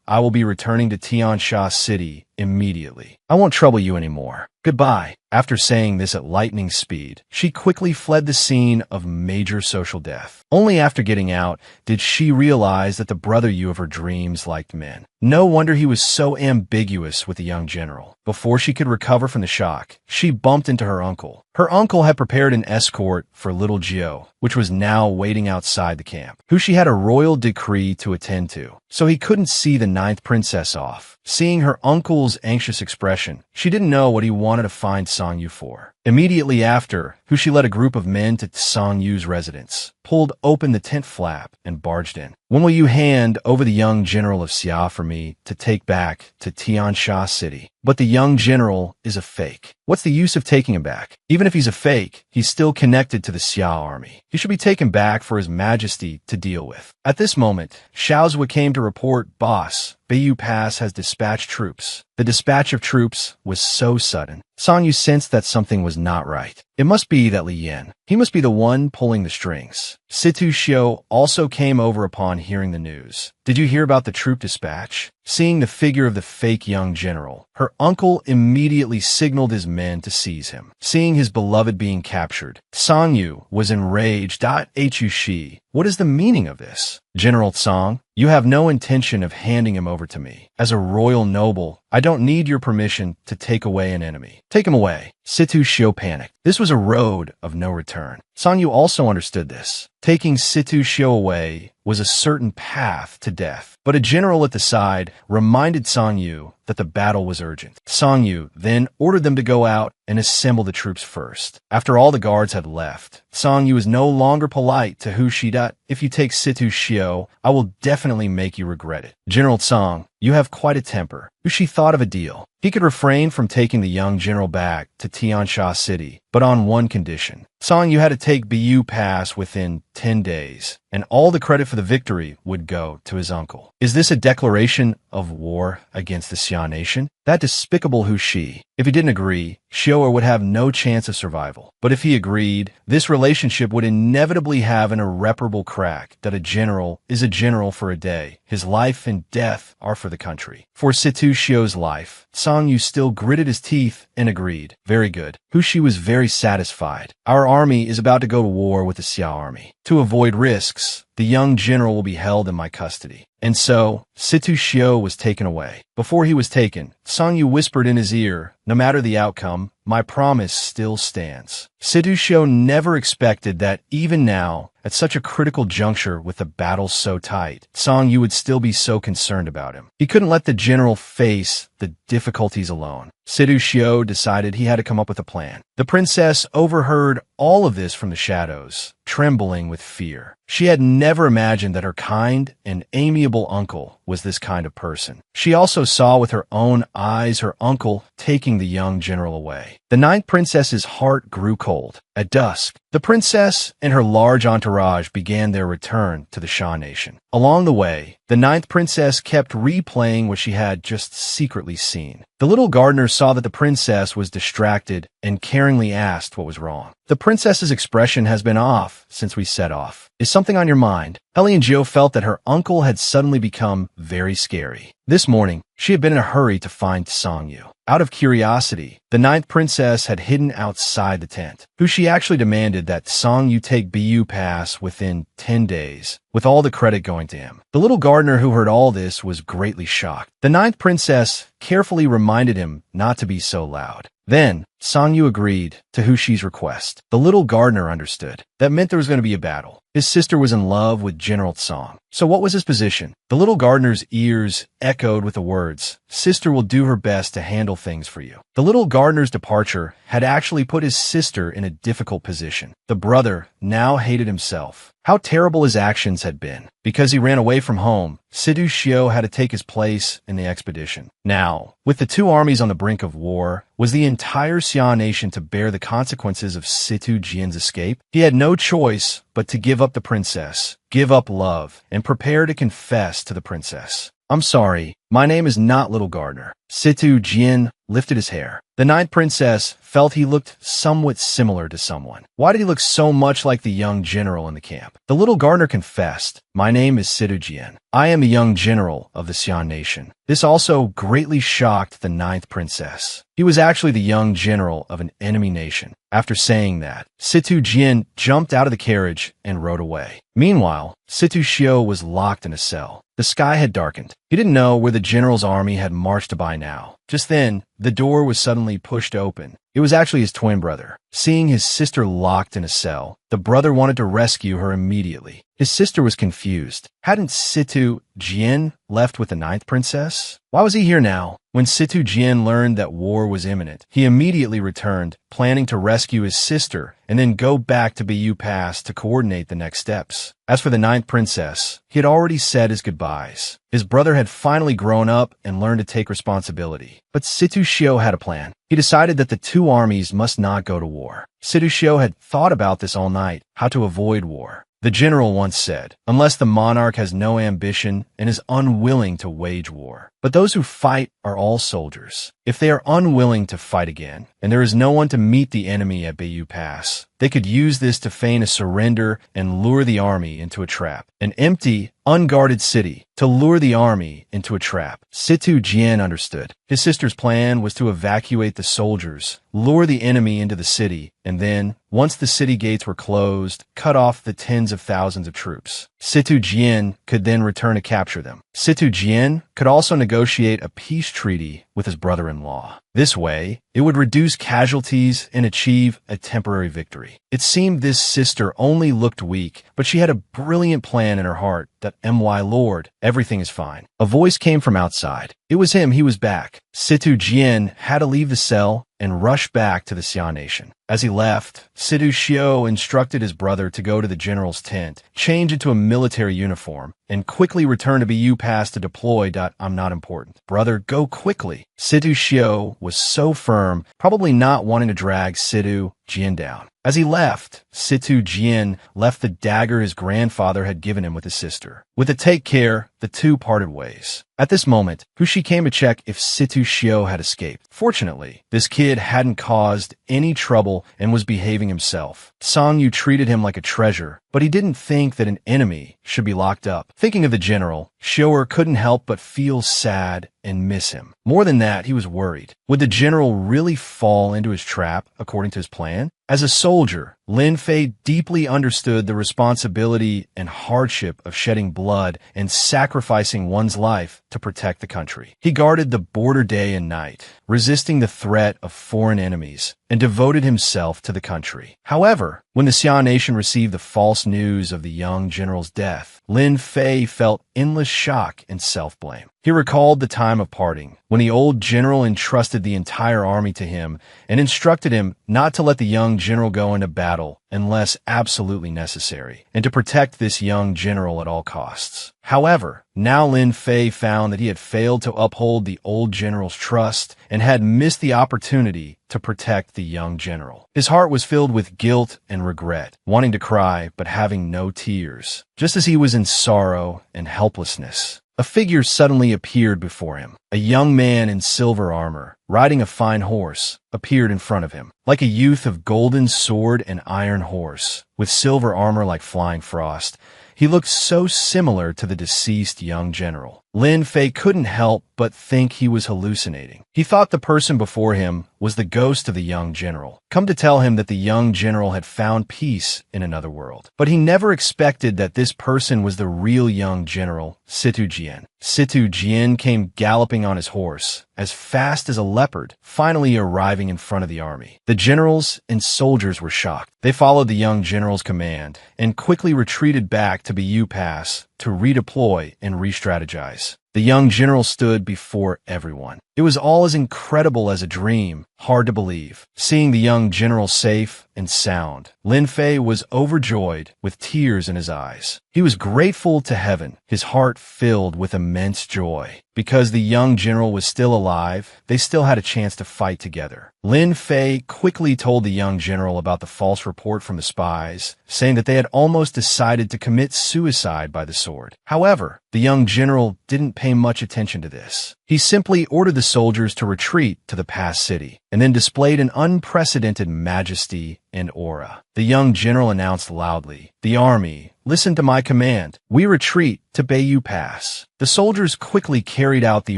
I will be returning to Tiansha City immediately. I won't trouble you anymore. Goodbye. After saying this at lightning speed, she quickly fled the scene of major social death. Only after getting out did she realize that the brother Yu of her dreams liked men. No wonder he was so ambiguous with the young general. Before she could recover from the shock, she bumped into her uncle. Her uncle had prepared an escort for little Jiu, which was now waiting outside the camp. Hushi had a royal decree to attend to, so he couldn't see the ninth princess off. Seeing her uncle's anxious expression, she didn't know what he wanted to find Song Yu for. Immediately after, Hushi led a group of men to Song Yu's residence, pulled open the tent flap, and barged in. "When will you hand over the young general of Xia for me to take back to Tiansha City?" "But the young general is a fake." "What's the use of taking him back? Even if he's a fake, he's still connected to the Xia army. He should be taken back for his majesty to deal with." At this moment, Xiaozhua came to report, "Boss, Bayou Pass has dispatched troops." The dispatch of troops was so sudden. Song Yu sensed that something was not right. It must be that Li Yan. He must be the one pulling the strings. Situ Shio also came over upon hearing the news. "Did you hear about the troop dispatch?" Seeing the figure of the fake young general, her uncle immediately signaled his men to seize him. Seeing his beloved being captured, Song Yu was enraged. Hushi, what is the meaning of this? "General Song, you have no intention of handing him over to me. As a royal noble, I don't need your permission to take away an enemy. Take him away." Situ Shio panicked. This was a road of no return. Song Yu also understood this. Taking Situ Shio away was a certain path to death. But a general at the side reminded Song Yu that the battle was urgent. Song Yu then ordered them to go out and assemble the troops first. After all the guards had left, Song Yu was no longer polite to Hushi. "If you take Situ Shio, I will definitely make you regret it." "General Song, you have quite a temper." Hushi thought of a deal. He could refrain from taking the young general back to Tiansha City, but on one condition. Song Yu had to take Bayou Pass within 10 days, and all the credit for the victory would go to his uncle. Is this a declaration of war against the Xia nation? That despicable Hushi. If he didn't agree, Shio would have no chance of survival. But if he agreed, this relationship would inevitably have an irreparable crack. That a general is a general for a day. His life and death are for the country. For Situ Shio's life, Song Yu still gritted his teeth and agreed. Very good. Hushi was very satisfied. Our army is about to go to war with the Xia army. To avoid risks, the young general will be held in my custody. And so, Situ Shio was taken away. Before he was taken, Song Yu whispered in his ear, "No matter the outcome, my promise still stands." Situ Shio never expected that even now, at such a critical juncture with the battle so tight, Song Yu would still be so concerned about him. He couldn't let the general face the difficulties alone. Situ Shio decided he had to come up with a plan. The princess overheard all of this from the shadows, trembling with fear. She had never imagined that her kind and amiable uncle was this kind of person. She also saw with her own eyes her uncle taking the young general away. The ninth princess's heart grew cold. At dusk, the princess and her large entourage began their return to the Sha nation. Along the way, the ninth princess kept replaying what she had just secretly seen. The little gardener saw that the princess was distracted and caringly asked what was wrong. The princess's expression has been off since we set off. Is something on your mind? Helen and Gio felt that her uncle had suddenly become very scary. This morning, she had been in a hurry to find Sangyu. Out of curiosity, the ninth princess had hidden outside the tent. Hushi actually demanded that Sangyu take BU pass within 10 days, with all the credit going to him. The little gardener who heard all this was greatly shocked. The ninth princess carefully reminded him not to be so loud. Then, Sangyu agreed to Hushi's request. The little gardener understood. That meant there was going to be a battle. His sister was in love with General Tsang. So what was his position? The little gardener's ears echoed with the words, "Sister will do her best to handle things for you." The little gardener's departure had actually put his sister in a difficult position. The brother now hated himself. How terrible his actions had been. Because he ran away from home, Situ Shio had to take his place in the expedition. Now, with the two armies on the brink of war, was the entire Xia nation to bear the consequences of Situ Jian's escape? He had no choice but to give up the princess, give up love, and prepare to confess to the princess. "I'm sorry, my name is not Little Gardener." Situ Jian lifted his hair. The ninth princess felt he looked somewhat similar to someone. Why did he look so much like the young general in the camp? The little gardener confessed, "My name is Situ Jian. I am a young general of the Xian nation." This also greatly shocked the ninth princess. He was actually the young general of an enemy nation. After saying that, Situ Jian jumped out of the carriage and rode away. Meanwhile, Situ Shio was locked in a cell. The sky had darkened. He didn't know where the general's army had marched by now. Just then, the door was suddenly pushed open. It was actually his twin brother. Seeing his sister locked in a cell, the brother wanted to rescue her immediately. His sister was confused. Hadn't Situ Jian left with the ninth princess? Why was he here now? When Situ Jian learned that war was imminent, he immediately returned, planning to rescue his sister and then go back to Bu Pass to coordinate the next steps. As for the ninth princess, he had already said his goodbyes. His brother had finally grown up and learned to take responsibility. But Situ Shio had a plan. He decided that the two armies must not go to war. Situ Shio had thought about this all night, how to avoid war. The general once said, "Unless the monarch has no ambition and is unwilling to wage war. But those who fight are all soldiers. If they are unwilling to fight again, and there is no one to meet the enemy at Bu Pass, they could use this to feign a surrender and lure the army into a trap. An empty, unguarded city to lure the army into a trap." Situ Jian understood. His sister's plan was to evacuate the soldiers, lure the enemy into the city, and then, once the city gates were closed, cut off the tens of thousands of troops. Situ Jian could then return to capture them. Situ Jian could also negotiate a peace treaty with his brother-in-law. This way, it would reduce casualties and achieve a temporary victory. It seemed this sister only looked weak, but she had a brilliant plan in her heart that, "My lord, everything is fine." A voice came from outside. It was him. He was back. Situ Jian had to leave the cell and rush back to the Xia nation. As he left, Situ Shio instructed his brother to go to the general's tent, change into a military uniform, and quickly return to Bu Pass to deploy. "I'm not important." "Brother, go quickly." Situ Shio was so firm, probably not wanting to drag Situ Jian down. As he left, Situ Jian left the dagger his grandfather had given him with his sister. With a "take care," the two parted ways. At this moment, Hushi came to check if Situ Shio had escaped. Fortunately, this kid hadn't caused any trouble and was behaving himself. Sangyu treated him like a treasure, but he didn't think that an enemy should be locked up. Thinking of the general, Shioer couldn't help but feel sad and miss him. More than that, he was worried. Would the general really fall into his trap according to his plan? As a soldier, Lin Fei deeply understood the responsibility and hardship of shedding blood and sacrificing one's life to protect the country. He guarded the border day and night, resisting the threat of foreign enemies, and devoted himself to the country. However, when the Xia nation received the false news of the young general's death, Lin Fei felt endless shock and self-blame. He recalled the time of parting, when the old general entrusted the entire army to him and instructed him not to let the young general go into battle unless absolutely necessary, and to protect this young general at all costs. However, now Lin Fei found that he had failed to uphold the old general's trust and had missed the opportunity to protect the young general. His heart was filled with guilt and regret, wanting to cry but having no tears. Just as he was in sorrow and helplessness, a figure suddenly appeared before him. A young man in silver armor, riding a fine horse, appeared in front of him. Like a youth of golden sword and iron horse, with silver armor like flying frost, he looked so similar to the deceased young general. Lin Fei couldn't help but think he was hallucinating. He thought the person before him was the ghost of the young general, come to tell him that the young general had found peace in another world. But he never expected that this person was the real young general, Situ Jian. Situ Jian came galloping on his horse, as fast as a leopard, finally arriving in front of the army. The generals and soldiers were shocked. They followed the young general's command and quickly retreated back to Bayou Pass to redeploy and re-strategize. The young general stood before everyone. It was all as incredible as a dream, hard to believe. Seeing the young general safe and sound, Lin Fei was overjoyed with tears in his eyes. He was grateful to heaven, his heart filled with immense joy. Because the young general was still alive, they still had a chance to fight together. Lin Fei quickly told the young general about the false report from the spies, saying that they had almost decided to commit suicide by the sword. However, the young general didn't pay much attention to this. He simply ordered the soldiers to retreat to the past city, and then displayed an unprecedented majesty and aura. The young general announced loudly, "The army, listen to my command. We retreat to Bayou Pass." The soldiers quickly carried out the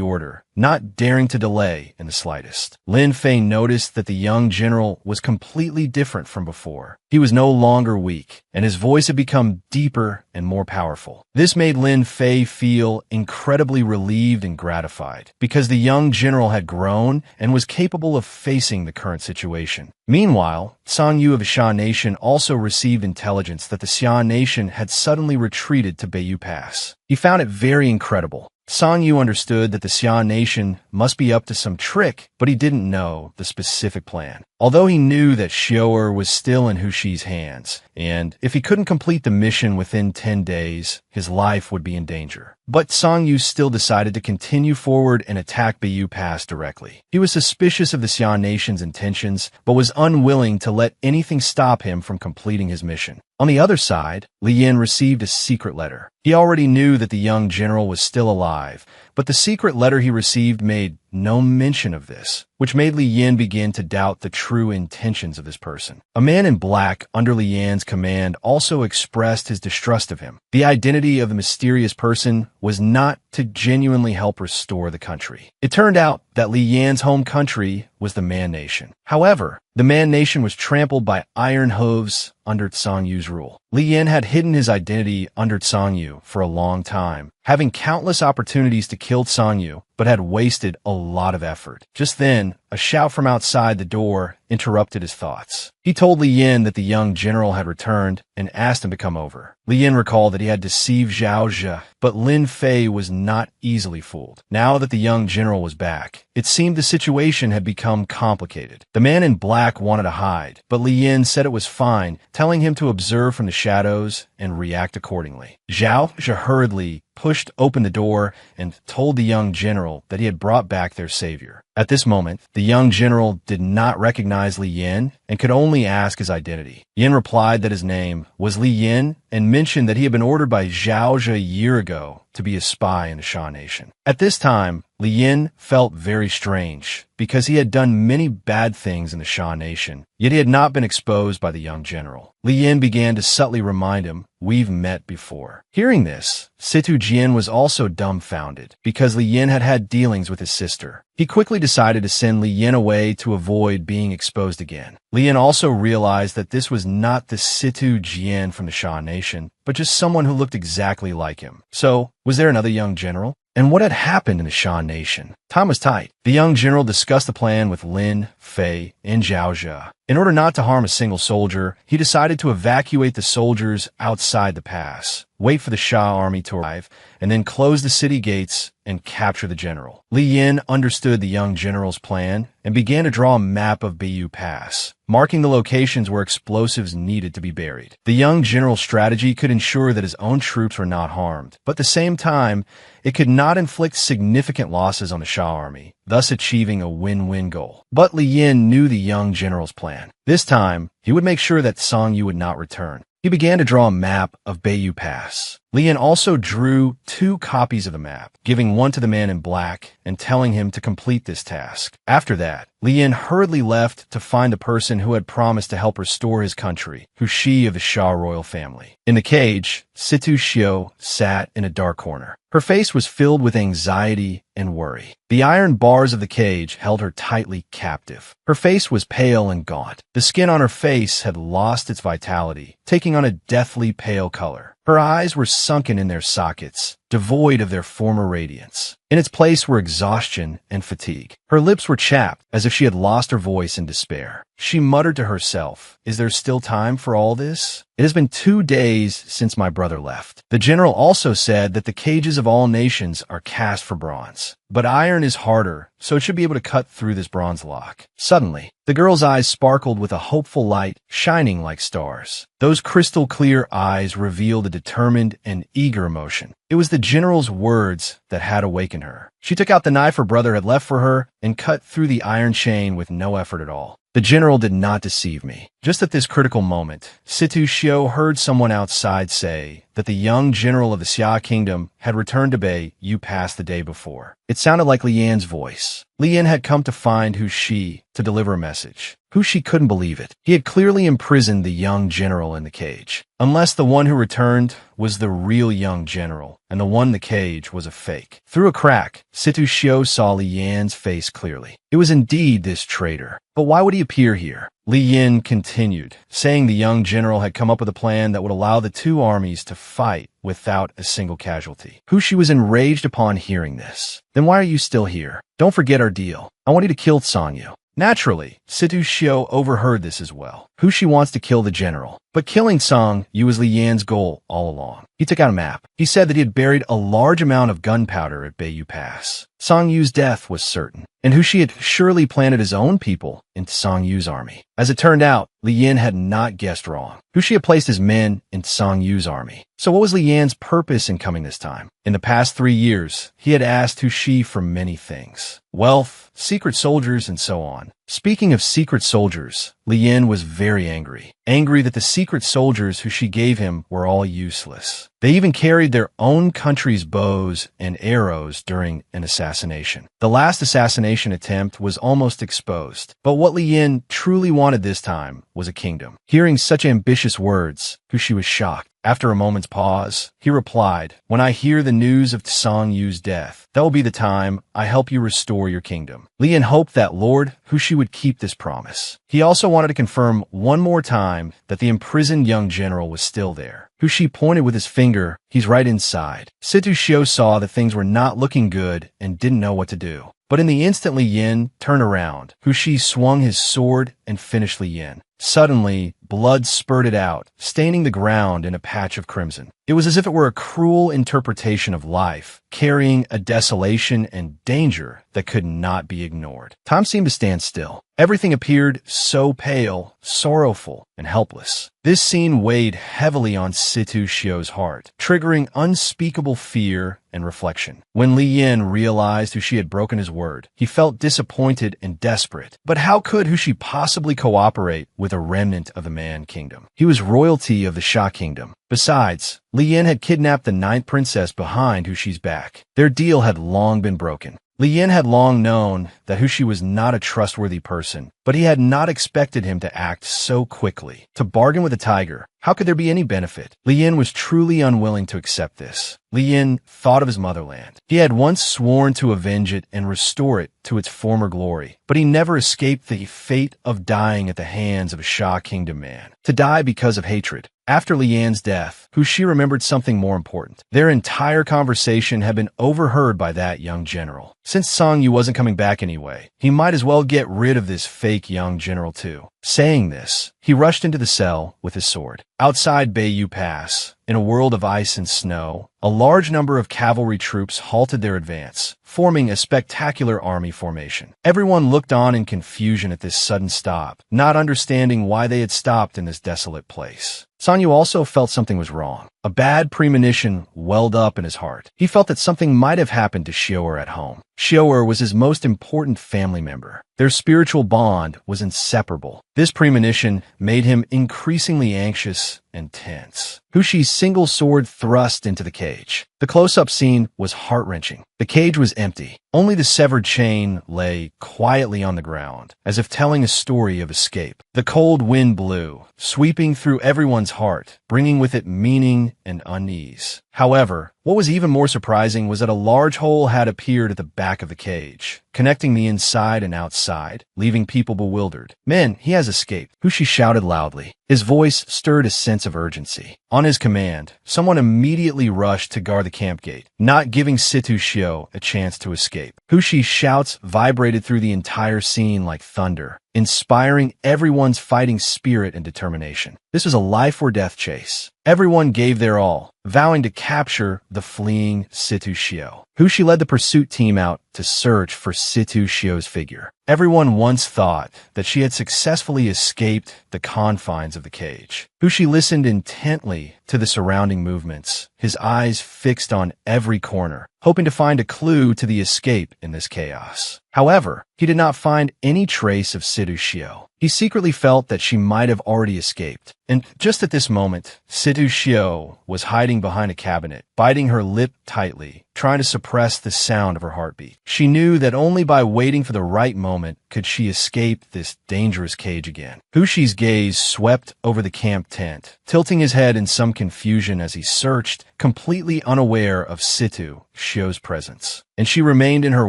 order, not daring to delay in the slightest. Lin Fei noticed that the young general was completely different from before. He was no longer weak, and his voice had become deeper and more powerful. This made Lin Fei feel incredibly relieved and gratified, because the young general had grown and was capable of facing the current situation. Meanwhile, Song Yu of the Xia Nation also received intelligence that the Xia Nation had suddenly retreated to Bayou Pass. He found it very incredible. Song Yu understood that the Xia Nation must be up to some trick, but he didn't know the specific plan. Although he knew that Shioer was still in Hushi's hands, and if he couldn't complete the mission within 10 days, his life would be in danger. But Song Yu still decided to continue forward and attack Bayou Pass directly. He was suspicious of the Xia Nation's intentions, but was unwilling to let anything stop him from completing his mission. On the other side, Li Yin received a secret letter. He already knew that the young general was still alive, but the secret letter he received made no mention of this, which made Li Yin begin to doubt the true intentions of this person. A man in black under Li Yan's command also expressed his distrust of him. The identity of the mysterious person was not to genuinely help restore the country. It turned out that Li Yan's home country was the Man Nation. However, the Man Nation was trampled by iron hooves under Song Yu's rule. Li Yan had hidden his identity under Song Yu for a long time, having countless opportunities to kill Song Yu, but had wasted a lot of effort. Just then, a shout from outside the door interrupted his thoughts. He told Li Yin that the young general had returned and asked him to come over. Li Yin recalled that he had deceived Zhao Zhe, but Lin Fei was not easily fooled. Now that the young general was back, it seemed the situation had become complicated. The man in black wanted to hide, but Li Yin said it was fine, telling him to observe from the shadows and react accordingly. Zhao Zhe hurriedly pushed open the door and told the young general that he had brought back their savior. At this moment, the young general did not recognize Li Yin and could only ask his identity. Yin replied that his name was Li Yin and mentioned that he had been ordered by Zhao Zhe a year ago to be a spy in the Xia Nation. At this time, Li Yin felt very strange because he had done many bad things in the Xia Nation, yet he had not been exposed by the young general. Li Yin began to subtly remind him, "We've met before." Hearing this, Situ Jian was also dumbfounded because Li Yin had had dealings with his sister. He quickly decided to send Li Yin away to avoid being exposed again. Li Yin also realized that this was not the Situ Jian from the Xia Nation, but just someone who looked exactly like him. So, was there another young general? And what had happened in the Xia Nation? Time was tight. The young general discussed the plan with Lin Fei and Zhao Zhe. In order not to harm a single soldier, he decided to evacuate the soldiers outside the pass, wait for the Shah army to arrive, and then close the city gates and capture the general. Li Yin understood the young general's plan and began to draw a map of Bayou Pass, marking the locations where explosives needed to be buried. The young general's strategy could ensure that his own troops were not harmed, but at the same time, it could not inflict significant losses on the Shah army, thus achieving a win-win goal. But Li Yin knew the young general's plan. This time, he would make sure that Song Yu would not return. He began to draw a map of Bayou Pass. Li Yin also drew 2 copies of the map, giving one to the man in black and telling him to complete this task. After that, Li Yin hurriedly left to find the person who had promised to help restore his country, Hushi of the Shah royal family. In the cage, Situ Shio sat in a dark corner. Her face was filled with anxiety and worry. The iron bars of the cage held her tightly captive. Her face was pale and gaunt. The skin on her face had lost its vitality, taking on a deathly pale color. Her eyes were sunken in their sockets, devoid of their former radiance. In its place were exhaustion and fatigue. Her lips were chapped, as if she had lost her voice in despair. She muttered to herself, "Is there still time for all this? It has been 2 days since my brother left." The general also said that the cages of all nations are cast for bronze. But iron is harder, so it should be able to cut through this bronze lock. Suddenly, the girl's eyes sparkled with a hopeful light, shining like stars. Those crystal-clear eyes revealed a determined and eager emotion. It was the general's words that had awakened her. She took out the knife her brother had left for her and cut through the iron chain with no effort at all. The general did not deceive me. Just at this critical moment, Situ Shio heard someone outside say that the young general of the Xia kingdom had returned to Bayou Pass the day before. It sounded like Li Yan's voice. Li Yan had come to find Hushi to deliver a message. Hushi couldn't believe it. He had clearly imprisoned the young general in the cage. Unless the one who returned was the real young general, and the one in the cage was a fake. Through a crack, Situ Shio saw Li Yan's face clearly. It was indeed this traitor. But why would he appear here? Li Yin continued, saying the young general had come up with a plan that would allow the 2 armies to fight without a single casualty. Hushi was enraged upon hearing this. "Then why are you still here? Don't forget our deal. I want you to kill Song Yu." Naturally, Situ Shio overheard this as well. Hushi wants to kill the general, but killing Song Yu was Li Yan's goal all along. He took out a map. He said that he had buried a large amount of gunpowder at Bayou Pass. Song Yu's death was certain, and Hushi had surely planted his own people into Song Yu's army. As it turned out, Li Yan had not guessed wrong. Hushi had placed his men in Song Yu's army. So what was Li Yan's purpose in coming this time? In the past 3 years, he had asked Hushi for many things. Wealth, secret soldiers, and so on. Speaking of secret soldiers, Li Yan was very angry. Angry that the secret soldiers who she gave him were all useless. They even carried their own country's bows and arrows during an assassination. The last assassination attempt was almost exposed, but what Li Yan truly wanted this time was a kingdom. Hearing such ambitious words, Hushi was shocked. After a moment's pause, he replied, "When I hear the news of Song Yu's death, that will be the time I help you restore your kingdom." Li Yan hoped that Lord Hushi would keep this promise. He also wanted to confirm one more time that the imprisoned young general was still there. Hushi pointed with his finger. "He's right inside." Situ Shio saw that things were not looking good and didn't know what to do. But in the instant Li Yan turned around, Hushi swung his sword and finished Li Yan. Suddenly, blood spurted out, staining the ground in a patch of crimson. It was as if it were a cruel interpretation of life, carrying a desolation and danger that could not be ignored. Time seemed to stand still. Everything appeared so pale, sorrowful, and helpless. This scene weighed heavily on Situ Shio's heart, triggering unspeakable fear and reflection. When Li Yan realized Hushi had broken his word, he felt disappointed and desperate. But how could Hushi possibly cooperate with a remnant of the Man Kingdom? He was royalty of the Shah Kingdom. Besides, Li Yan had kidnapped the 9th princess behind Hushi's back. Their deal had long been broken. Li Yan had long known that Hushi was not a trustworthy person, but he had not expected him to act so quickly. To bargain with a tiger, how could there be any benefit? Li Yan was truly unwilling to accept this. Li Yan thought of his motherland. He had once sworn to avenge it and restore it to its former glory, but he never escaped the fate of dying at the hands of a Shah Kingdom man. To die because of hatred. After Li Yan's death, Hushi remembered something more important. Their entire conversation had been overheard by that young general. Since Song Yu wasn't coming back anyway, he might as well get rid of this fake fake young general too. Saying this, he rushed into the cell with his sword. Outside Bayou Pass, in a world of ice and snow, a large number of cavalry troops halted their advance, forming a spectacular army formation. Everyone looked on in confusion at this sudden stop, not understanding why they had stopped in this desolate place. Sanyu also felt something was wrong. A bad premonition welled up in his heart. He felt that something might have happened to Shioer at home. Shioer was his most important family member. Their spiritual bond was inseparable. This premonition made him increasingly anxious and tense. Hushi's single sword thrust into the cage. The close-up scene was heart-wrenching. The cage was empty. Only the severed chain lay quietly on the ground, as if telling a story of escape. The cold wind blew, sweeping through everyone's heart, bringing with it meaning and unease. However, what was even more surprising was that a large hole had appeared at the back of the cage, connecting the inside and outside, leaving people bewildered. "Men, he has escaped," Hushi shouted loudly. His voice stirred a sense of urgency. On his command, someone immediately rushed to guard the camp gate, not giving Situ Shio a chance to escape. Hushi's shouts vibrated through the entire scene like thunder, inspiring everyone's fighting spirit and determination. This was a life-or-death chase. Everyone gave their all, vowing to capture the fleeing Situ Shio. Hushi led the pursuit team out to search for Situ Shio's figure. Everyone once thought that she had successfully escaped the confines of the cage. Hushi listened intently to the surrounding movements, his eyes fixed on every corner, hoping to find a clue to the escape in this chaos. However, he did not find any trace of Situ Shio. He secretly felt that she might have already escaped. And just at this moment, Situ Shio was hiding behind a cabinet, biting her lip tightly, trying to suppress the sound of her heartbeat. She knew that only by waiting for the right moment could she escape this dangerous cage again. Hushi's gaze swept over the camp tent, tilting his head in some confusion as he searched, completely unaware of Situ Shio's presence. And she remained in her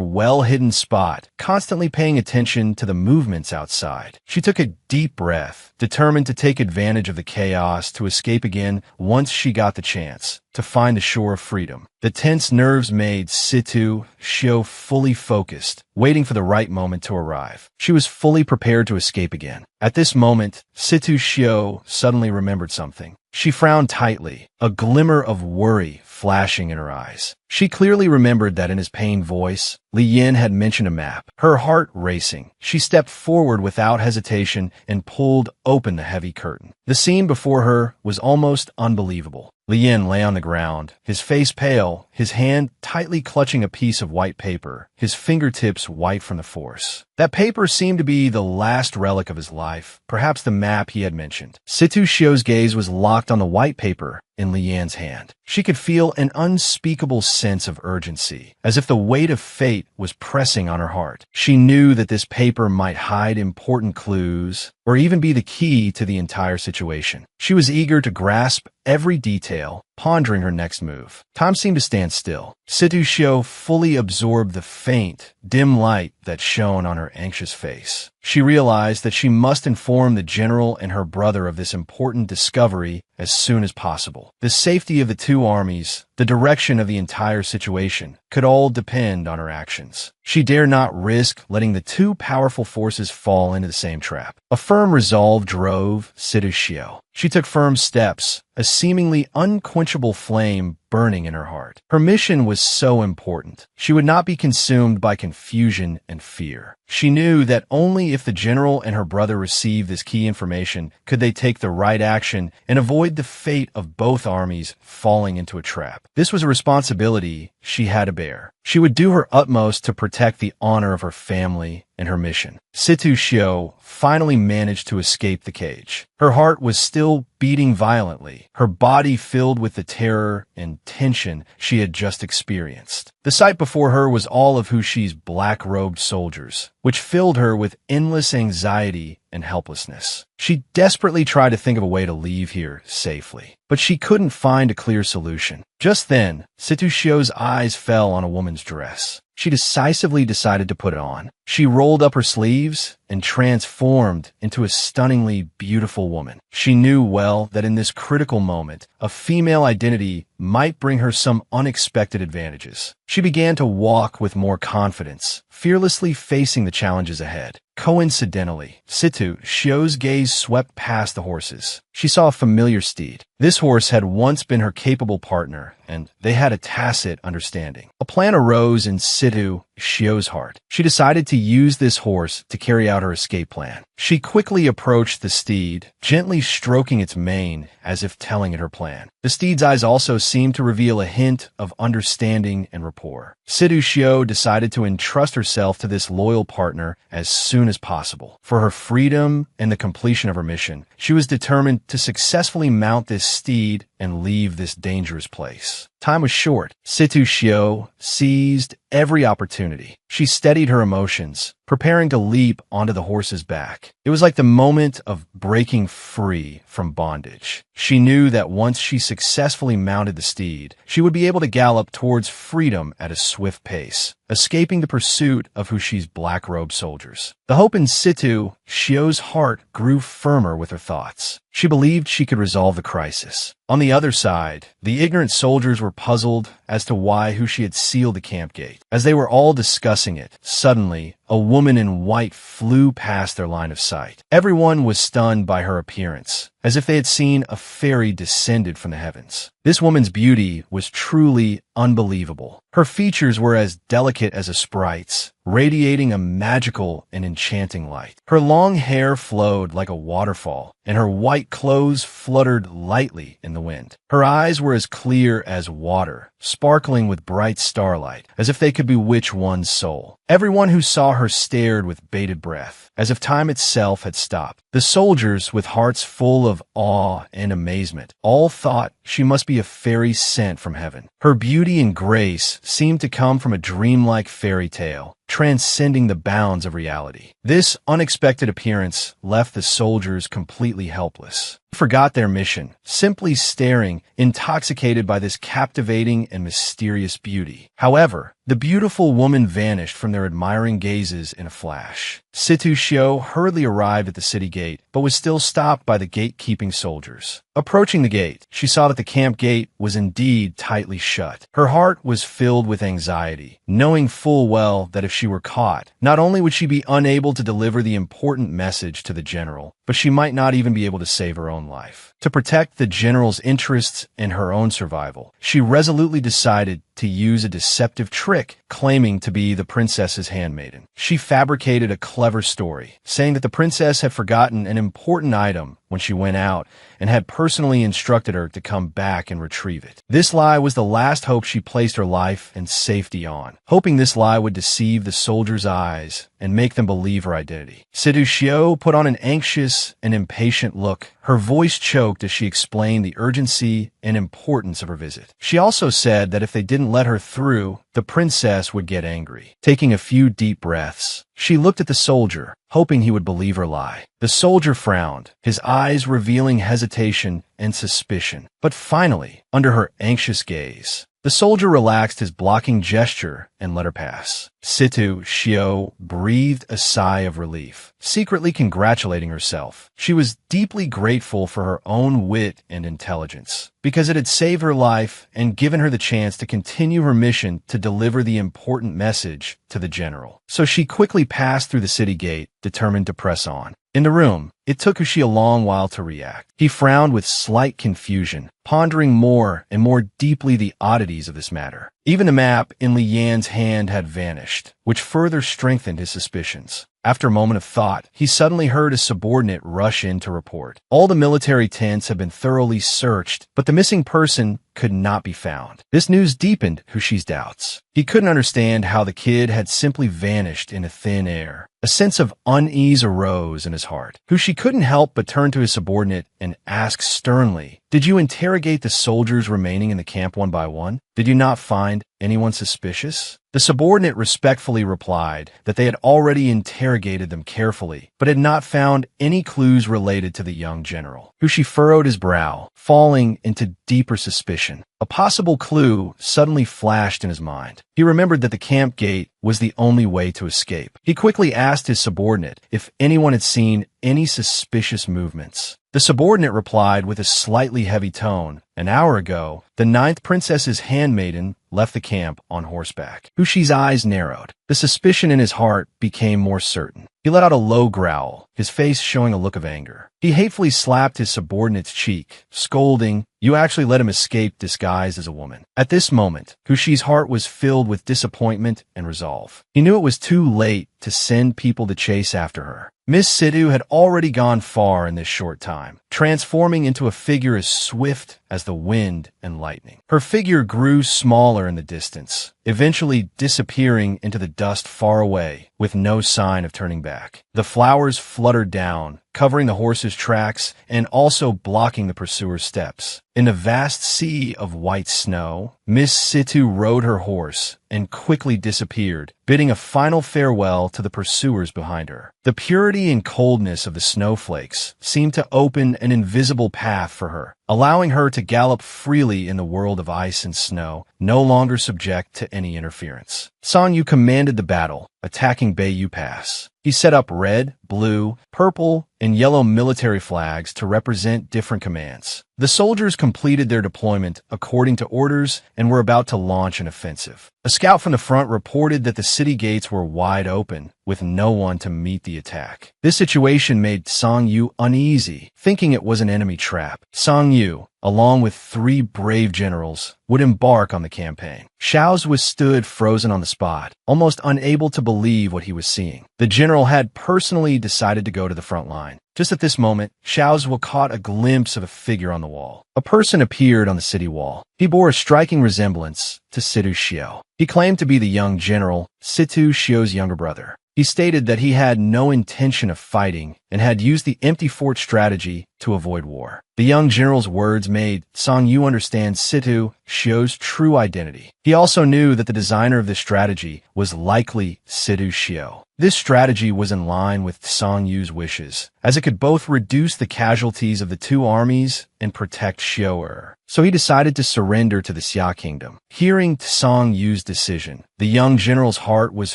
well-hidden spot, constantly paying attention to the movements outside. She took a deep breath, determined to take advantage of the chaos to escape again once she got the chance to find the shore of freedom. The tense nerves made Situ Shio fully focused, waiting for the right moment to arrive. She was fully prepared to escape again. At this moment, Situ Shio suddenly remembered something. She frowned tightly, a glimmer of worry flashing in her eyes. She clearly remembered that in his pained voice, Li Yin had mentioned a map. Her heart racing, she stepped forward without hesitation and pulled open the heavy curtain. The scene before her was almost unbelievable. Li Yin lay on the ground, his face pale, his hand tightly clutching a piece of white paper, his fingertips white from the force. That paper seemed to be the last relic of his life, perhaps the map he had mentioned. Situ Shio's gaze was locked on the white paper in Li Yan's hand. She could feel an unspeakable sense of urgency, as if the weight of fate was pressing on her heart. She knew that this paper might hide important clues, or even be the key to the entire situation. She was eager to grasp every detail, pondering her next move. Time seemed to stand still. Situ Shio fully absorbed the faint, dim light that shone on her anxious face. She realized that she must inform the general and her brother of this important discovery as soon as possible. The safety of the two armies, the direction of the entire situation, could all depend on her actions. She dare not risk letting the two powerful forces fall into the same trap. A firm resolve drove Situ Shio. She took firm steps, a seemingly unquenchable flame burning in her heart. Her mission was so important. She would not be consumed by confusion and fear. She knew that only if the general and her brother received this key information could they take the right action and avoid the fate of both armies falling into a trap. This was a responsibility she had to bear. She would do her utmost to protect the honor of her family and her mission. Situ Shio finally managed to escape the cage. Her heart was still beating violently, her body filled with the terror and tension she had just experienced. The sight before her was all of Hushi's black-robed soldiers, which filled her with endless anxiety and helplessness. She desperately tried to think of a way to leave here safely, but she couldn't find a clear solution. Just then, Situ Shio's eyes fell on a woman's dress. She decisively decided to put it on. She rolled up her sleeves and transformed into a stunningly beautiful woman. She knew well that in this critical moment, a female identity might bring her some unexpected advantages. She began to walk with more confidence, fearlessly facing the challenges ahead. Coincidentally, Situ Shio's gaze swept past the horses. She saw a familiar steed. This horse had once been her capable partner, and they had a tacit understanding. A plan arose in Situ Shio's heart. She decided to use this horse to carry out her escape plan. She quickly approached the steed, gently stroking its mane as if telling it her plan. The steed's eyes also seemed to reveal a hint of understanding and rapport. Situ Shio decided to entrust herself to this loyal partner as soon as possible. For her freedom and the completion of her mission, she was determined to successfully mount this steed and leave this dangerous place. Time was short. Situ Shio seized every opportunity. She steadied her emotions, preparing to leap onto the horse's back. It was like the moment of breaking free from bondage. She knew that once she successfully mounted the steed, she would be able to gallop towards freedom at a swift pace, escaping the pursuit of Hushi's black-robed soldiers. The hope in Situ Shio's heart grew firmer with her thoughts. She believed she could resolve the crisis. On the other side, the ignorant soldiers were puzzled as to why Hushi had sealed the camp gate. As they were all discussing it, suddenly, a woman in white flew past their line of sight. Everyone was stunned by her appearance, as if they had seen a fairy descended from the heavens. This woman's beauty was truly unbelievable. Her features were as delicate as a sprite's, radiating a magical and enchanting light. Her long hair flowed like a waterfall, and her white clothes fluttered lightly in the wind. Her eyes were as clear as water, sparkling with bright starlight, as if they could bewitch one's soul. Everyone who saw her stared with bated breath, as if time itself had stopped. The soldiers, with hearts full of awe and amazement, all thought she must be a fairy sent from heaven. Her beauty and grace seemed to come from a dreamlike fairy tale, transcending the bounds of reality. This unexpected appearance left the soldiers completely helpless. They forgot their mission, simply staring, intoxicated by this captivating and mysterious beauty. However, the beautiful woman vanished from their admiring gazes in a flash. Situ Shio hurriedly arrived at the city gate, but was still stopped by the gatekeeping soldiers. Approaching the gate, she saw that the camp gate was indeed tightly shut. Her heart was filled with anxiety, knowing full well that if she were caught, not only would she be unable to deliver the important message to the general, but she might not even be able to save her own life. To protect the general's interests and her own survival, she resolutely decided to use a deceptive trick, claiming to be the princess's handmaiden. She fabricated a clever story, saying that the princess had forgotten an important item when she went out and had personally instructed her to come back and retrieve it. This lie was the last hope she placed her life and safety on, hoping this lie would deceive the soldiers' eyes and make them believe her identity. Situ Shio put on an anxious and impatient look. Her voice choked as she explained the urgency and importance of her visit. She also said that if they didn't let her through, the princess would get angry. Taking a few deep breaths, she looked at the soldier, hoping he would believe her lie. The soldier frowned, his eyes revealing hesitation and suspicion. But finally, under her anxious gaze, the soldier relaxed his blocking gesture and let her pass. Situ Shio breathed a sigh of relief, secretly congratulating herself. She was deeply grateful for her own wit and intelligence, because it had saved her life and given her the chance to continue her mission to deliver the important message to the general. So she quickly passed through the city gate, determined to press on. In the room, it took Hushi a long while to react. He frowned with slight confusion, pondering more and more deeply the oddities of this matter. Even the map in Li Yan's hand had vanished, which further strengthened his suspicions. After a moment of thought, he suddenly heard a subordinate rush in to report. All the military tents had been thoroughly searched, but the missing person could not be found. This news deepened Hushi's doubts. He couldn't understand how the kid had simply vanished into thin air. A sense of unease arose in his heart. Hushi couldn't help but turn to his subordinate and ask sternly, "Did you interrogate the soldiers remaining in the camp one by one? Did you not find anyone suspicious?" The subordinate respectfully replied that they had already interrogated them carefully, but had not found any clues related to the young general. Hushi furrowed his brow, falling into deeper suspicion. A possible clue suddenly flashed in his mind. He remembered that the camp gate was the only way to escape. He quickly asked his subordinate if anyone had seen any suspicious movements. The subordinate replied with a slightly heavy tone, "An hour ago, the 9th princess's handmaiden left the camp on horseback." Hushi's eyes narrowed. The suspicion in his heart became more certain. He let out a low growl, his face showing a look of anger. He hatefully slapped his subordinate's cheek, scolding, "You actually let him escape disguised as a woman." At this moment, Hushi's heart was filled with disappointment and resolve. He knew it was too late to send people to chase after her. Miss Situ had already gone far in this short time, transforming into a figure as swift as the wind and lightning. Her figure grew smaller in the distance, eventually disappearing into the dust far away, with no sign of turning back. The flowers fluttered down, covering the horse's tracks and also blocking the pursuer's steps. In the vast sea of white snow, Miss Situ rode her horse and quickly disappeared, bidding a final farewell to the pursuers behind her. The purity and coldness of the snowflakes seemed to open an invisible path for her, allowing her to gallop freely in the world of ice and snow, no longer subject to any interference. Song Yu commanded the battle, attacking Bayou Pass. He set up red, blue, purple, and yellow military flags to represent different commands. The soldiers completed their deployment according to orders and were about to launch an offensive. A scout from the front reported that the city gates were wide open, with no one to meet the attack. This situation made Song Yu uneasy, thinking it was an enemy trap. Song Yu, along with 3 brave generals, would embark on the campaign. Xiao's was stood frozen on the spot, almost unable to believe what he was seeing. The general had personally decided to go to the front line. Just at this moment, Xiao's caught a glimpse of a figure on the wall. A person appeared on the city wall. He bore a striking resemblance to Situ Shio. He claimed to be the young general, Situ Shio's younger brother. He stated that he had no intention of fighting and had used the empty fort strategy to avoid war. The young general's words made Song Yu understand Situ Shio's true identity. He also knew that the designer of this strategy was likely Situ Shio. This strategy was in line with Song Yu's wishes, as it could both reduce the casualties of the 2 armies and protect Shio. So he decided to surrender to the Xia kingdom. Hearing Song Yu's decision, the young general's heart was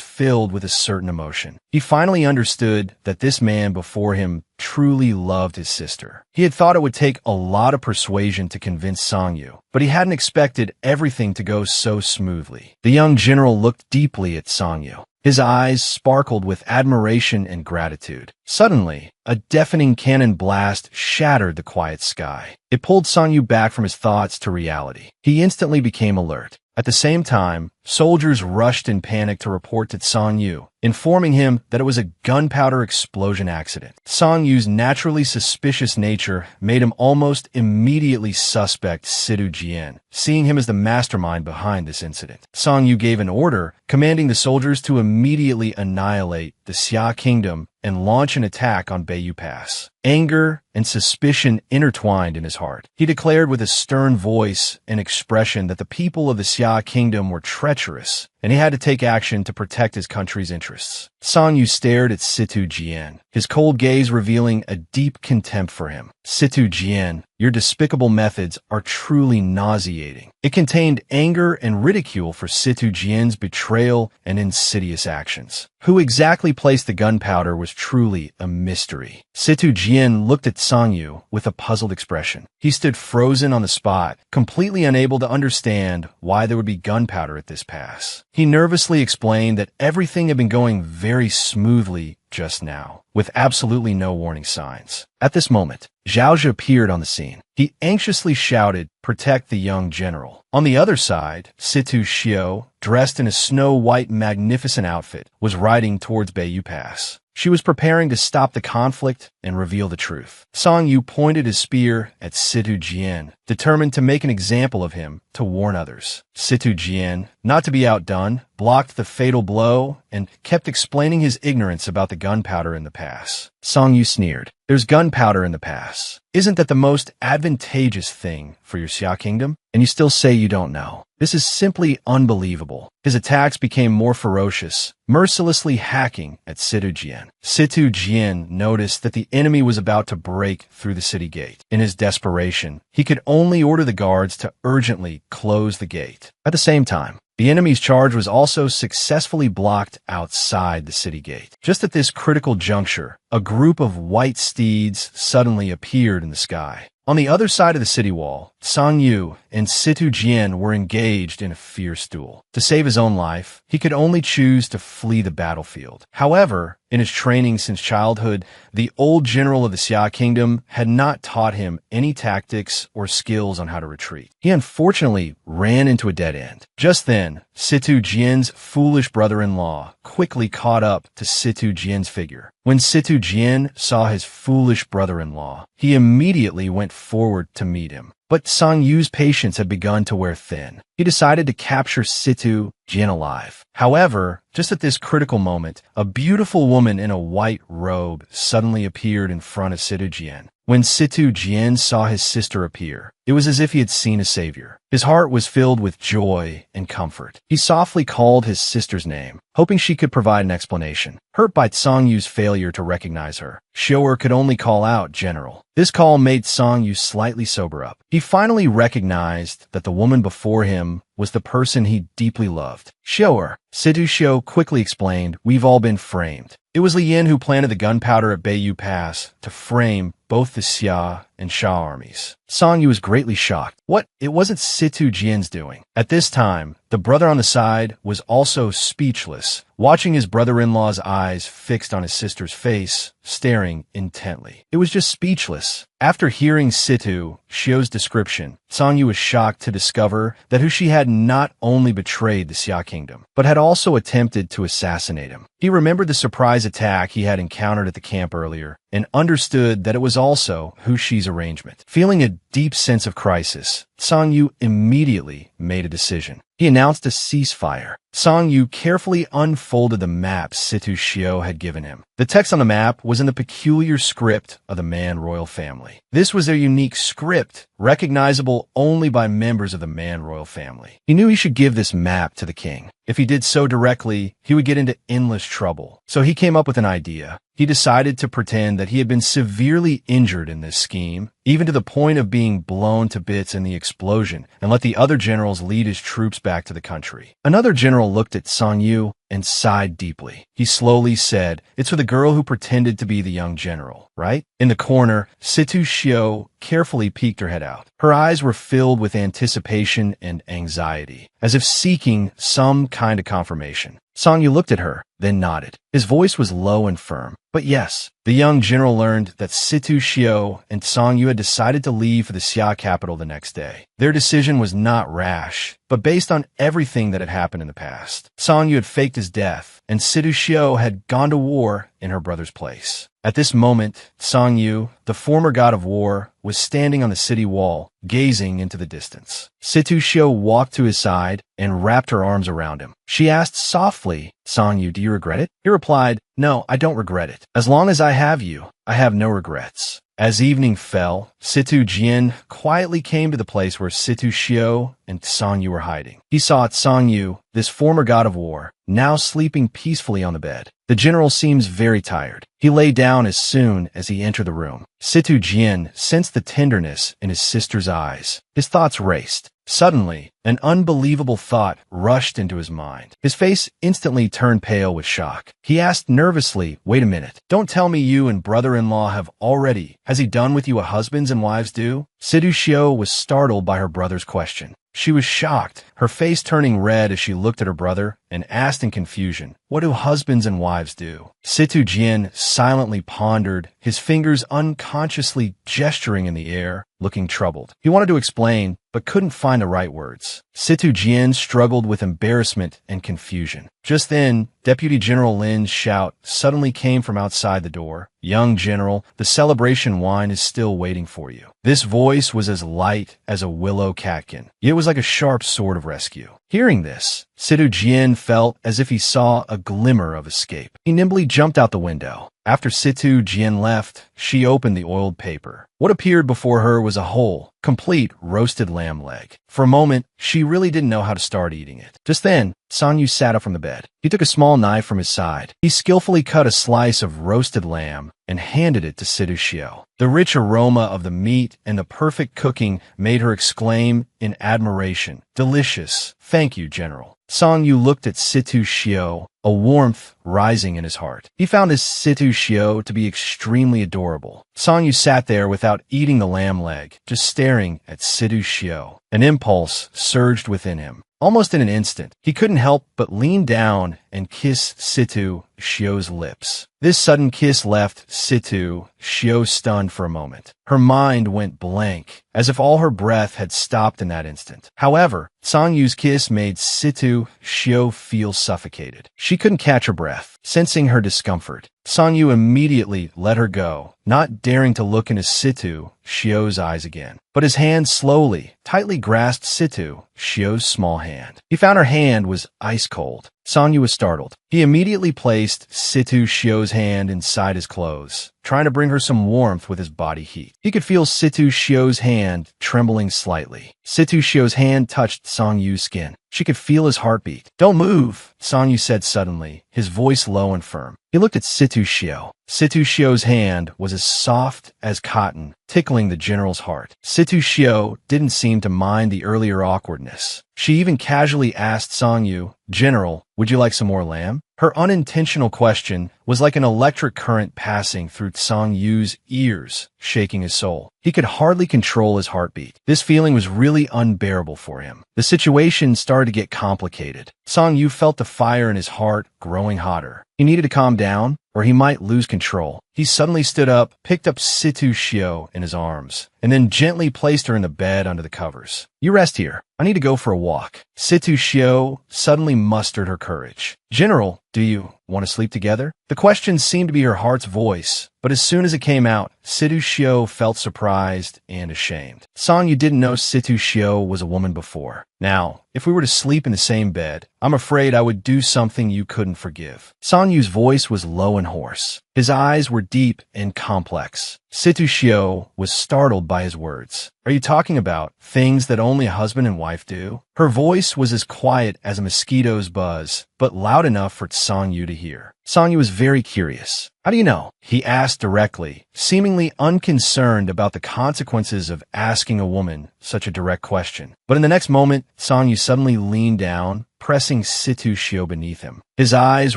filled with a certain emotion. He finally understood that this man before him truly loved his sister. He had thought it would take a lot of persuasion to convince Song Yu, but he hadn't expected everything to go so smoothly. The young general looked deeply at Song Yu. His eyes sparkled with admiration and gratitude. Suddenly, a deafening cannon blast shattered the quiet sky. It pulled Song Yu back from his thoughts to reality. He instantly became alert. At the same time, soldiers rushed in panic to report to Song Yu, informing him that it was a gunpowder explosion accident. Song Yu's naturally suspicious nature made him almost immediately suspect Situ Jian, seeing him as the mastermind behind this incident. Song Yu gave an order, commanding the soldiers to immediately annihilate the Xia kingdom and launch an attack on Bayou Pass. Anger and suspicion intertwined in his heart. He declared with a stern voice and expression that the people of the Xia kingdom were treacherous, and he had to take action to protect his country's interests. Song Yu stared at Situ Jian, his cold gaze revealing a deep contempt for him. Situ Jian, your despicable methods are truly nauseating. It contained anger and ridicule for Situ Jian's betrayal and insidious actions. Who exactly placed the gunpowder was truly a mystery. Situ Jian looked at Song Yu with a puzzled expression. He stood frozen on the spot, completely unable to understand why there would be gunpowder at this pass. He nervously explained that everything had been going very smoothly just now, with absolutely no warning signs. At this moment, Zhao Zhi appeared on the scene. He anxiously shouted, "Protect the young general." On the other side, Situ Shio, dressed in a snow-white magnificent outfit, was riding towards Bayou Pass. She was preparing to stop the conflict and reveal the truth. Song Yu pointed his spear at Situ Jian, determined to make an example of him to warn others. Situ Jian, not to be outdone, blocked the fatal blow and kept explaining his ignorance about the gunpowder in the pass. Song Yu sneered. "There's gunpowder in the pass. Isn't that the most advantageous thing for your Xia kingdom? And you still say you don't know. This is simply unbelievable." His attacks became more ferocious, mercilessly hacking at Situ Jian. Situ Jian noticed that the enemy was about to break through the city gate. In his desperation, he could only order the guards to urgently close the gate. At the same time, the enemy's charge was also successfully blocked outside the city gate. Just at this critical juncture, a group of white steeds suddenly appeared in the sky. On the other side of the city wall, Song Yu and Situ Jian were engaged in a fierce duel. To save his own life, he could only choose to flee the battlefield. However, in his training since childhood, the old general of the Xia kingdom had not taught him any tactics or skills on how to retreat. He unfortunately ran into a dead end. Just then, Situ Jian's foolish brother-in-law quickly caught up to Situ Jian's figure. When Situ Jian saw his foolish brother-in-law, he immediately went forward to meet him. But Song Yu's patience had begun to wear thin. He decided to capture Situ Jian alive. However, just at this critical moment, a beautiful woman in a white robe suddenly appeared in front of Situ Jian. When Situ Jian saw his sister appear, it was as if he had seen a savior. His heart was filled with joy and comfort. He softly called his sister's name, hoping she could provide an explanation. Hurt by Song Yu's failure to recognize her, Shio could only call out General. This call made Song Yu slightly sober up. He finally recognized that the woman before him was the person he deeply loved. Shio, Situ Shio quickly explained, "We've all been framed." It was Li Yin who planted the gunpowder at Beiyu Pass to frame both the Xia and Sha armies. Song Yu was greatly shocked. What? It wasn't Situ Jian's doing. At this time, the brother on the side was also speechless, watching his brother-in-law's eyes fixed on his sister's face, staring intently. It was just speechless. After hearing Situ Shio's description, Song Yu was shocked to discover that Hushi had not only betrayed the Xia kingdom, but had also attempted to assassinate him. He remembered the surprise attack he had encountered at the camp earlier, and understood that it was also Hushi's arrangement. Feeling a deep sense of crisis, Song Yu immediately made a decision. He announced a ceasefire. Song Yu carefully unfolded the map Situ Shio had given him. The text on the map was in the peculiar script of the Man royal family. This was their unique script, recognizable only by members of the Man royal family. He knew he should give this map to the king. If he did so directly, he would get into endless trouble. So he came up with an idea. He decided to pretend that he had been severely injured in this scheme, even to the point of being blown to bits in the explosion, and let the other generals lead his troops back to the country. Another general looked at Song Yu and sighed deeply. He slowly said, "It's for the girl who pretended to be the young general, right?" In the corner, Situ Shio carefully peeked her head out. Her eyes were filled with anticipation and anxiety, as if seeking some kind of confirmation. Song Yu looked at her, then nodded. His voice was low and firm. But yes, the young general learned that Situ Shio and Song Yu had decided to leave for the Xia capital the next day. Their decision was not rash, but based on everything that had happened in the past. Song Yu had faked his death, and Situ Shio had gone to war in her brother's place. At this moment, Song Yu, the former god of war, was standing on the city wall, gazing into the distance. Situ Shio walked to his side and wrapped her arms around him. She asked softly, "Song Yu, do you regret it?" He replied, "No, I don't regret it. As long as I have you, I have no regrets." As evening fell, Situ Jian quietly came to the place where Situ Shio and Song Yu were hiding. He saw Song Yu, this former god of war, now sleeping peacefully on the bed. The general seems very tired. He lay down as soon as he entered the room. Situ Jian sensed the tenderness in his sister's eyes. His thoughts raced. Suddenly, an unbelievable thought rushed into his mind. His face instantly turned pale with shock. He asked nervously, "Wait a minute. Don't tell me you and brother-in-law have already. Has he done with you what husbands and wives do?" Situ Shio was startled by her brother's question. She was shocked, her face turning red as she looked at her brother and asked in confusion, "What do husbands and wives do?" Situ Jian silently pondered, his fingers unconsciously gesturing in the air, looking troubled. He wanted to explain, but couldn't find the right words. Situ Jian struggled with embarrassment and confusion. Just then, Deputy General Lin's shout suddenly came from outside the door. "Young General, the celebration wine is still waiting for you." This voice was as light as a willow catkin. It was like a sharp sword of rescue. Hearing this, Situ Jian felt as if he saw a glimmer of escape. He nimbly jumped out the window. After Situ Jian left, she opened the oiled paper. What appeared before her was a whole, complete roasted lamb leg. For a moment, she really didn't know how to start eating it. Just then, Song Yu sat up from the bed. He took a small knife from his side. He skillfully cut a slice of roasted lamb and handed it to Situ Shio. The rich aroma of the meat and the perfect cooking made her exclaim in admiration, "Delicious. Thank you, General." Song Yu looked at Situ Shio, a warmth rising in his heart. He found his Situ Shio to be extremely adorable. Song Yu sat there without eating the lamb leg, just staring at Situ Shio. An impulse surged within him. Almost in an instant, he couldn't help but lean down and kiss Situ Shio's lips. This sudden kiss left Situ Shio stunned for a moment. Her mind went blank, as if all her breath had stopped in that instant. However, Song Yu's kiss made Situ Shio feel suffocated. She couldn't catch her breath. Sensing her discomfort, Song Yu immediately let her go, not daring to look into Situ Shio's eyes again. But his hand slowly, tightly grasped Situ Shio's small hand. He found her hand was ice cold. Song Yu was startled. He immediately placed Situ Shio's hand inside his clothes, trying to bring her some warmth with his body heat. He could feel Situ Shio's hand trembling slightly. Situ Shio's hand touched Song Yu's skin. She could feel his heartbeat. "Don't move," Song Yu said suddenly, his voice low and firm. He looked at Situ Shio. Situ Shio's hand was as soft as cotton, tickling the general's heart. Situ Shio didn't seem to mind the earlier awkwardness. She even casually asked Song Yu, "General, would you like some more lamb?" Her unintentional question was like an electric current passing through Song Yu's ears, shaking his soul. He could hardly control his heartbeat. This feeling was really unbearable for him. The situation started to get complicated. Song Yu felt the fire in his heart growing hotter. He needed to calm down, or he might lose control. He suddenly stood up, picked up Situ Shio in his arms, and then gently placed her in the bed under the covers. "You rest here. I need to go for a walk." Situ Shio suddenly mustered her courage. "General, do you want to sleep together?" The question seemed to be her heart's voice, but as soon as it came out, Situ Shio felt surprised and ashamed. Song Yu didn't know Situ Shio was a woman before. "Now, if we were to sleep in the same bed, I'm afraid I would do something you couldn't forgive." Song Yu's voice was low and hoarse. His eyes were deep and complex. Situ Shio was startled by his words. "Are you talking about things that only a husband and wife do?" Her voice was as quiet as a mosquito's buzz, but loud enough for Song Yu to hear. Song Yu was very curious. "How do you know?" he asked directly, seemingly unconcerned about the consequences of asking a woman such a direct question. But in the next moment, Song Yu suddenly leaned down, pressing Situ Shio beneath him. His eyes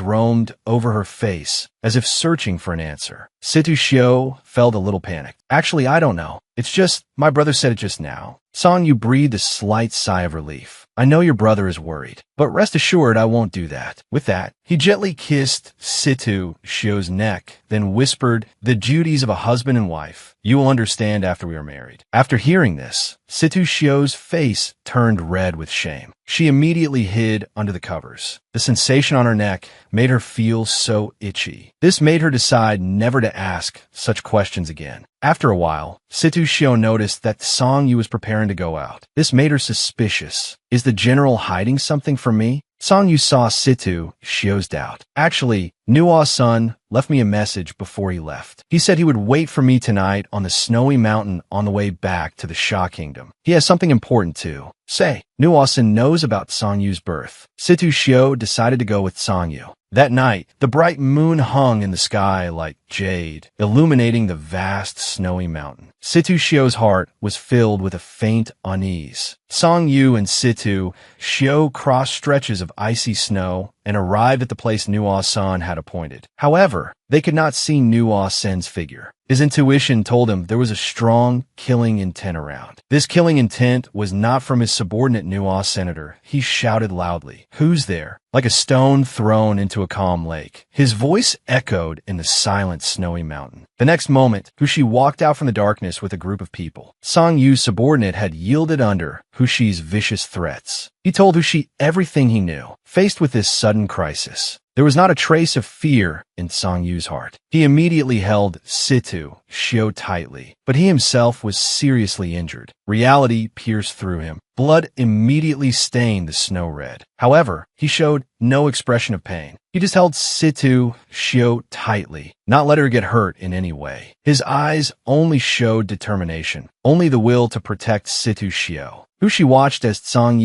roamed over her face, as if searching for an answer. Situ Shio felt a little panicked. "Actually, I don't know. It's just, my brother said it just now." Song Yu breathed a slight sigh of relief. "I know your brother is worried, but rest assured I won't do that." With that, he gently kissed Situ Shio's neck, then whispered, "The duties of a husband and wife. You will understand after we are married." After hearing this, Situ Shio's face turned red with shame. She immediately hid under the covers. The sensation on her neck made her feel so itchy. This made her decide never to ask such questions again. After a while, Situ Shio noticed that Song Yu was preparing to go out. This made her suspicious. "Is the general hiding something from me?" Song Yu saw Situ Shio's doubt. "Actually, Nua's son left me a message before he left. He said he would wait for me tonight on the snowy mountain on the way back to the Sha Kingdom. He has something important to say." Nuasan knows about Song Yu's birth. Situ Shio decided to go with Song Yu. That night, the bright moon hung in the sky like jade, illuminating the vast snowy mountain. Situ Shio's heart was filled with a faint unease. Song Yu and Situ Shio crossed stretches of icy snow and arrived at the place Nuasan had appointed. However, they could not see Nuasan's figure. His intuition told him there was a strong killing intent around. This killing intent was not from his subordinate Nua senator. He shouted loudly, "Who's there?" Like a stone thrown into a calm lake. His voice echoed in the silent snowy mountain. The next moment, Hushi walked out from the darkness with a group of people. Song Yu's subordinate had yielded under Hushi's vicious threats. He told Hushi everything he knew. Faced with this sudden crisis, there was not a trace of fear in Song Yu's heart. He immediately held Situ Shio tightly, but he himself was seriously injured. Reality pierced through him. Blood immediately stained the snow red. However, he showed no expression of pain. He just held Situ Shio tightly, not let her get hurt in any way. His eyes only showed determination, only the will to protect Situ Shio. Hushi watched as Tsang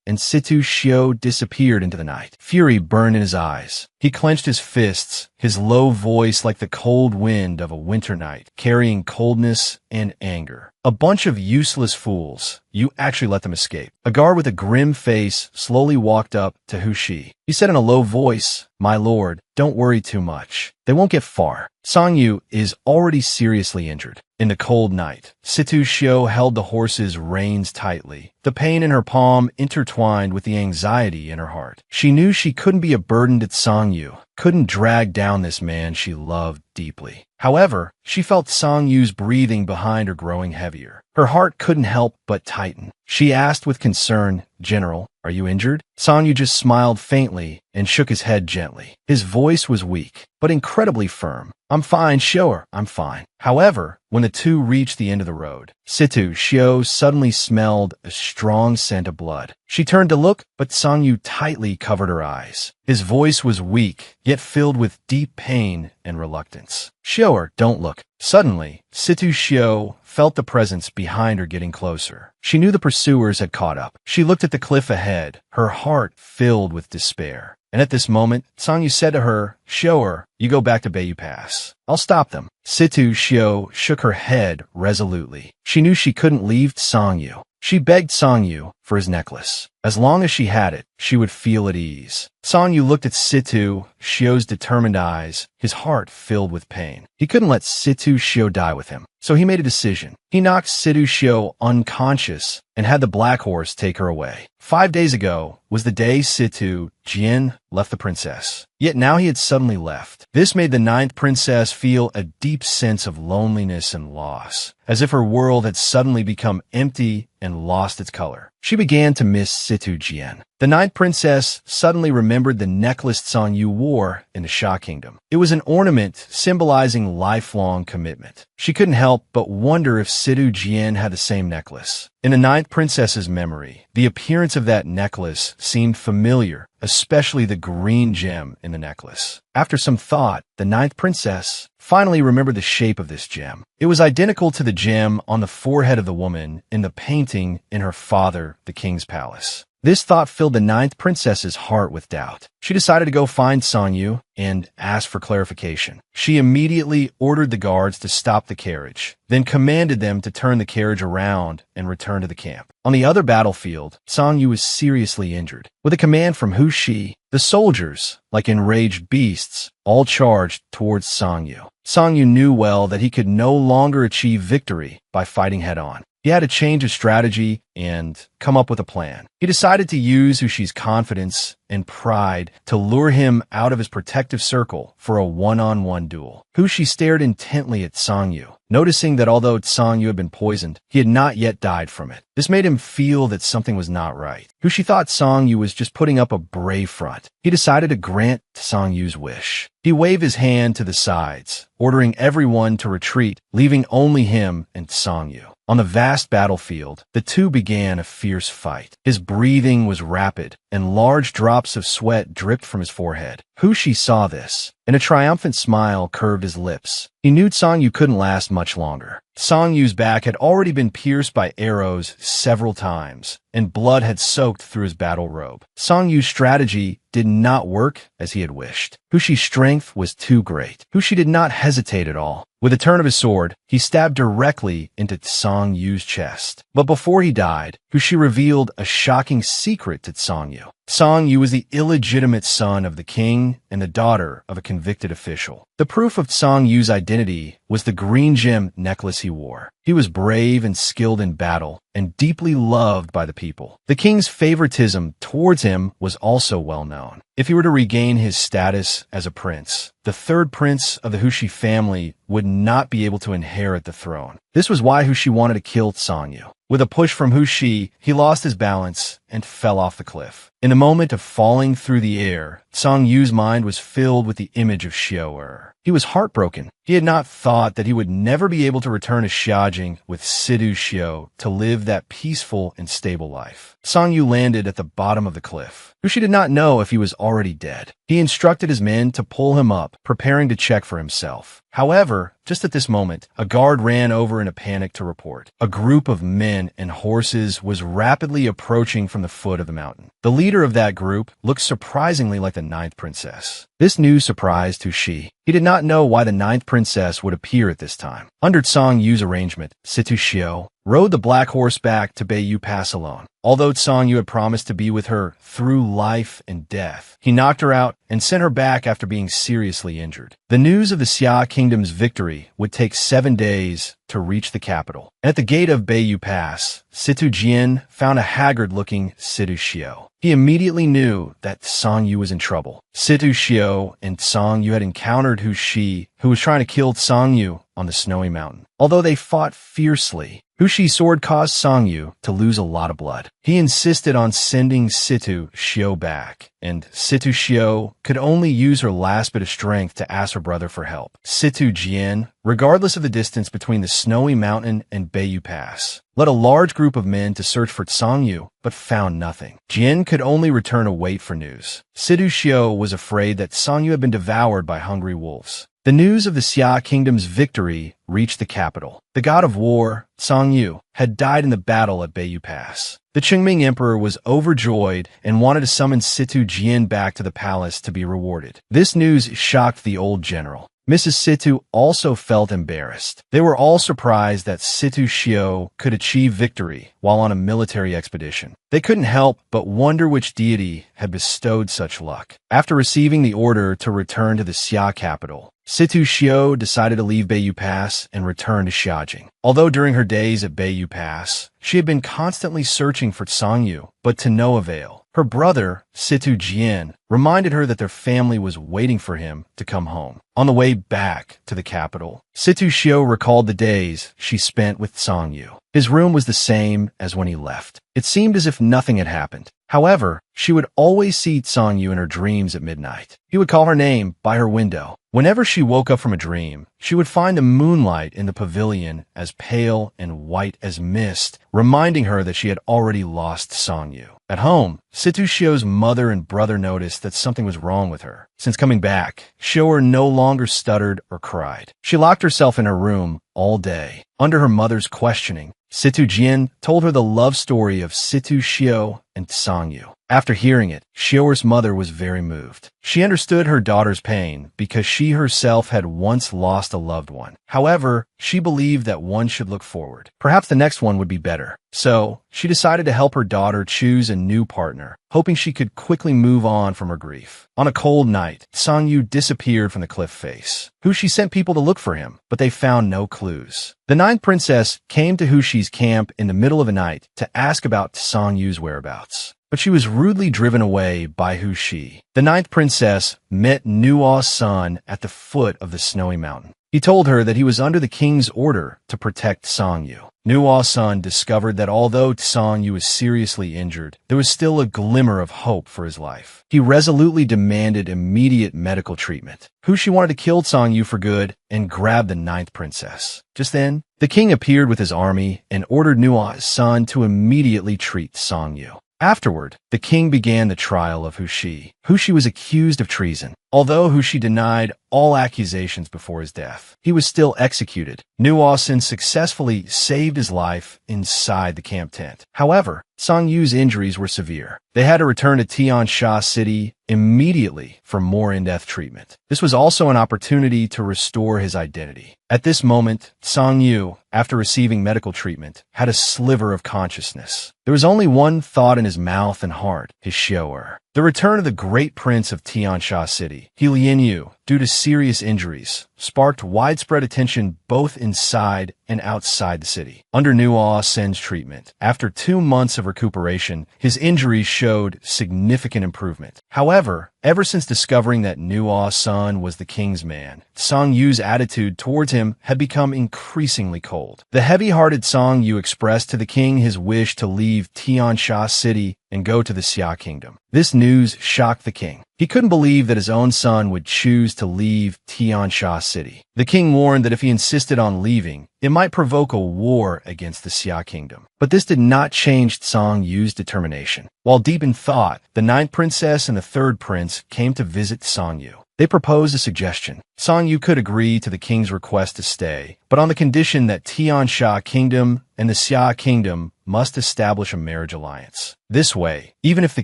and Situ Shio disappeared into the night. Fury burned in his eyes. He clenched his fists, his low voice like the cold wind of a winter night, carrying coldness and anger. A bunch of useless fools. You actually let them escape. A guard with a grim face slowly walked up to Hushi. He said in a low voice, "My lord, don't worry too much. They won't get far. Sangyu is already seriously injured." In the cold night, Situ Shio held the horse's reins tightly, the pain in her palm intertwined with the anxiety in her heart. She knew she couldn't be a burden to Sangyu, couldn't drag down this man she loved deeply. However, she felt Sangyu's breathing behind her growing heavier. Her heart couldn't help but tighten. She asked with concern, "General, are you injured?" Sangyu just smiled faintly and shook his head gently. His voice was weak, but incredibly firm. "I'm fine, show her, I'm fine." However, when the two reached the end of the road, Situ Shio suddenly smelled a strong scent of blood. She turned to look, but Sangyu tightly covered her eyes. His voice was weak, yet filled with deep pain and reluctance. "Show her, don't look." Suddenly, Situ Shio felt the presence behind her getting closer. She knew the pursuers had caught up. She looked at the cliff ahead, her heart filled with despair. And at this moment, Sangyu said to her, "Show her, you go back to Bayou Pass. I'll stop them." Situ Shio shook her head resolutely. She knew she couldn't leave Sangyu. She begged Sangyu for his necklace. As long as she had it, she would feel at ease. Sangyu looked at Situ Shio's determined eyes, his heart filled with pain. He couldn't let Situ Shio die with him, so he made a decision. He knocked Situ Shio unconscious and had the black horse take her away. 5 days ago was the day Situ Jian left the princess. Yet now he had suddenly left. This made the ninth princess feel a deep sense of loneliness and loss, as if her world had suddenly become empty and lost its color. She began to miss Situ Jian. The ninth princess suddenly remembered the necklace Sangyu wore in the Sha Kingdom. It was an ornament symbolizing lifelong commitment. She couldn't help but wonder if Situ Jian had the same necklace. In the ninth princess's memory, the appearance of that necklace seemed familiar, especially the green gem in the necklace. After some thought, the ninth princess finally remembered the shape of this gem. It was identical to the gem on the forehead of the woman in the painting in her father, the king's palace. This thought filled the ninth princess's heart with doubt. She decided to go find Sangyu and ask for clarification. She immediately ordered the guards to stop the carriage, then commanded them to turn the carriage around and return to the camp. On the other battlefield, Sangyu was seriously injured. With a command from Hushi, the soldiers, like enraged beasts, all charged towards Sangyu. Sangyu knew well that he could no longer achieve victory by fighting head-on. He had to change his strategy and come up with a plan. He decided to use Hushi's confidence and pride to lure him out of his protective circle for a one-on-one duel. Hushi stared intently at Sangyu, noticing that although Sangyu had been poisoned, he had not yet died from it. This made him feel that something was not right. Hushi thought Sangyu was just putting up a brave front. He decided to grant Sangyu's wish. He waved his hand to the sides, ordering everyone to retreat, leaving only him and Sangyu. On the vast battlefield, the two began a fierce fight. His breathing was rapid, and large drops of sweat dripped from his forehead. Hushi saw this, and a triumphant smile curved his lips. He knew Sangyu couldn't last much longer. Sangyu's back had already been pierced by arrows several times, and blood had soaked through his battle robe. Sangyu's strategy did not work as he had wished. Hushi's strength was too great. Hushi did not hesitate at all. With a turn of his sword, he stabbed directly into Sangyu's chest. But before he died, Hushi revealed a shocking secret to Sangyu. Sangyu was the illegitimate son of the king and the daughter of a convicted official. The proof of Sangyu's identity was the green gem necklace he wore. He was brave and skilled in battle, and deeply loved by the people. The king's favoritism towards him was also well known. If he were to regain his status as a prince, the third prince of the Hushi family would not be able to inherit the throne. This was why Hushi wanted to kill Sangyu. With a push from Hushi, he lost his balance and fell off the cliff. In the moment of falling through the air, Sangyu's mind was filled with the image of Shio. He was heartbroken. He had not thought that he would never be able to return to Xiajing with Situ Shio to live that peaceful and stable life. Sangyu landed at the bottom of the cliff. Hushi did not know if he was already dead. He instructed his men to pull him up, preparing to check for himself. However, just at this moment, a guard ran over in a panic to report. A group of men and horses was rapidly approaching from the foot of the mountain. The leader of that group looked surprisingly like the ninth princess. This news surprised Hushi. He did not know why the ninth princess would appear at this time. Under Song Yu's arrangement, Situ Shio rode the black horse back to Beiyu Pass alone. Although Song Yu had promised to be with her through life and death, he knocked her out and sent her back after being seriously injured. The news of the Xia Kingdom's victory would take 7 days to reach the capital. At the gate of Beiyu Pass, Situ Jian found a haggard-looking Situ Shio. He immediately knew that Song Yu was in trouble. Situ Shio and Song Yu had encountered Hushi, who was trying to kill Song Yu on the snowy mountain. Although they fought fiercely, Hushi's sword caused Song Yu to lose a lot of blood. He insisted on sending Situ Shio back, and Situ Shio could only use her last bit of strength to ask her brother for help. Situ Jian, regardless of the distance between the snowy mountain and Beiyu Pass, led a large group of men to search for Song Yu, but found nothing. Jian could only return to wait for news. Situ Shio was afraid that Song Yu had been devoured by hungry wolves. The news of the Xia Kingdom's victory reached the capital. The god of war, Song Yu, had died in the battle at Beiyu Pass. The Qingming Emperor was overjoyed and wanted to summon Situ Jian back to the palace to be rewarded. This news shocked the old general. Mrs. Situ also felt embarrassed. They were all surprised that Situ Shio could achieve victory while on a military expedition. They couldn't help but wonder which deity had bestowed such luck. After receiving the order to return to the Xia capital, Situ Shio decided to leave Beiyu Pass and return to Xiajing. Although during her days at Beiyu Pass, she had been constantly searching for Song Yu, but to no avail. Her brother, Situ Jian, reminded her that their family was waiting for him to come home. On the way back to the capital, Situ Shio recalled the days she spent with Song Yu. His room was the same as when he left. It seemed as if nothing had happened. However, she would always see Song Yu in her dreams at midnight. He would call her name by her window. Whenever she woke up from a dream, she would find the moonlight in the pavilion as pale and white as mist, reminding her that she had already lost Song Yu. At home, Situ Shio's mother and brother noticed that something was wrong with her. Since coming back, Shio no longer stuttered or cried. She locked herself in her room all day. Under her mother's questioning, Situ Jian told her the love story of Situ Shio and Song Yu. After hearing it, Shio's mother was very moved. She understood her daughter's pain because she herself had once lost a loved one. However, she believed that one should look forward. Perhaps the next one would be better. So, she decided to help her daughter choose a new partner, hoping she could quickly move on from her grief. On a cold night, Song Yu disappeared from the cliff face. Hushi sent people to look for him, but they found no clues. The ninth princess came to Hushi's camp in the middle of the night to ask about Song Yu's whereabouts, but she was rudely driven away by Hushi. The ninth princess met Nua's son at the foot of the snowy mountain. He told her that he was under the king's order to protect Song Yu. Nua's son discovered that although Song Yu was seriously injured, there was still a glimmer of hope for his life. He resolutely demanded immediate medical treatment. Hushi wanted to kill Song Yu for good and grabbed the ninth princess. Just then, the king appeared with his army and ordered Nua's son to immediately treat Song Yu. Afterward, the king began the trial of Hushi. Hushi was accused of treason. Although Hushi denied all accusations before his death, he was still executed. Nuasin successfully saved his life inside the camp tent. However, Song Yu's injuries were severe. They had to return to Tiansha City immediately for more in-depth treatment. This was also an opportunity to restore his identity. At this moment, Song Yu, after receiving medical treatment, had a sliver of consciousness. There was only one thought in his mouth and heart, his Shioer. The return of the great prince of Tiansha City, Lin Yu, due to serious injuries, sparked widespread attention both inside and outside the city. Under Nua Sen's treatment, after 2 months of recuperation, his injuries showed significant improvement. However, ever since discovering that Nua Sun was the king's man, Song Yu's attitude towards him had become increasingly cold. The heavy-hearted Song Yu expressed to the king his wish to leave Tiansha City and go to the Xia Kingdom. This news shocked the king. He couldn't believe that his own son would choose to leave Tiansha City. The king warned that if he insisted on leaving, it might provoke a war against the Xia kingdom. But this did not change Song Yu's determination. While deep in thought, the ninth princess and the third prince came to visit Song Yu. They proposed a suggestion. Song Yu could agree to the king's request to stay, but on the condition that Tiansha kingdom and the Xia kingdom must establish a marriage alliance. This way, even if the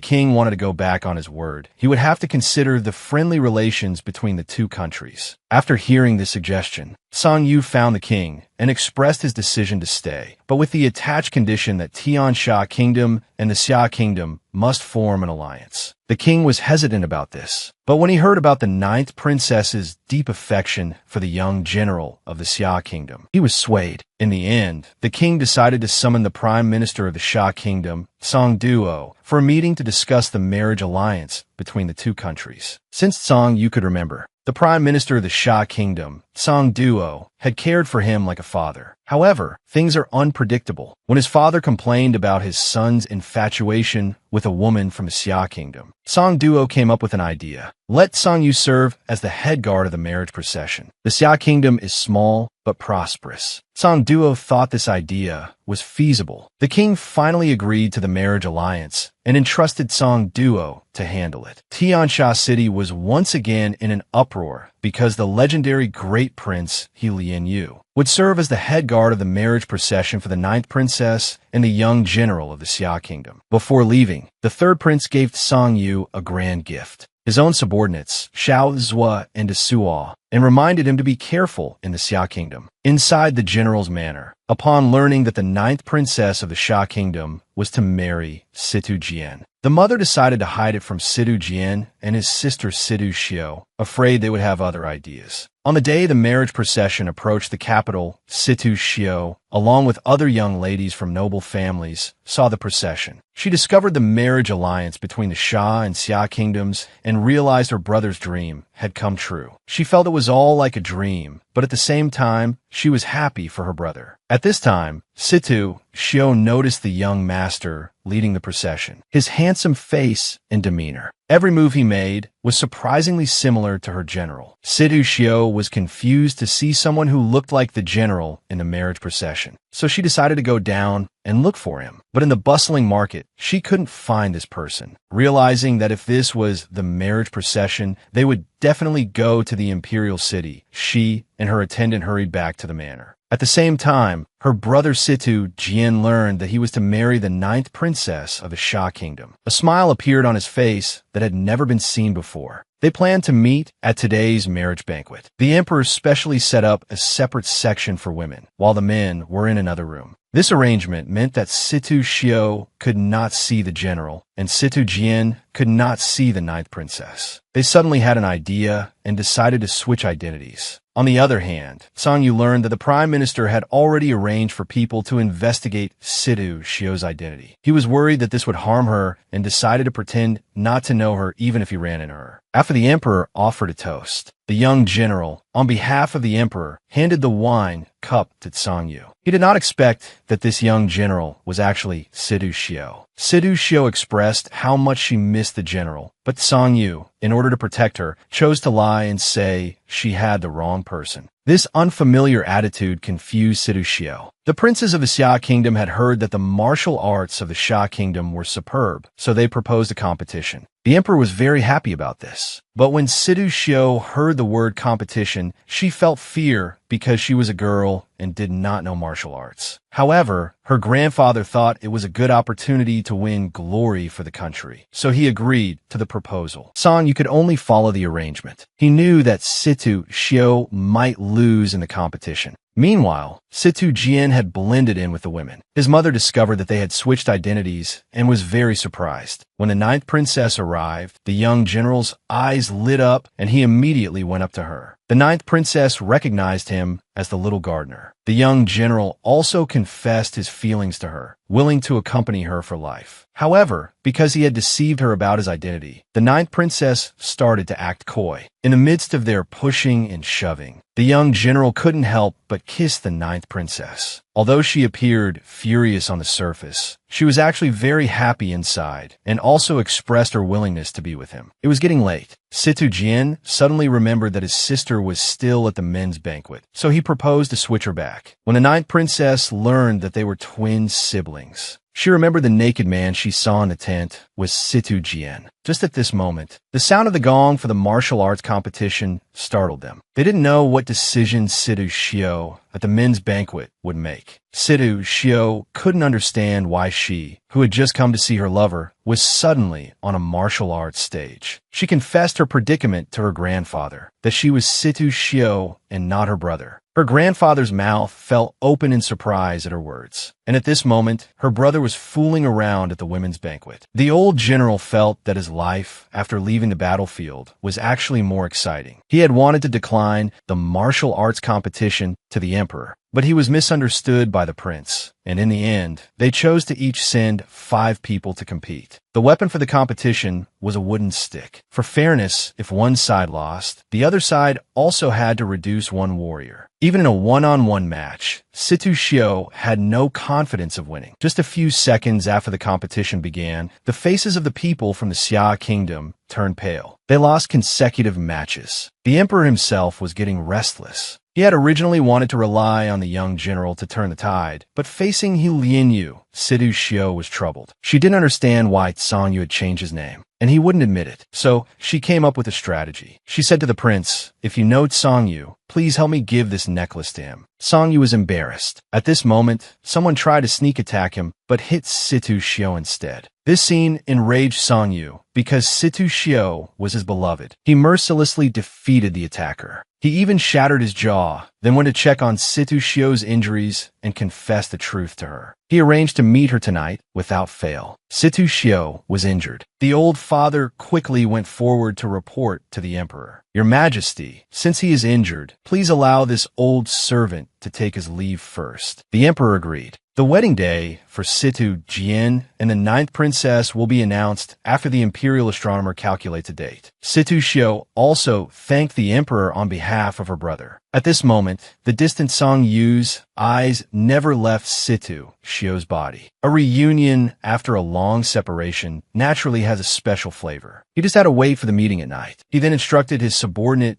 king wanted to go back on his word, he would have to consider the friendly relations between the two countries. After hearing this suggestion, Song Yu found the king and expressed his decision to stay, but with the attached condition that Tiansha kingdom and the Xia kingdom must form an alliance. The king was hesitant about this, but when he heard about the ninth princess's deep affection for the young general of the Xia kingdom, he was swayed. In the end, the king decided to summon the prime minister of the Xia kingdom, Song Duo, for a meeting to discuss the marriage alliance between the two countries. Since Song Yu could remember, the prime minister of the Xia kingdom, Song Duo, had cared for him like a father. However, things are unpredictable. When his father complained about his son's infatuation with a woman from the Xia kingdom, Song Duo came up with an idea. Let Song Yu serve as the head guard of the marriage procession. The Xia kingdom is small but prosperous. Song Duo thought this idea was feasible. The king finally agreed to the marriage alliance and entrusted Song Duo to handle it. Tiansha City was once again in an uproar because the legendary great prince Helian Yu would serve as the head guard of the marriage procession for the ninth princess and the young general of the Xia kingdom. Before leaving, the third prince gave Song Yu a grand gift. His own subordinates, Xiao Zhua and Suo, and reminded him to be careful in the Xia kingdom. Inside the general's manor, upon learning that the ninth princess of the Xia kingdom was to marry Situ Jian, the mother decided to hide it from Situ Jian and his sister Situ Shio, afraid they would have other ideas. On the day the marriage procession approached the capital, Situ Shio, along with other young ladies from noble families, saw the procession. She discovered the marriage alliance between the Xia and Xia kingdoms and realized her brother's dream had come true. She felt it was all like a dream, but at the same time, she was happy for her brother. At this time, Situ Shio noticed the young master leading the procession, his handsome face and demeanor. Every move he made was surprisingly similar to her general. Situ Shio was confused to see someone who looked like the general in the marriage procession, so she decided to go down and look for him. But in the bustling market, she couldn't find this person. Realizing that if this was the marriage procession, they would definitely go to the imperial city, she and her attendant hurried back to the manor. At the same time, her brother Situ Jian learned that he was to marry the ninth princess of the Xia kingdom. A smile appeared on his face that had never been seen before. They planned to meet at today's marriage banquet. The emperor specially set up a separate section for women, while the men were in another room. This arrangement meant that Situ Shio could not see the general, and Situ Jian could not see the ninth princess. They suddenly had an idea and decided to switch identities. On the other hand, Song Yu learned that the prime minister had already arranged for people to investigate Situ Shio's identity. He was worried that this would harm her and decided to pretend not to know her even if he ran into her. After the emperor offered a toast, the young general, on behalf of the emperor, handed the wine cup to Song Yu. He did not expect that this young general was actually Situ Shio. Situ Shio expressed how much she missed the general, but Song Yu, in order to protect her, chose to lie and say she had the wrong person. This unfamiliar attitude confused Situ Shio. The princes of the Xia kingdom had heard that the martial arts of the Xia kingdom were superb, so they proposed a competition. The emperor was very happy about this. But when Situ Shio heard the word competition, she felt fear because she was a girl and did not know martial arts. However, her grandfather thought it was a good opportunity to win glory for the country, so he agreed to the proposal. Song Yu could only follow the arrangement. He knew that Situ Shio might lose in the competition. Meanwhile, Situ Jian had blended in with the women. His mother discovered that they had switched identities and was very surprised. When the ninth princess arrived, the young general's eyes lit up and he immediately went up to her. The ninth princess recognized him as the little gardener. The young general also confessed his feelings to her, willing to accompany her for life. However, because he had deceived her about his identity, the ninth princess started to act coy. In the midst of their pushing and shoving, the young general couldn't help but kiss the ninth princess. Although she appeared furious on the surface, she was actually very happy inside and also expressed her willingness to be with him. It was getting late. Situ Jian suddenly remembered that his sister was still at the men's banquet, so he proposed to switch her back. When the ninth princess learned that they were twin siblings, she remembered the naked man she saw in the tent was Situ Jian. Just at this moment, the sound of the gong for the martial arts competition startled them. They didn't know what decision Situ Shio at the men's banquet would make. Situ Shio couldn't understand why she, who had just come to see her lover, was suddenly on a martial arts stage. She confessed her predicament to her grandfather, that she was Situ Shio and not her brother. Her grandfather's mouth fell open in surprise at her words, and at this moment, her brother was fooling around at the women's banquet. The old general felt that his life, after leaving the battlefield, was actually more exciting. He had wanted to decline the martial arts competition to the emperor, but he was misunderstood by the prince, and in the end, they chose to each send 5 people to compete. The weapon for the competition was a wooden stick. For fairness, if one side lost, the other side also had to reduce one warrior. Even in a one-on-one match, Situ Shio had no confidence of winning. Just a few seconds after the competition began, the faces of the people from the Xia kingdom turned pale. They lost consecutive matches. The emperor himself was getting restless. He had originally wanted to rely on the young general to turn the tide, but facing Lianyu, Situ Shio was troubled. She didn't understand why Songyu had changed his name, and he wouldn't admit it. So she came up with a strategy. She said to the prince, "If you know Songyu, please help me give this necklace to him." Songyu was embarrassed. At this moment, someone tried to sneak attack him, but hit Situ Shio instead. This scene enraged Songyu because Situ Shio was his beloved. He mercilessly defeated the attacker. He even shattered his jaw, then went to check on Situ Shio's injuries and confessed the truth to her. He arranged to meet her tonight without fail. Situ Shio was injured. The old father quickly went forward to report to the emperor. "Your Majesty, since he is injured, please allow this old servant to take his leave first." The emperor agreed. The wedding day for Situ Jian and the 9th princess will be announced after the imperial astronomer calculates a date. Situ Shio also thanked the emperor on behalf of her brother. At this moment, the distant Songyu's eyes never left Situ Shio's body. A reunion after a long separation naturally has a special flavor. He just had to wait for the meeting at night. He then instructed his subordinate,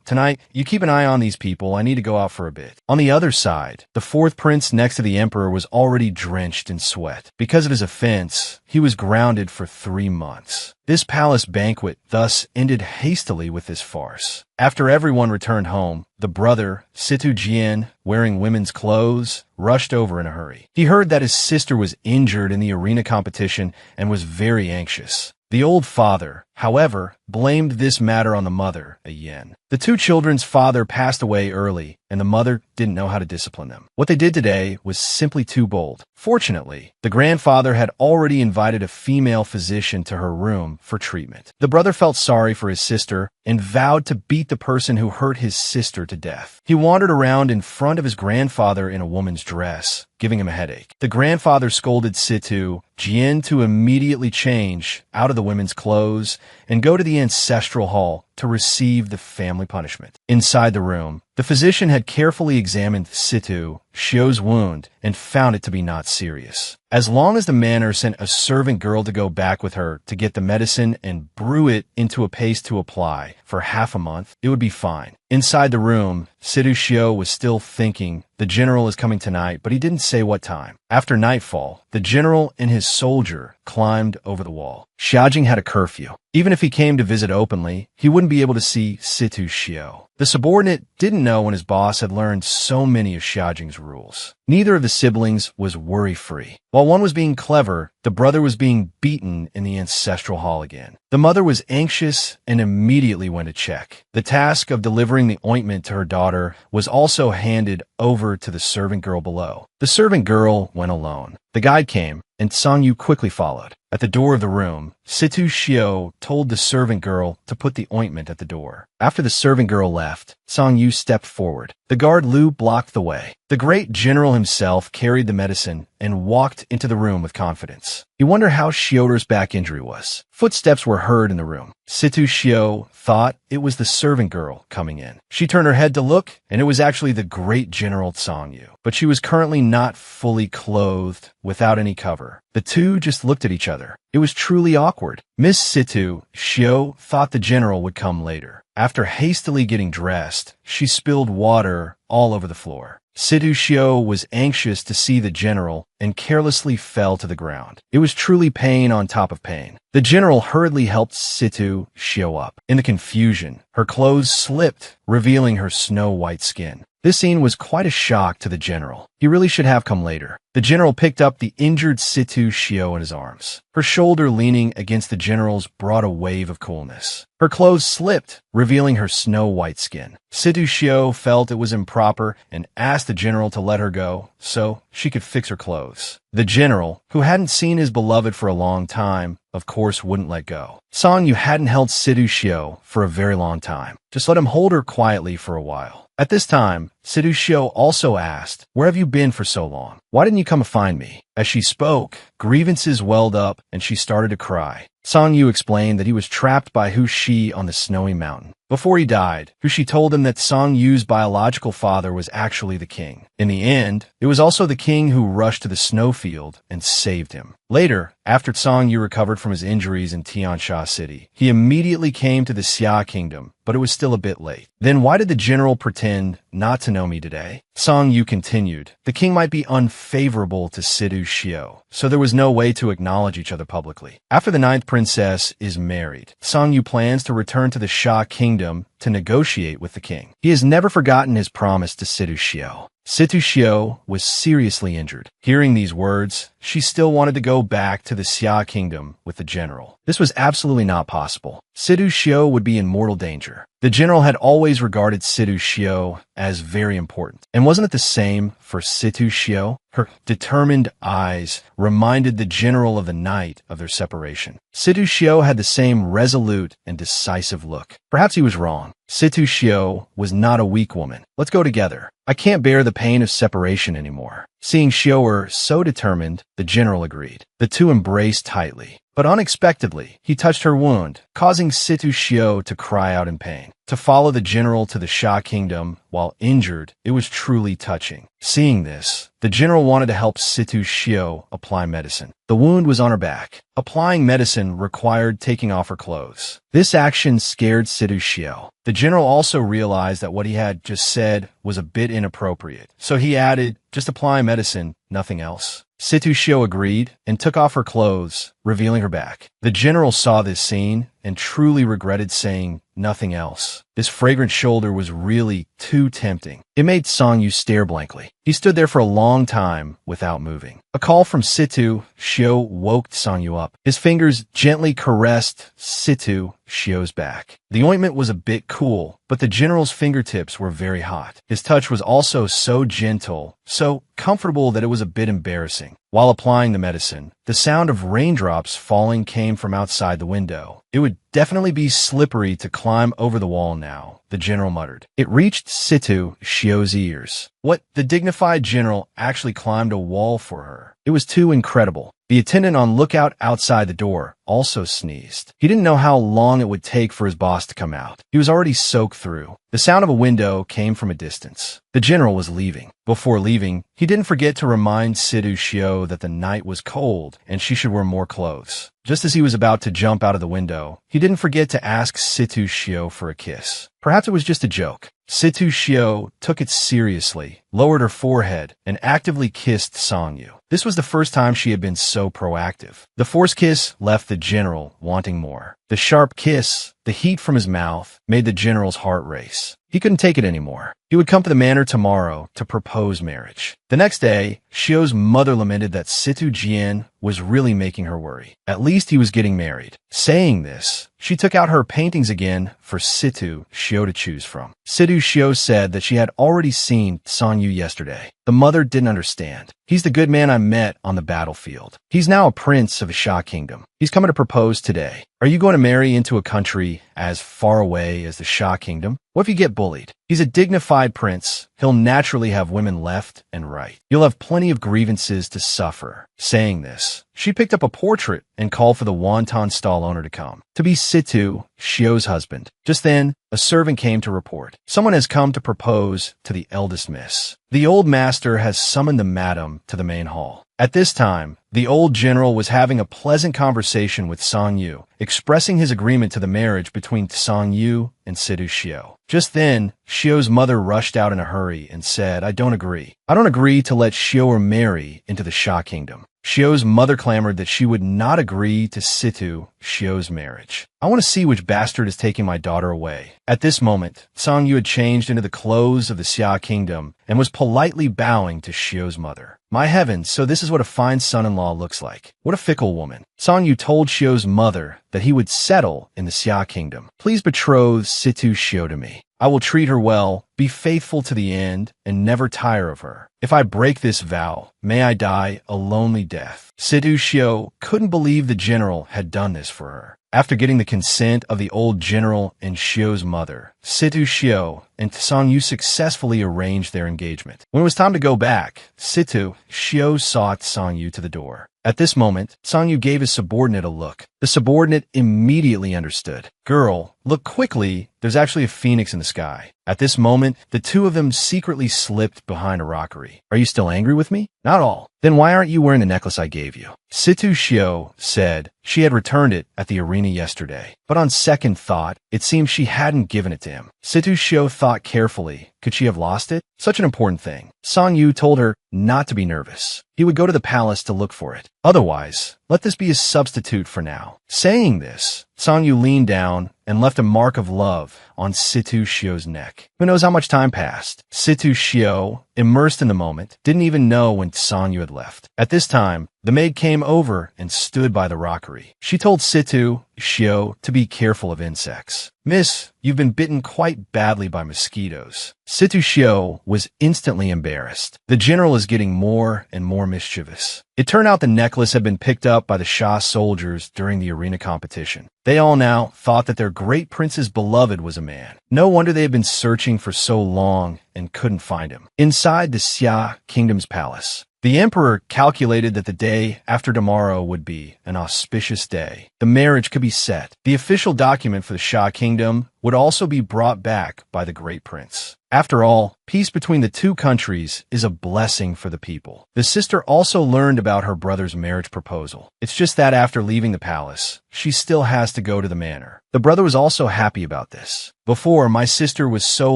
"Tonight, you keep an eye on these people. I need to go out for a bit." On the other side, the 4th prince next to the emperor was already drenched in sweat. Because of his offense, he was grounded for 3 months. This palace banquet thus ended hastily with this farce. After everyone returned home, the brother, Situ Jian, wearing women's clothes, rushed over in a hurry. He heard that his sister was injured in the arena competition and was very anxious. The old father, however, blamed this matter on the mother, Yen. The 2 children's father passed away early, and the mother didn't know how to discipline them. What they did today was simply too bold. Fortunately, the grandfather had already invited a female physician to her room for treatment. The brother felt sorry for his sister and vowed to beat the person who hurt his sister to death. He wandered around in front of his grandfather in a woman's dress, giving him a headache. The grandfather scolded Situ Jian to immediately change out of the women's clothes and go to the ancestral hall to receive the family punishment. Inside the room, the physician had carefully examined Situ Shio's wound and found it to be not serious. As long as the manor sent a servant girl to go back with her to get the medicine and brew it into a paste to apply for half a month, it would be fine. Inside the room, Situ Shio was still thinking, the general is coming tonight, but he didn't say what time. After nightfall, the general and his soldier climbed over the wall. Xiaojing had a curfew. Even if he came to visit openly, he wouldn't be able to see Situ Shio. The subordinate didn't know when his boss had learned so many of Xiaojing's rules. Neither of the siblings was worry-free. While one was being clever, the brother was being beaten in the ancestral hall again. The mother was anxious and immediately went to check. The task of delivering the ointment to her daughter was also handed over to the servant girl below. The servant girl went alone. The guide came, and Songyu quickly followed. At the door of the room, Situ Shio told the servant girl to put the ointment at the door. After the servant girl left, Song Yu stepped forward. The guard Lu blocked the way. The great general himself carried the medicine and walked into the room with confidence. He wondered how Shiota's back injury was. Footsteps were heard in the room. Situ Shio thought it was the servant girl coming in. She turned her head to look, and it was actually the great general Song Yu. But she was currently not fully clothed, without any cover. The two just looked at each other. It was truly awkward. Miss Situ Shio thought the general would come later. After hastily getting dressed, she spilled water all over the floor. Situ Shio was anxious to see the general and carelessly fell to the ground. It was truly pain on top of pain. The general hurriedly helped Situ Shio up. In the confusion, her clothes slipped, revealing her snow-white skin. This scene was quite a shock to the general. He really should have come later. The general picked up the injured Situ Shio in his arms. Her shoulder leaning against the general's brought a wave of coolness. Her clothes slipped, revealing her snow-white skin. Situ Shio felt it was improper and asked the general to let her go so she could fix her clothes. The general, who hadn't seen his beloved for a long time, of course wouldn't let go. Song Yu hadn't held Situ Shio for a very long time. Just let him hold her quietly for a while. At this time, Situ Shio also asked, "Where have you been for so long? Why didn't you come to find me?" As she spoke, grievances welled up and she started to cry. Song Yu explained that he was trapped by Hushi on the snowy mountain. Before he died, Hushi told him that Song Yu's biological father was actually the king. In the end, it was also the king who rushed to the snowfield and saved him. Later, after Song Yu recovered from his injuries in Tiansha City, he immediately came to the Xia Kingdom, but it was still a bit late. Then why did the general pretend not to know me today? Song Yu continued. The king might be unfavorable to Situ Shio, so there was no way to acknowledge each other publicly. After the 9th princess is married, Song Yu plans to return to the Xia Kingdom to negotiate with the king. He has never forgotten his promise to Situ Shio. Situ Shio was seriously injured. Hearing these words, she still wanted to go back to the Xia Kingdom with the general. This was absolutely not possible. Situ Shio would be in mortal danger. The general had always regarded Situ Shio as very important. And wasn't it the same for Situ Shio? Her determined eyes reminded the general of the night of their separation. Situ Shio had the same resolute and decisive look. Perhaps he was wrong. Situ Shio was not a weak woman. Let's go together. I can't bear the pain of separation anymore. Seeing Shioer so determined, the general agreed. The two embraced tightly. But unexpectedly, he touched her wound, causing Situ Shio to cry out in pain. To follow the general to the Xia Kingdom while injured, it was truly touching. Seeing this, the general wanted to help Situ Shio apply medicine. The wound was on her back. Applying medicine required taking off her clothes. This action scared Situ Shio. The general also realized that what he had just said was a bit inappropriate, so he added, "Just apply medicine, nothing else." Situ Shio agreed and took off her clothes, revealing her back. The general saw this scene and truly regretted saying nothing else. This fragrant shoulder was really too tempting. It made Song Yu stare blankly. He stood there for a long time without moving. A call from Situ Shio woke Song Yu up. His fingers gently caressed Situ Shio's back. The ointment was a bit cool, but the general's fingertips were very hot. His touch was also so gentle, so comfortable that it was a bit embarrassing. While applying the medicine, the sound of raindrops falling came from outside the window. It would definitely be slippery to climb over the wall now, the general muttered. It reached Situ Shio's ears. What? The dignified general actually climbed a wall for her. It was too incredible. The attendant on lookout outside the door also sneezed. He didn't know how long it would take for his boss to come out. He was already soaked through. The sound of a window came from a distance. The general was leaving. Before leaving, he didn't forget to remind Situ Shio that the night was cold and she should wear more clothes. Just as he was about to jump out of the window, he didn't forget to ask Situ Shio for a kiss. Perhaps it was just a joke. Situ Shio took it seriously, lowered her forehead, and actively kissed Song Yu. This was the first time she had been so proactive. The forced kiss left the general wanting more. The sharp kiss, the heat from his mouth, made the general's heart race. He couldn't take it anymore. He would come to the manor tomorrow to propose marriage. The next day, Shio's mother lamented that Situ Jian was really making her worry. At least he was getting married. Saying this, she took out her paintings again for Situ Shio to choose from. Situ Shio said that she had already seen Song Yu yesterday. The mother didn't understand. He's the good man I met on the battlefield. He's now a prince of a Xia Kingdom. He's coming to propose today. Are you going to marry into a country as far away as the Xia Kingdom? What if you get bullied? He's a dignified prince. He'll naturally have women left and right. You'll have plenty of grievances to suffer. Saying this, she picked up a portrait and called for the wonton stall owner to come, to be Situ Shio's husband. Just then, a servant came to report. Someone has come to propose to the eldest miss. The old master has summoned the madam to the main hall. At this time, the old general was having a pleasant conversation with Song Yu, expressing his agreement to the marriage between Song Yu and Situ Shio. Just then, Shio's mother rushed out in a hurry and said, "I don't agree. I don't agree to let Shio marry into the Sha kingdom." Shio's mother clamored that she would not agree to Situ Shio's marriage. "I want to see which bastard is taking my daughter away." At this moment, Song Yu had changed into the clothes of the Xia kingdom and was politely bowing to Shio's mother. "My heavens, so this is what a fine son-in-law looks like. What a fickle woman." Song Yu told Shio's mother that he would settle in the Xia kingdom. "Please betroth Situ Shio to me. I will treat her well, be faithful to the end, and never tire of her. If I break this vow, may I die a lonely death." Situ Shio couldn't believe the general had done this for her. After getting the consent of the old general and Shio's mother, Situ Shio and Song Yu successfully arranged their engagement. When it was time to go back, Situ Shio sought Song Yu to the door. At this moment, Song Yu gave his subordinate a look. The subordinate immediately understood. "Girl, look quickly, there's actually a phoenix in the sky." At this moment, the two of them secretly slipped behind a rockery. "Are you still angry with me?" "Not all." "Then why aren't you wearing the necklace I gave you?" Situ Shio said she had returned it at the arena yesterday, but on second thought, it seemed she hadn't given it to him. Situ Shio thought carefully. Could she have lost it? Such an important thing. Song Yu told her not to be nervous. He would go to the palace to look for it. Otherwise, let this be a substitute for now. Saying this, Song Yu leaned down and left a mark of love on Situ Shio's neck. Who knows how much time passed? Situ Shio, immersed in the moment, didn't even know when Song Yu had left. At this time, the maid came over and stood by the rockery. She told Situ Shio to be careful of insects. "Miss, you've been bitten quite badly by mosquitoes." Situ Shio was instantly embarrassed. The general is getting more and more mischievous. It turned out the necklace had been picked up by the Sha soldiers during the arena competition. They all now thought that their great prince's beloved was a man. No wonder they had been searching for so long and couldn't find him. Inside the Xia kingdom's palace, the emperor calculated that the day after tomorrow would be an auspicious day. The marriage could be set. The official document for the Sha kingdom would also be brought back by the great prince. After all, peace between the two countries is a blessing for the people. The sister also learned about her brother's marriage proposal. It's just that after leaving the palace, she still has to go to the manor. The brother was also happy about this. "Before, my sister was so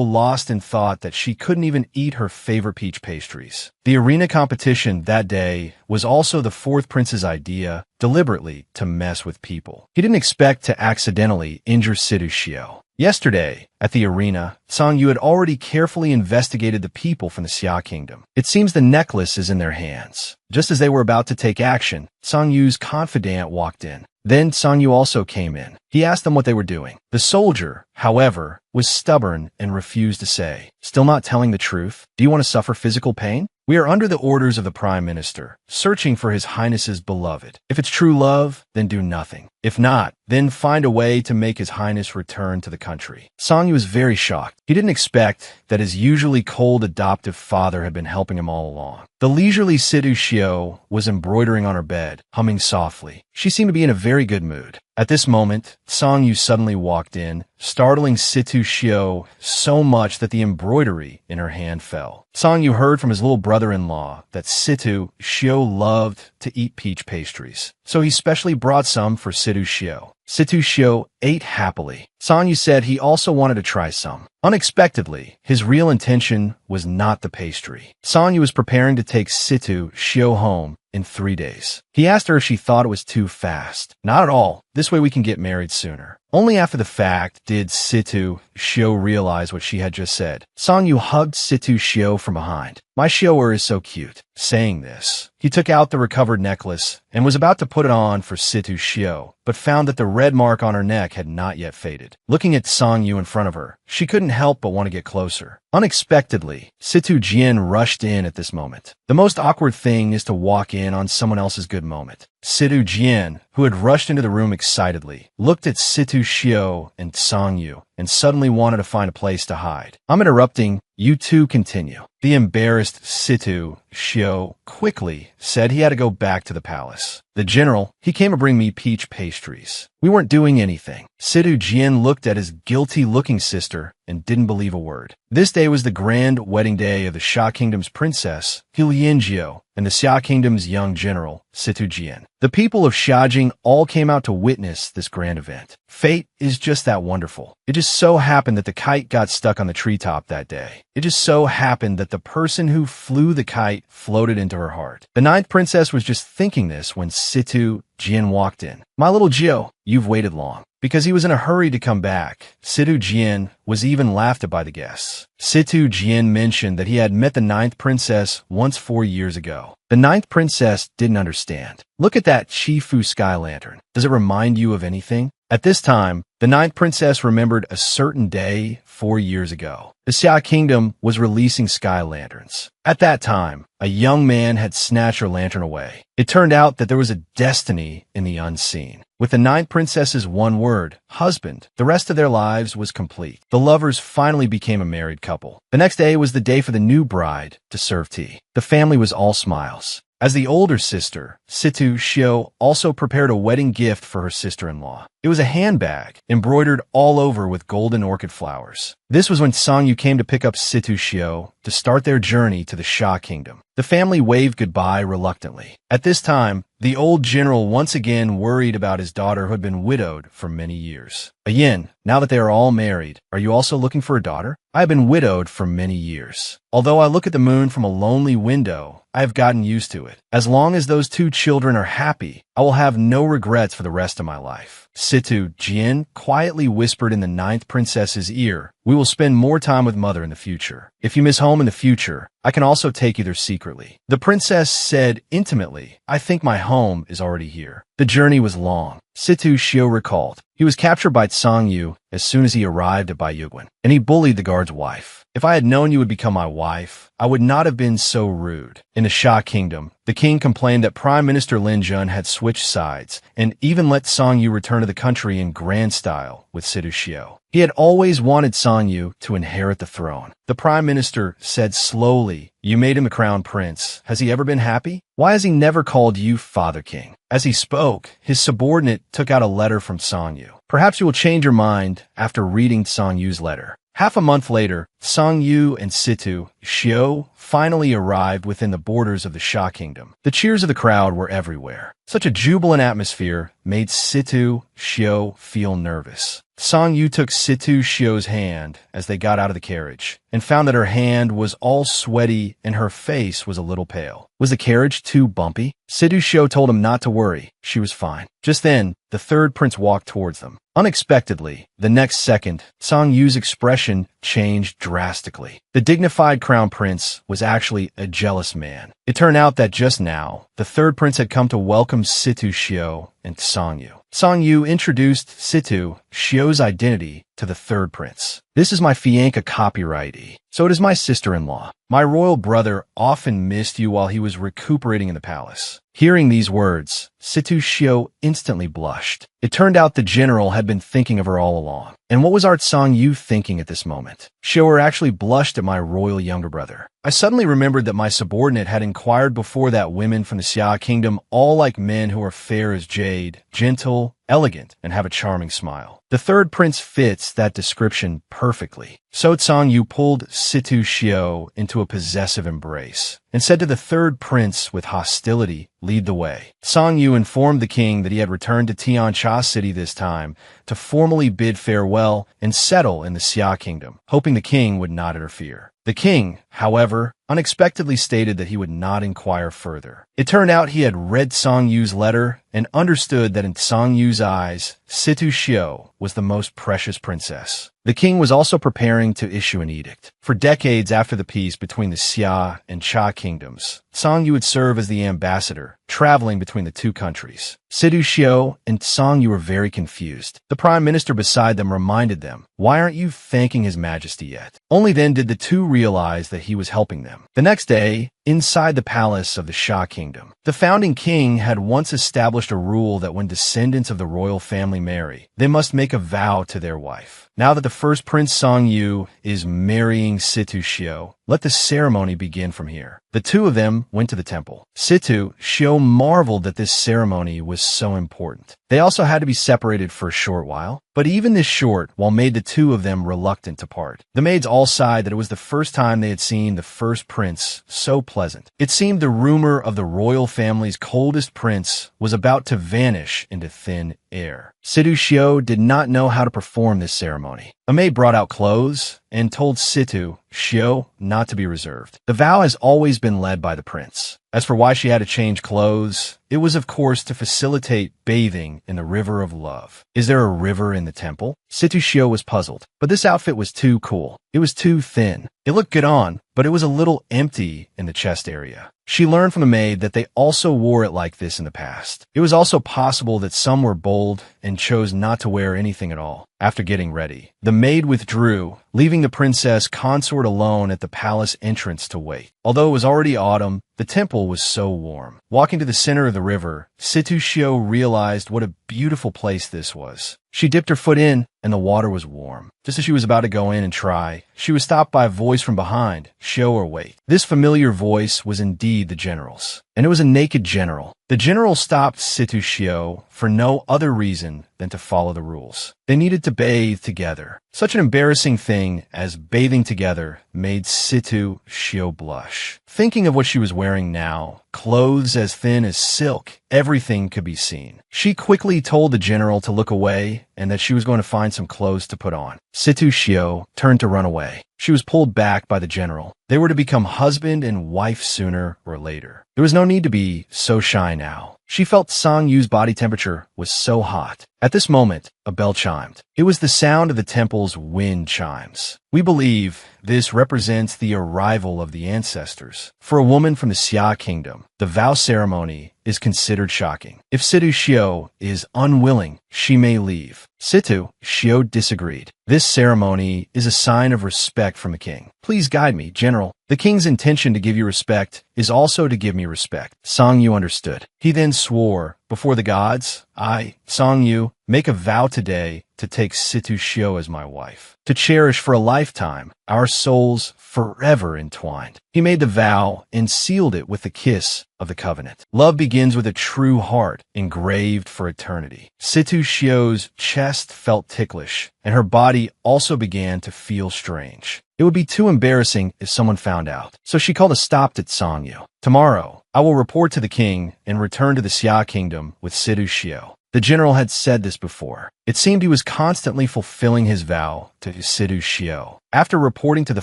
lost in thought that she couldn't even eat her favorite peach pastries." The arena competition that day was also the fourth prince's idea, deliberately to mess with people. He didn't expect to accidentally injure Situ Shio. Yesterday, at the arena, Song Yu had already carefully investigated the people from the Xia kingdom. It seems the necklace is in their hands. Just as they were about to take action, Song Yu's confidant walked in. Then Song Yu also came in. He asked them what they were doing. The soldier, however, was stubborn and refused to say. "Still not telling the truth? Do you want to suffer physical pain?" "We are under the orders of the Prime Minister, searching for His Highness's beloved. If it's true love, then do nothing. If not, then find a way to make His Highness return to the country." Song Yu was very shocked. He didn't expect that his usually cold adoptive father had been helping him all along. The leisurely Situ Shio was embroidering on her bed, humming softly. She seemed to be in a very good mood. At this moment, Song Yu suddenly walked in, startling Situ Shio so much that the embroidery in her hand fell. Song Yu heard from his little brother-in-law that Situ Shio loved to eat peach pastries, so he specially brought some for Situ Shio. Situ Shio ate happily. Song Yu said he also wanted to try some. Unexpectedly, his real intention was not the pastry. Song Yu was preparing to take Situ Shio home in 3 days. He asked her if she thought it was too fast. "Not at all. This way we can get married sooner." Only after the fact did Situ Shio realize what she had just said. Song Yu hugged Situ Shio from behind. "My Shio is so cute." Saying this, he took out the recovered necklace and was about to put it on for Situ Shio, but found that the red mark on her neck had not yet faded. Looking at Song Yu in front of her, she couldn't help but want to get closer. Unexpectedly, Situ Jian rushed in at this moment. The most awkward thing is to walk in on someone else's good moment. Situ Jian, who had rushed into the room excitedly, looked at Situ Shio and Song Yu and suddenly wanted to find a place to hide. "I'm interrupting. You two continue." The embarrassed Situ Shio quickly said he had to go back to the palace. "The general, he came to bring me peach pastries. We weren't doing anything." Situ Jian looked at his guilty-looking sister and didn't believe a word. This day was the grand wedding day of the Xia Kingdom's princess, Hulianjiao, and the Xia Kingdom's young general, Situ Jian. The people of Xiajing all came out to witness this grand event. Fate is just that wonderful. It just so happened that the kite got stuck on the treetop that day. It just so happened that the person who flew the kite floated into her heart. The ninth princess was just thinking this when Situ Jian walked in. "My little Jiao, you've waited long." Because he was in a hurry to come back, Situ Jian was even laughed at by the guests. Situ Jian mentioned that he had met the ninth princess once 4 years ago. The ninth princess didn't understand. "Look at that Chifu sky lantern. Does it remind you of anything?" At this time, the ninth princess remembered a certain day 4 years ago. The Xia Kingdom was releasing sky lanterns. At that time, a young man had snatched her lantern away. It turned out that there was a destiny in the unseen. With the ninth princess's one word, husband, the rest of their lives was complete. The lovers finally became a married couple. The next day was the day for the new bride to serve tea. The family was all smiles. As the older sister, Situ Shio also prepared a wedding gift for her sister-in-law. It was a handbag, embroidered all over with golden orchid flowers. This was when Song Yu came to pick up Situ Shio to start their journey to the Xia Kingdom. The family waved goodbye reluctantly. At this time, the old general once again worried about his daughter who had been widowed for many years. "Yin, now that they are all married, are you also looking for a daughter?" "I have been widowed for many years. Although I look at the moon from a lonely window, I have gotten used to it. As long as those 2 children are happy, I will have no regrets for the rest of my life." Situ Jian quietly whispered in the ninth princess's ear, "We will spend more time with mother in the future. If you miss home in the future, I can also take you there secretly." The princess said intimately, "I think my home is already here." The journey was long. Situ Shio recalled. He was captured by Song Yu as soon as he arrived at Baiyuguan, and he bullied the guard's wife. "If I had known you would become my wife, I would not have been so rude." In the Xia Kingdom, the king complained that Prime Minister Lin Jun had switched sides and even let Song Yu return to the country in grand style with Situ Shio. He had always wanted Song Yu to inherit the throne. The prime minister said slowly, "You made him a crown prince. Has he ever been happy? Why has he never called you Father King?" As he spoke, his subordinate took out a letter from Song Yu. "Perhaps you will change your mind after reading Song Yu's letter." Half a month later, Song Yu and Situ Shio finally arrived within the borders of the Xia Kingdom. The cheers of the crowd were everywhere. Such a jubilant atmosphere made Situ Shio feel nervous. Song Yu took Situ Shio's hand as they got out of the carriage and found that her hand was all sweaty and her face was a little pale. Was the carriage too bumpy? Situ Shio told him not to worry. She was fine. Just then, the third prince walked towards them. Unexpectedly, the next second, Song Yu's expression changed drastically. The dignified crown prince was actually a jealous man. It turned out that just now, the third prince had come to welcome Situ Shio and Song Yu. Song Yu introduced Situ Shio's identity to the third prince. "This is my fiancée copyrightee, so it is my sister-in-law. My royal brother often missed you while he was recuperating in the palace." Hearing these words, Situ Shio instantly blushed. It turned out the general had been thinking of her all along. And what was Song Yu thinking at this moment? Shio actually blushed at my royal younger brother. I suddenly remembered that my subordinate had inquired before that women from the Xia Kingdom all like men who are fair as jade, gentle, elegant, and have a charming smile. The third prince fits that description perfectly. So Song Yu pulled Situ Shio into a possessive embrace and said to the third prince with hostility, "Lead the way." Song Yu informed the king that he had returned to Tiancha City this time to formally bid farewell and settle in the Xia Kingdom, hoping the king would not interfere. The king, however, unexpectedly stated that he would not inquire further. It turned out he had read Song Yu's letter and understood that in Song Yu's eyes, Situ Shio was was the most precious princess. The king was also preparing to issue an edict. For decades after the peace between the Xia and Cha kingdoms, Song Yu would serve as the ambassador, traveling between the two countries. Situ Shio and Song Yu were very confused. The prime minister beside them reminded them, "Why aren't you thanking His Majesty yet?" Only then did the two realize that he was helping them. The next day, inside the palace of the Xia kingdom, the founding king had once established a rule that when descendants of the royal family marry, they must make a vow to their wife. Now that the first prince Song Yu is marrying Situ Shio, let the ceremony begin from here. The two of them went to the temple. Situ Shio marveled that this ceremony was so important. They also had to be separated for a short while, but even this short while made the two of them reluctant to part. The maids all sighed that it was the first time they had seen the first prince so pleasant. It seemed the rumor of the royal family's coldest prince was about to vanish into thin air. Situ Shio did not know how to perform this ceremony. A maid brought out clothes and told Situ Shio not to be reserved. The vow has always been led by the prince. As for why she had to change clothes, it was of course to facilitate bathing in the river of love. Is there a river in the temple? Situ Shio was puzzled, but this outfit was too cool. It was too thin. It looked good on, but it was a little empty in the chest area. She learned from the maid that they also wore it like this in the past. It was also possible that some were bold and chose not to wear anything at all. After getting ready, the maid withdrew, leaving the princess consort alone at the palace entrance to wait. Although it was already autumn, the temple was so warm. Walking to the center of the river, Situ Shio realized what a beautiful place this was. She dipped her foot in, and the water was warm. Just as she was about to go in and try, she was stopped by a voice from behind. "Show her wait." This familiar voice was indeed the general's, and it was a naked general. The general stopped Situ Shio for no other reason than to follow the rules. They needed to bathe together. Such an embarrassing thing as bathing together made Situ Shio blush. Thinking of what she was wearing now, clothes as thin as silk, everything could be seen. She quickly told the general to look away and that she was going to find some clothes to put on. Situ Shio turned to run away. She was pulled back by the general. They were to become husband and wife sooner or later. There was no need to be so shy now. She felt Song Yu's body temperature was so hot. At this moment, a bell chimed. It was the sound of the temple's wind chimes. We believe this represents the arrival of the ancestors. For a woman from the Xia kingdom, the vow ceremony is considered shocking. If Situ Shio is unwilling, she may leave. Situ Shio disagreed. This ceremony is a sign of respect from the king. "Please guide me, General. The king's intention to give you respect is also to give me respect." Song Yu understood. He then swore, "Before the gods, I, Song Yu, make a vow today to take Situ Shio as my wife, to cherish for a lifetime, our souls forever entwined." He made the vow and sealed it with the kiss of the covenant. Love begins with a true heart, engraved for eternity. Situ Shio's chest felt ticklish, and her body also began to feel strange. It would be too embarrassing if someone found out. So she called a stop to Song Yu. "Tomorrow, I will report to the king and return to the Xia kingdom with Situ Shio." The general had said this before. It seemed he was constantly fulfilling his vow to Situ Shio. After reporting to the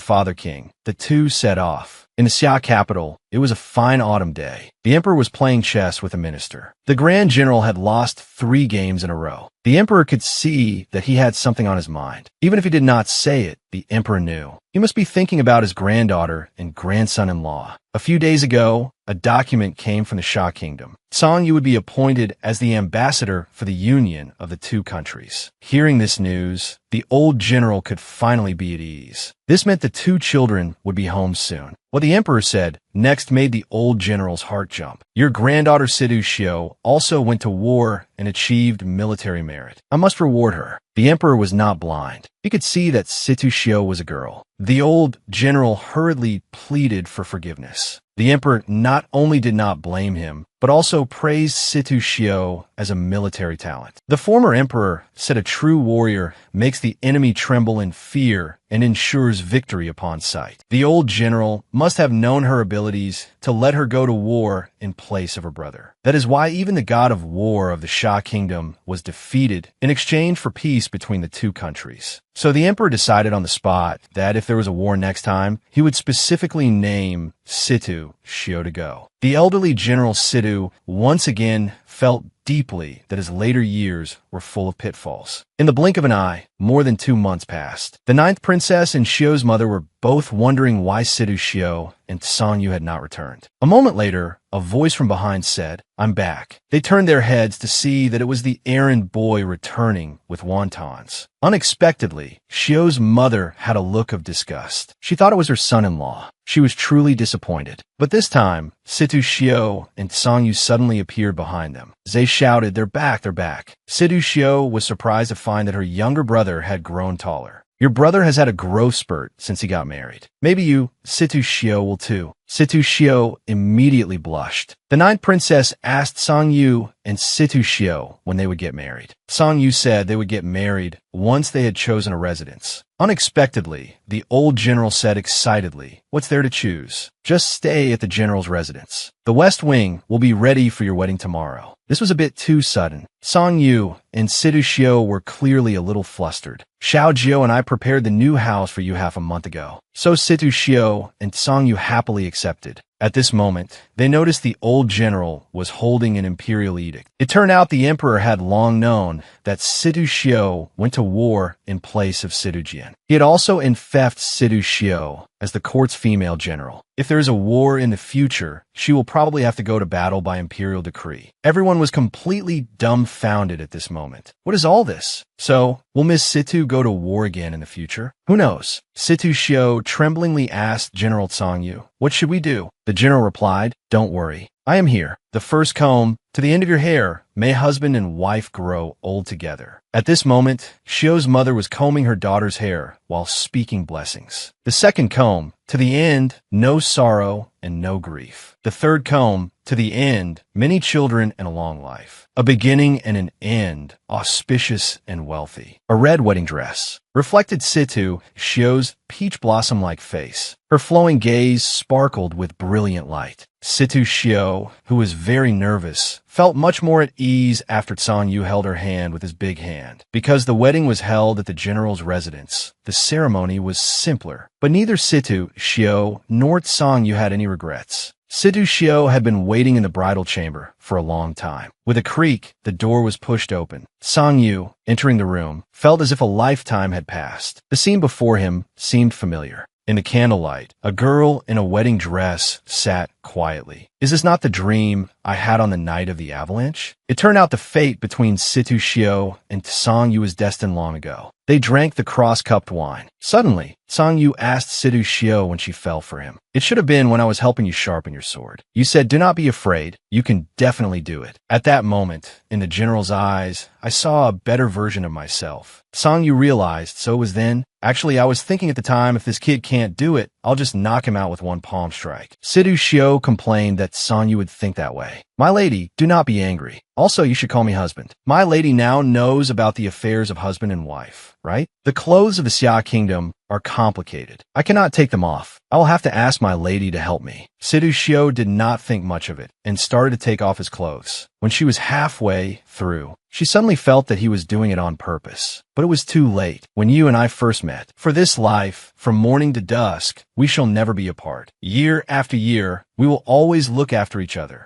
father king, the two set off. In the Xia capital, it was a fine autumn day. The emperor was playing chess with a minister. The grand general had lost 3 games in a row. The emperor could see that he had something on his mind. Even if he did not say it, the emperor knew. He must be thinking about his granddaughter and grandson-in-law. A few days ago, a document came from the Xia kingdom. Song Yu would be appointed as the ambassador for the union of the two countries. Hearing this news, the old general could finally be at ease. This meant the 2 children would be home soon. What the emperor said next made the old general's heart jump. "Your granddaughter Situ Shio also went to war and achieved military merit. I must reward her." The emperor was not blind. He could see that Situ Shio was a girl. The old general hurriedly pleaded for forgiveness. The emperor not only did not blame him, but also praised Situ Shio as a military talent. The former emperor said a true warrior makes the enemy tremble in fear and ensures victory upon sight. The old general must have known her abilities to let her go to war in place of her brother. That is why even the god of war of the Xia kingdom was defeated in exchange for peace between the two countries. So the emperor decided on the spot that if there was a war next time, he would specifically name Situ Shio to go. The elderly General Situ once again felt deeply that his later years were full of pitfalls. In the blink of an eye, more than 2 months passed. The ninth princess and Shio's mother were both wondering why Situ Shio and Sangyu had not returned. A moment later, a voice from behind said, "I'm back." They turned their heads to see that it was the errand boy returning with wontons. Unexpectedly, Shio's mother had a look of disgust. She thought it was her son-in-law. She was truly disappointed. But this time, Situ Shio and Sangyu suddenly appeared behind them. They shouted, "They're back, they're back." Situ Shio was surprised to find that her younger brother had grown taller. "Your brother has had a growth spurt since he got married. Maybe you, Situ Shio, will too." Situ Shio immediately blushed. The ninth princess asked Sangyu and Situ Shio when they would get married. Sangyu said they would get married once they had chosen a residence. Unexpectedly, the old general said excitedly, "What's there to choose? Just stay at the general's residence. The West Wing will be ready for your wedding tomorrow." This was a bit too sudden. Sangyu and Situ Shio were clearly a little flustered. "Xiao Jiao and I prepared the new house for you half a month ago." So Situ Shio and Sangyu happily accepted. At this moment, they noticed the old general was holding an imperial edict. It turned out the emperor had long known that Situ Shio went to war in place of Situ Jian. He had also infected Situ Shio as the court's female general. If there is a war in the future, she will probably have to go to battle by imperial decree. Everyone was completely dumbfounded at this moment. What is all this? So, will Miss Situ go to war again in the future? Who knows? Situ Shio tremblingly asked General Sangyu, "What should we do?" The general replied, "Don't worry. I am here. The first comb, to the end of your hair, may husband and wife grow old together." At this moment, Shio's mother was combing her daughter's hair while speaking blessings. The second comb, to the end, no sorrow and no grief. The third comb, to the end, many children and a long life. A beginning and an end, auspicious and wealthy. A red wedding dress reflected Situ Shio's peach blossom-like face. Her flowing gaze sparkled with brilliant light. Situ Shio, who was very nervous, felt much more at ease after Sangyu held her hand with his big hand. Because the wedding was held at the general's residence, the ceremony was simpler. But neither Situ Shio nor Sangyu had any regrets. Situ Shio had been waiting in the bridal chamber for a long time. With a creak, the door was pushed open. Sangyu, entering the room, felt as if a lifetime had passed. The scene before him seemed familiar. In the candlelight, a girl in a wedding dress sat quietly. "Is this not the dream I had on the night of the avalanche?" It turned out the fate between Situ Shio and Sangyu was destined long ago. They drank the cross-cupped wine. Suddenly, Sangyu asked Situ Shio when she fell for him, "It should have been when I was helping you sharpen your sword. You said, 'Do not be afraid. You can definitely do it.'" At that moment, in the general's eyes, I saw a better version of myself. Sangyu realized, so it was then. "Actually, I was thinking at the time, if this kid can't do it, I'll just knock him out with one palm strike." Situ Shio complained that Sangyu would think that way. "My lady, do not be angry. Also, you should call me husband. My lady now knows about the affairs of husband and wife, right? The clothes of the Xia kingdom are complicated. I cannot take them off. I will have to ask my lady to help me." Situ Shio did not think much of it and started to take off his clothes. When she was halfway through, she suddenly felt that he was doing it on purpose. But it was too late. "When you and I first met, for this life, from morning to dusk, we shall never be apart. Year after year, we will always look after each other.